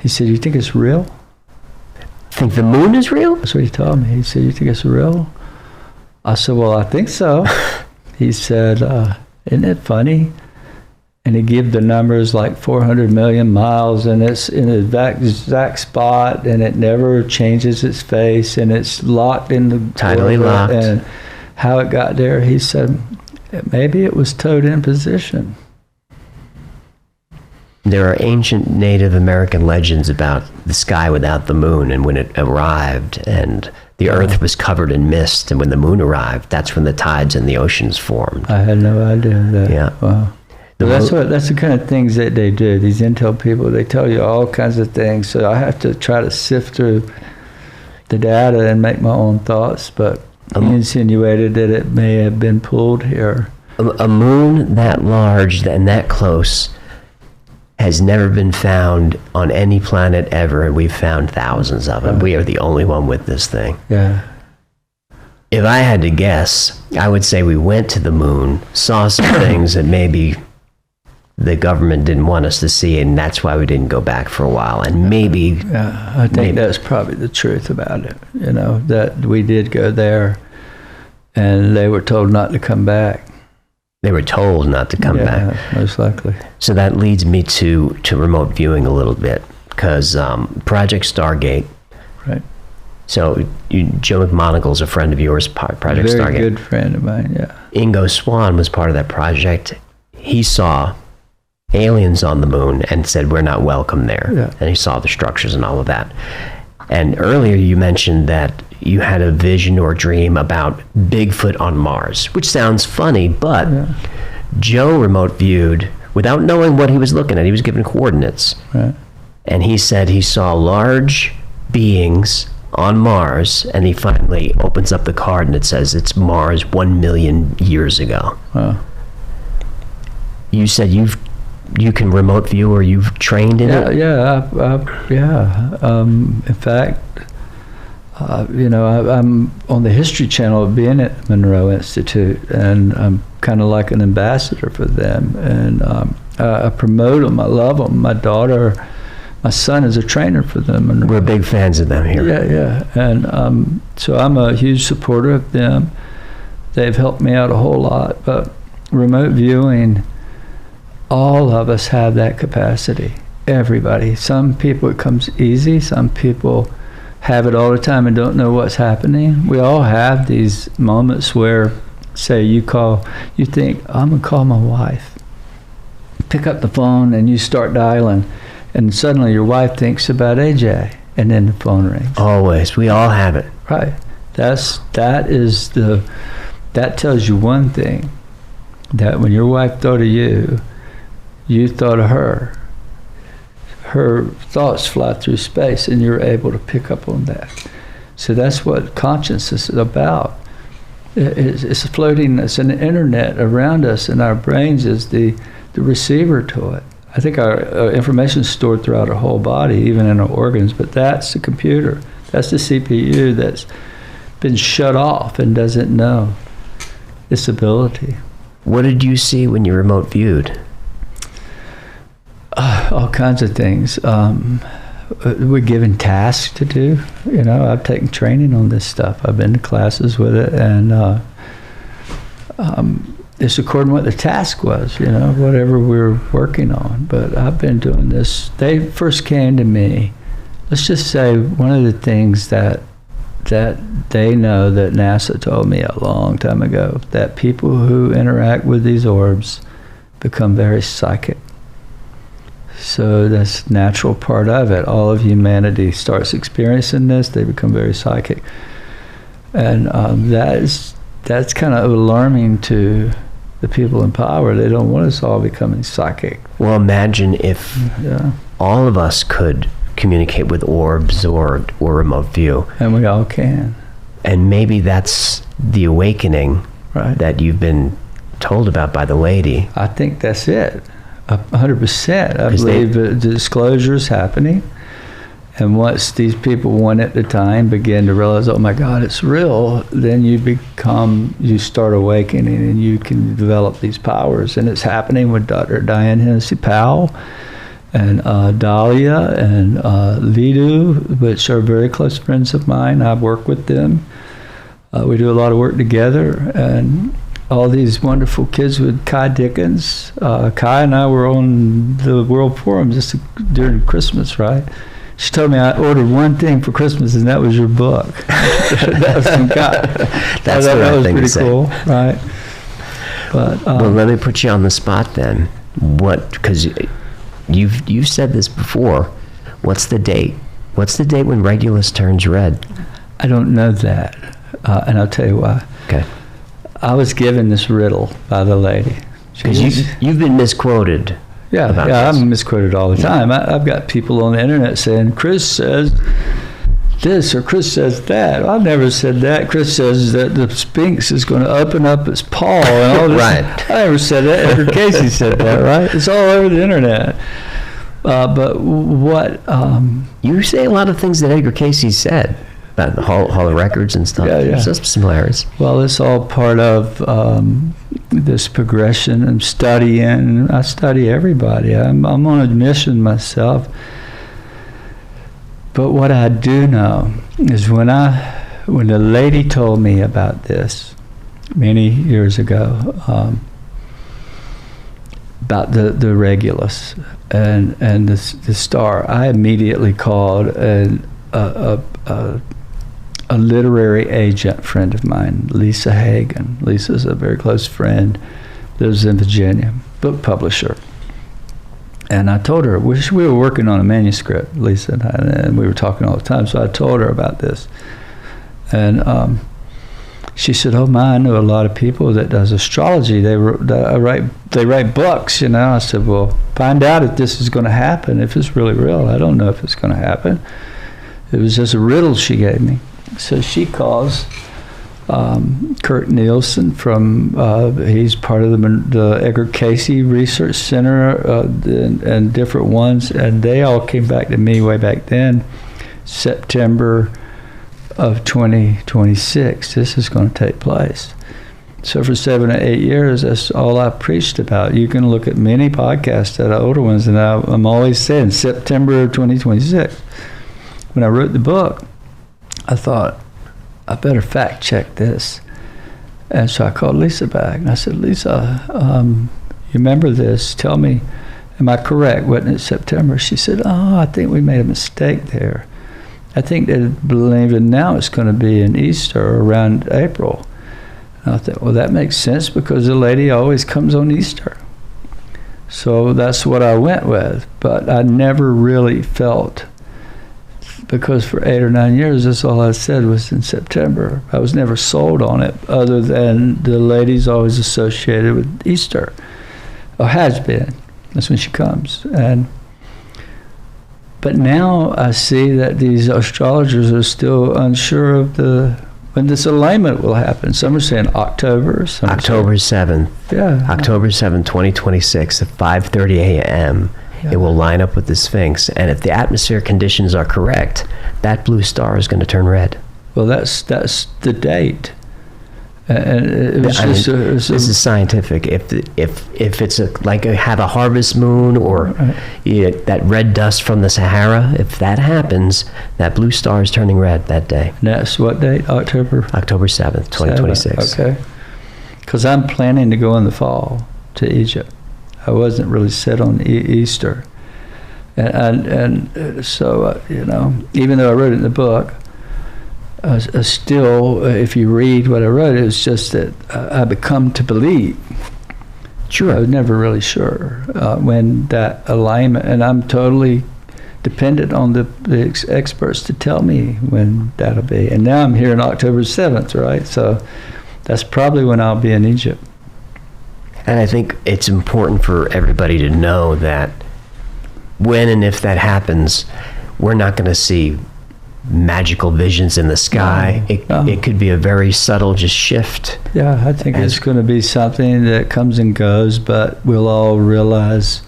He said, you think it's real? Think the moon is real? That's what he told me. He said, you think it's real? I said, well, I think so. He said, isn't it funny? And he gave the numbers like 400 million miles, and it's in the exact spot, and it never changes its face, and it's locked in the tidally locked. And how it got there, he said, maybe it was towed in position. There are ancient Native American legends about the sky without the moon, and when it arrived, and the earth was covered in mist, and when the moon arrived, that's when the tides in the oceans formed. I had no idea of that. Yeah. Wow. That's the kind of things that they do. These intel people, they tell you all kinds of things. So I have to try to sift through the data and make my own thoughts. But he insinuated that it may have been pulled here. A moon that large and that close has never been found on any planet ever, and we've found thousands of them. We are the only one with this thing. Yeah. If I had to guess, I would say we went to the moon, saw some things that maybe the government didn't want us to see, and that's why we didn't go back for a while. And maybe... Yeah, I think that's probably the truth about it, that we did go there, and they were told not to come back. They were told not to come back. Yeah, most likely. So that leads me to remote viewing a little bit, because Project Stargate... Right. So Joe McMonagle's a friend of yours, Project Stargate. Very good friend of mine, yeah. Ingo Swann was part of that project. He saw aliens on the moon and said, we're not welcome there. Yeah. And he saw the structures and all of that. And earlier you mentioned that you had a vision or dream about Bigfoot on Mars, which sounds funny, but Joe remote viewed without knowing what he was looking at. He was given coordinates. Right. And he said he saw large beings on Mars, and he finally opens up the card and it says it's Mars 1 million years ago. Wow. You said you've you can remote view, or you've trained in it? In fact, I'm on the History Channel being at Monroe Institute, and I'm kind of like an ambassador for them. And I promote them. I love them. My son is a trainer for them. And we're big fans of them here. Yeah. And so I'm a huge supporter of them. They've helped me out a whole lot. But remote viewing, all of us have that capacity. Everybody. Some people it comes easy. Some people have it all the time and don't know what's happening. We all have these moments where, say, you think, I'm going to call my wife. Pick up the phone and you start dialing, and suddenly your wife thinks about AJ, and then the phone rings. Always. We all have it. Right. That tells you one thing, that when your wife thought of you, you thought of her. Her thoughts fly through space, and you're able to pick up on that. So that's what consciousness is about. It's floating. It's an internet around us, and our brains is the receiver to it. I think our information is stored throughout our whole body, even in our organs, but that's the computer. That's the CPU that's been shut off and doesn't know its ability. What did you see when you remote viewed? All kinds of things. We're given tasks to do. I've taken training on this stuff. I've been to classes with it, and it's according to what the task was, whatever we're working on. But I've been doing this. They first came to me. Let's just say one of the things that they know, that NASA told me a long time ago, that people who interact with these orbs become very psychic. So that's a natural part of it. All of humanity starts experiencing this. They become very psychic. And that's kind of alarming to the people in power. They don't want us all becoming psychic. Well, imagine if all of us could communicate with orbs or remote view. And we all can. And maybe that's the awakening that you've been told about by the lady. I think that's it. 100%. I believe the disclosure is happening. And once these people, one at a time, begin to realize, oh my God, it's real, then you start awakening, and you can develop these powers. And it's happening with Dr. Diane Hennessy Powell and Dahlia and Lidu, which are very close friends of mine. I've worked with them. We do a lot of work together. And all these wonderful kids with Kai Dickens. Kai and I were on the World Forum just during Christmas, right? She told me I ordered one thing for Christmas, and that was your book. That was from Kai. That's the right thing to say. That was pretty cool, right? But, well, let me put you on the spot then. Because you've said this before. What's the date? What's the date when Regulus turns red? I don't know that, and I'll tell you why. Okay. I was given this riddle by the lady. Because you've been misquoted. Yeah, I'm misquoted all the time. I've got people on the internet saying, Chris says this or Chris says that. I've never said that. Chris says that the Sphinx is going to open up its paw and all this. Right. I never said that. Edgar Casey said that, right? It's all over the internet. But what... you say a lot of things that Edgar Casey said about the Hall of Records and stuff. Yeah. There's some similarities. Well, it's all part of this progression and studying. I study everybody. I'm on a mission myself. But what I do know is when the lady told me about this many years ago, about the Regulus and the star, I immediately called a literary agent friend of mine, Lisa Hagen. Lisa's a very close friend, lives in Virginia, book publisher. And I told her, we were working on a manuscript, Lisa and I, and we were talking all the time, so I told her about this. And she said, oh my, I know a lot of people that does astrology. They write books, I said, well, find out if this is going to happen, if it's really real. I don't know if it's going to happen. It was just a riddle she gave me. So she calls Kurt Nielsen from, he's part of the Edgar Casey Research Center and different ones, and they all came back to me way back then, September of 2026, this is going to take place. So for 7 or 8 years, that's all I preached about. You can look at many podcasts that are older ones, and I'm always saying September of 2026. When I wrote the book, I thought, I better fact check this. And so I called Lisa back, and I said, Lisa, you remember this? Tell me, am I correct? Wasn't it September? She said, I think we made a mistake there. I think they believe it now it's going to be in Easter around April. And I thought, well, that makes sense because the lady always comes on Easter. So that's what I went with. But I never really felt, because for 8 or 9 years, that's all I said was in September. I was never sold on it, other than the lady's always associated with Easter, or has been. That's when she comes. But now I see that these astrologers are still unsure of when this alignment will happen. Some are saying October. October 7th. Yeah. October 7th, 2026 at 5:30 a.m. Yeah. It will line up with the Sphinx. And if the atmospheric conditions are correct, that blue star is going to turn red. Well, that's the date. And it was this is scientific. If it's have a harvest moon or that red dust from the Sahara, if that happens, that blue star is turning red that day. And that's what date? October 7th, 2026. Okay. Because I'm planning to go in the fall to Egypt. I wasn't really set on Easter, and so even though I wrote it in the book. Still, if you read what I wrote, it was just that I become to believe. Sure. I was never really sure when that alignment, and I'm totally dependent on the experts to tell me when that'll be. And now I'm here on October 7th, right? So that's probably when I'll be in Egypt. And I think it's important for everybody to know that when and if that happens, we're not going to see magical visions in the sky. It could be a very subtle just shift. Yeah, I think it's going to be something that comes and goes, but we'll all realize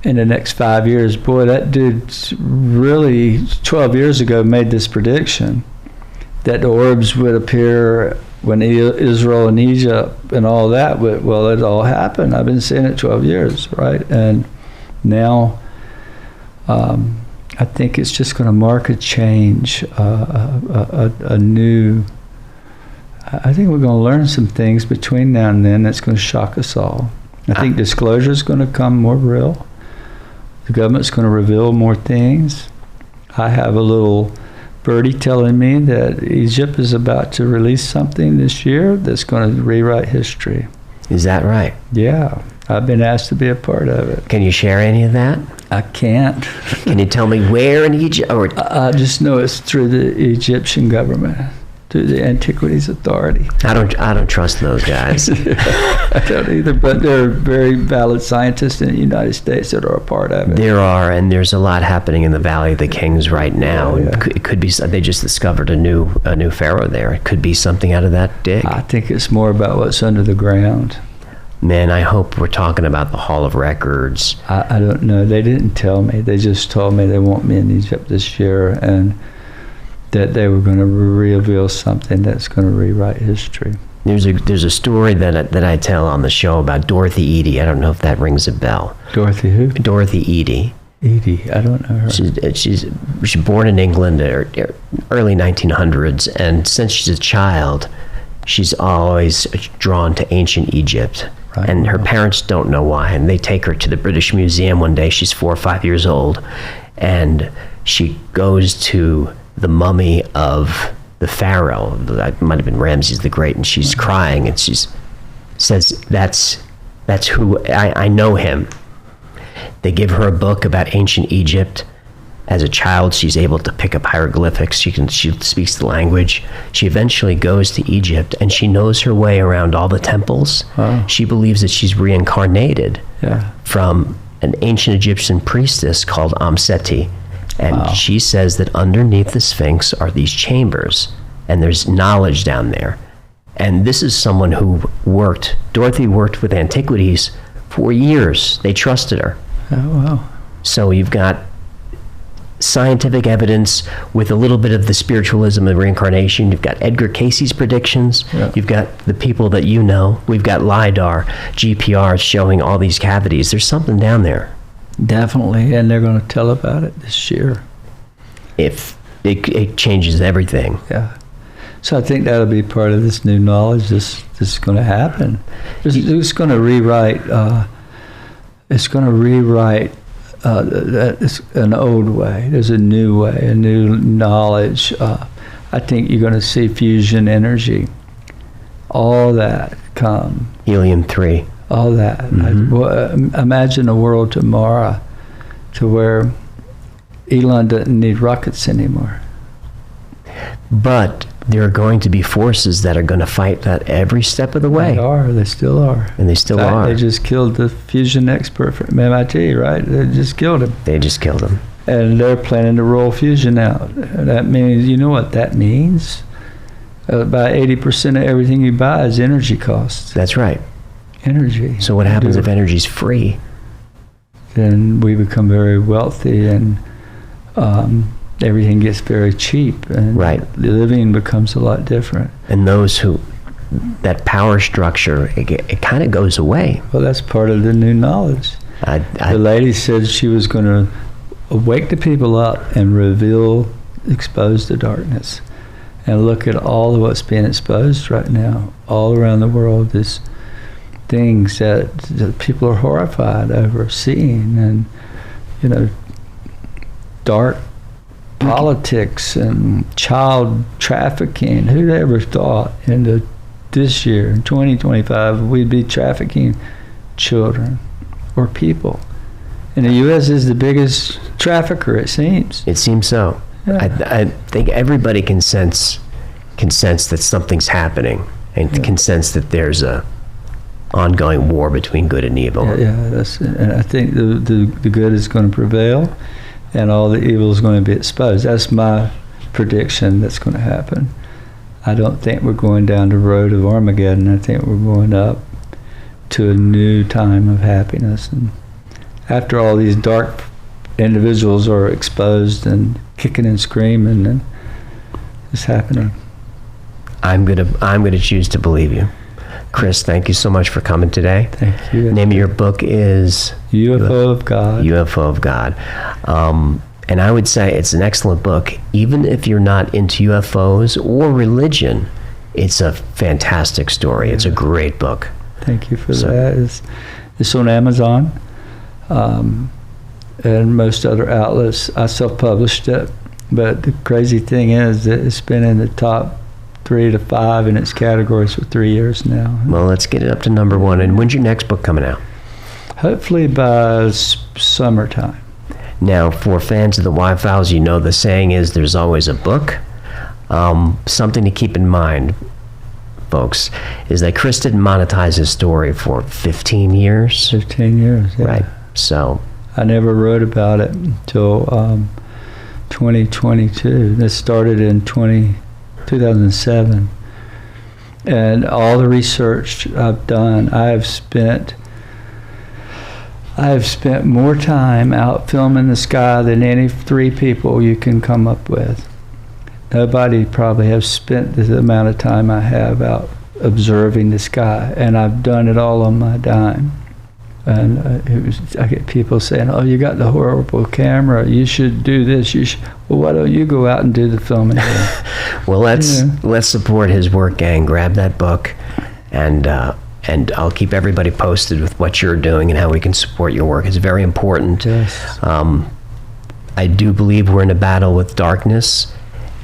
in the next 5 years, boy, that dude really 12 years ago made this prediction that the orbs would appear when Israel and Egypt and all that would, well, it all happened. I've been saying it 12 years, right? And now I think it's just going to mark a change, a new. I think we're going to learn some things between now and then that's going to shock us all. I think disclosure is going to come more real. The government's going to reveal more things. I have a little birdie telling me that Egypt is about to release something this year that's going to rewrite history. Is that right? Yeah. I've been asked to be a part of it. Can you share any of that? I can't. Can you tell me where in Egypt? Or I just know it's through the Egyptian government, through the Antiquities Authority. I don't trust those guys. I don't either, but there are very valid scientists in the United States that are a part of it. There are, and there's a lot happening in the Valley of the Kings right now. Yeah. It could be they just discovered a new pharaoh there. It could be something out of that dig. I think it's more about what's under the ground. Man, I hope we're talking about the Hall of Records. I don't know. They didn't tell me. They just told me they want me in Egypt this year and that they were going to reveal something that's going to rewrite history. There's a story that I tell on the show about Dorothy Eady. I don't know if that rings a bell. Dorothy who? Dorothy Eady. Eady. I don't know her. She's born in England early 1900s, and since she's a child, she's always drawn to ancient Egypt. Right. And her parents don't know why, and they take her to the British Museum one day. She's 4 or 5 years old, and she goes to the mummy of the pharaoh. That might have been Ramses the Great, and she's crying, and she says, "That's who I know him." They give her a book about ancient Egypt. As a child, she's able to pick up hieroglyphics. She speaks the language. She eventually goes to Egypt, and she knows her way around all the temples. Wow. She believes that she's reincarnated from an ancient Egyptian priestess called Amseti. And she says that underneath the Sphinx are these chambers. and there's knowledge down there. And this is someone who Dorothy worked with antiquities for years. They trusted her. Oh, wow. So you've got scientific evidence with a little bit of the spiritualism of reincarnation. You've got Edgar Casey's predictions. Yeah. You've got the people that you know. We've got LIDAR, GPR showing all these cavities. There's something down there. Definitely, and they're going to tell about it this year. If it changes everything. Yeah. So I think that'll be part of this new knowledge. This is going to happen. It's going to rewrite. It's going to rewrite an old way. There's a new way, a new knowledge. I think you're going to see fusion energy. All that come. Helium-3. All that. Imagine a world tomorrow to where Elon doesn't need rockets anymore. But there are going to be forces that are going to fight that every step of the way. They still are. And they still In fact, are. They just killed the fusion expert from MIT, right? They just killed him. They just killed him. And they're planning to roll fusion out. That means, you know what that means? About 80% of everything you buy is energy costs. That's right. Energy. So what happens if energy's free? Then we become very wealthy, and everything gets very cheap, and Right. living becomes a lot different. And that power structure, it kind of goes away. Well, that's part of the new knowledge. The lady said she was going to wake the people up and expose the darkness, and look at all of what's being exposed right now all around the world. This things that people are horrified over seeing, and dark politics and child trafficking. Who'd ever thought this year, in 2025, we'd be trafficking children or people? And the U.S. is the biggest trafficker, it seems. It seems so. Yeah. I think everybody can sense that something's happening, and can sense that there's a ongoing war between good and evil. And I think the good is going to prevail, and all the evil is going to be exposed. That's my prediction that's going to happen. I don't think we're going down the road of Armageddon. I think we're going up to a new time of happiness. And after all these dark individuals are exposed and kicking and screaming, and it's happening. I'm gonna choose to believe you. Chris, thank you so much for coming today. Thank you. The name of your book is UFO of God. UFO of God. And I would say it's an excellent book. Even if you're not into UFOs or religion, it's a fantastic story. It's a great book. Thank you for that. It's on Amazon and most other outlets. I self-published it, but the crazy thing is that it's been in the top 3 to 5 in its categories for 3 years now. Well, let's get it up to number 1. And when's your next book coming out? Hopefully by summertime. Now, for fans of the Y-Files, the saying is there's always a book. Something to keep in mind, folks, is that Chris didn't monetize his story for 15 years. 15 years, yeah. Right. So I never wrote about it until 2022. This started in 2007. And all the research I've done, I've spent more time out filming the sky than any 3 people you can come up with. Nobody probably has spent the amount of time I have out observing the sky, and I've done it all on my dime. And I get people saying, "Oh, you got the horrible camera. You should do this. You should." Well, why don't you go out and do the filming? Well, let's support his work, gang. Grab that book, and I'll keep everybody posted with what you're doing and how we can support your work. It's very important. Yes. I do believe we're in a battle with darkness,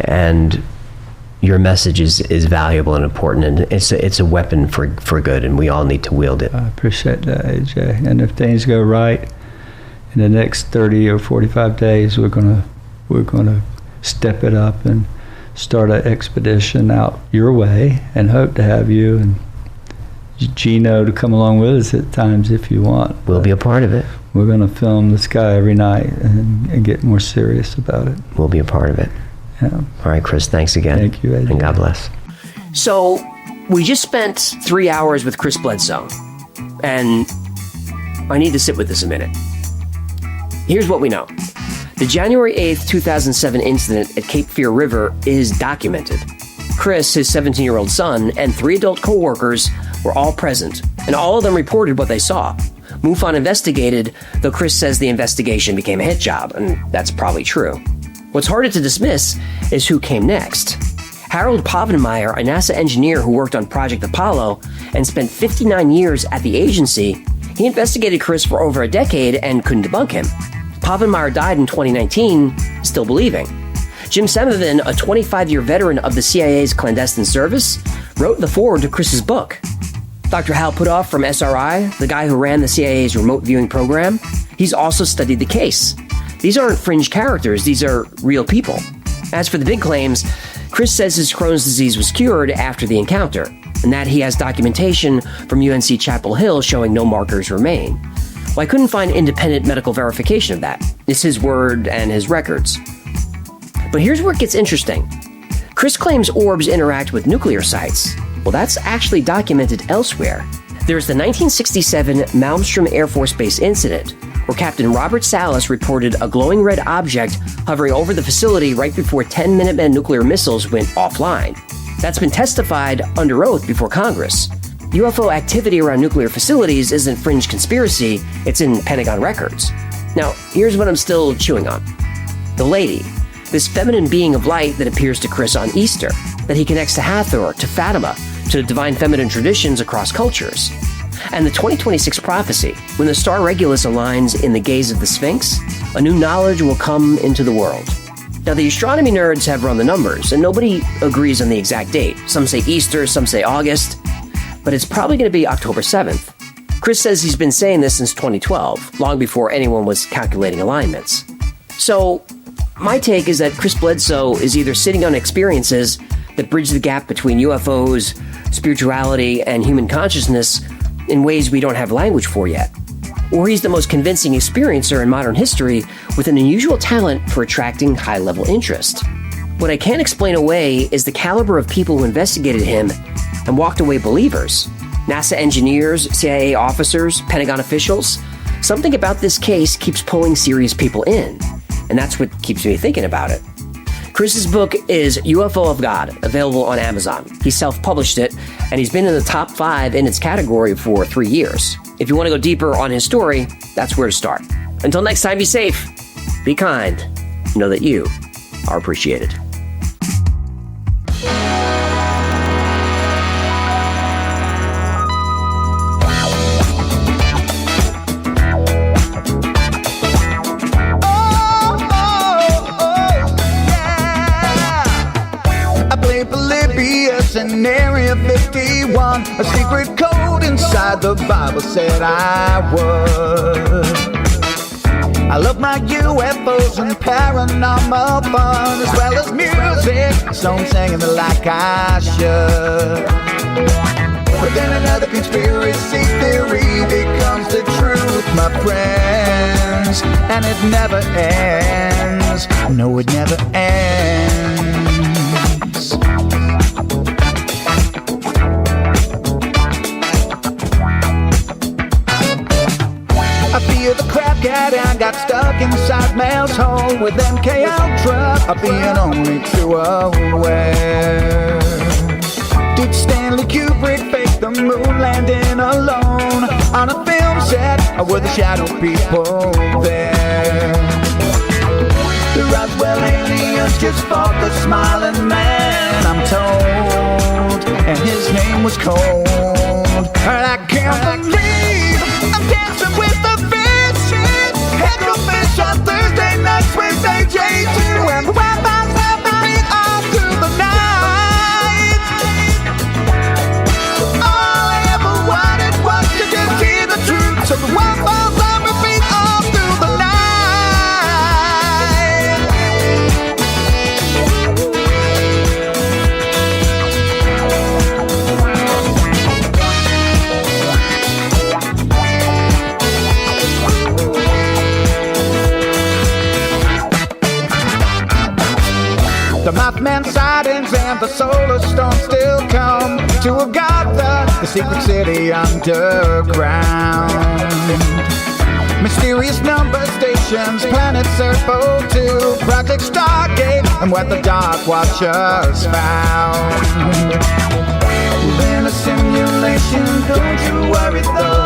and your message is valuable and important, and it's a weapon for good, and we all need to wield it. I appreciate that, AJ. And if things go right, in the next 30 or 45 days, we're gonna step it up and start an expedition out your way, and hope to have you and Gino to come along with us at times if you want. We'll be a part of it. We're going to film the sky every night and get more serious about it. We'll be a part of it. Yeah. All right, Chris, thanks again. Thank you, Eddie. And God bless. So, we just spent 3 hours with Chris Bledsoe, and I need to sit with this a minute. Here's what we know. The January 8th, 2007 incident at Cape Fear River is documented. Chris, his 17-year-old son, and 3 adult co-workers were all present, and all of them reported what they saw. MUFON investigated, though Chris says the investigation became a hit job, and that's probably true. What's harder to dismiss is who came next. Harold Povenmire, a NASA engineer who worked on Project Apollo and spent 59 years at the agency, he investigated Chris for over a decade and couldn't debunk him. Povenmire died in 2019, still believing. Jim Semivan, a 25-year veteran of the CIA's clandestine service, wrote the foreword to Chris's book. Dr. Hal Puthoff from SRI, the guy who ran the CIA's remote viewing program, he's also studied the case. These aren't fringe characters, these are real people. As for the big claims, Chris says his Crohn's disease was cured after the encounter, and that he has documentation from UNC Chapel Hill showing no markers remain. Well, I couldn't find independent medical verification of that. It's his word and his records. But here's where it gets interesting. Chris claims orbs interact with nuclear sites. Well, that's actually documented elsewhere. There's the 1967 Malmstrom Air Force Base incident, where Captain Robert Salas reported a glowing red object hovering over the facility right before 10 Minuteman nuclear missiles went offline. That's been testified under oath before Congress. UFO activity around nuclear facilities isn't fringe conspiracy, it's in Pentagon records. Now, here's what I'm still chewing on. The lady, this feminine being of light that appears to Chris on Easter, that he connects to Hathor, to Fatima, to divine feminine traditions across cultures. And the 2026 prophecy, when the star Regulus aligns in the gaze of the Sphinx, a new knowledge will come into the world. Now, the astronomy nerds have run the numbers, and nobody agrees on the exact date. Some say Easter, some say August, but it's probably going to be October 7th. Chris says he's been saying this since 2012, long before anyone was calculating alignments. So, my take is that Chris Bledsoe is either sitting on experiences that bridge the gap between UFOs, spirituality, and human consciousness in ways we don't have language for yet. Or he's the most convincing experiencer in modern history with an unusual talent for attracting high-level interest. What I can't explain away is the caliber of people who investigated him and walked away believers. NASA engineers, CIA officers, Pentagon officials. Something about this case keeps pulling serious people in, and that's what keeps me thinking about it. Chris's book is UFO of God, available on Amazon. He self-published it, and he's been in the top 5 in its category for 3 years. If you want to go deeper on his story, that's where to start. Until next time, be safe, be kind, know that you are appreciated. In Area 51, a secret code inside the Bible said I would. I love my UFOs and paranormal fun, as well as music, so I'm singing it like I should. But then another conspiracy theory becomes the truth, my friends, and it never ends. No, it never ends. I feel the crap get and got stuck inside Mel's hole with MK Ultra being only too aware. Did Stanley Kubrick fake the moon landing alone on a film set, or were the shadow people there? The Roswell aliens just fought the smiling man, I'm told, and his name was Cold. And I can't believe I'm dancing with the fishes. Headroom-fish on Thursday nights with AJ2, and Wi-Fi's helping me all through the night. All I ever wanted was to just hear the truth, so the Wi-Fi's on repeat all through the night. the secret city underground. Mysterious number stations, planet Serpo 2, Project Stargate, and what the Dark Watchers found. In a simulation, don't you worry though.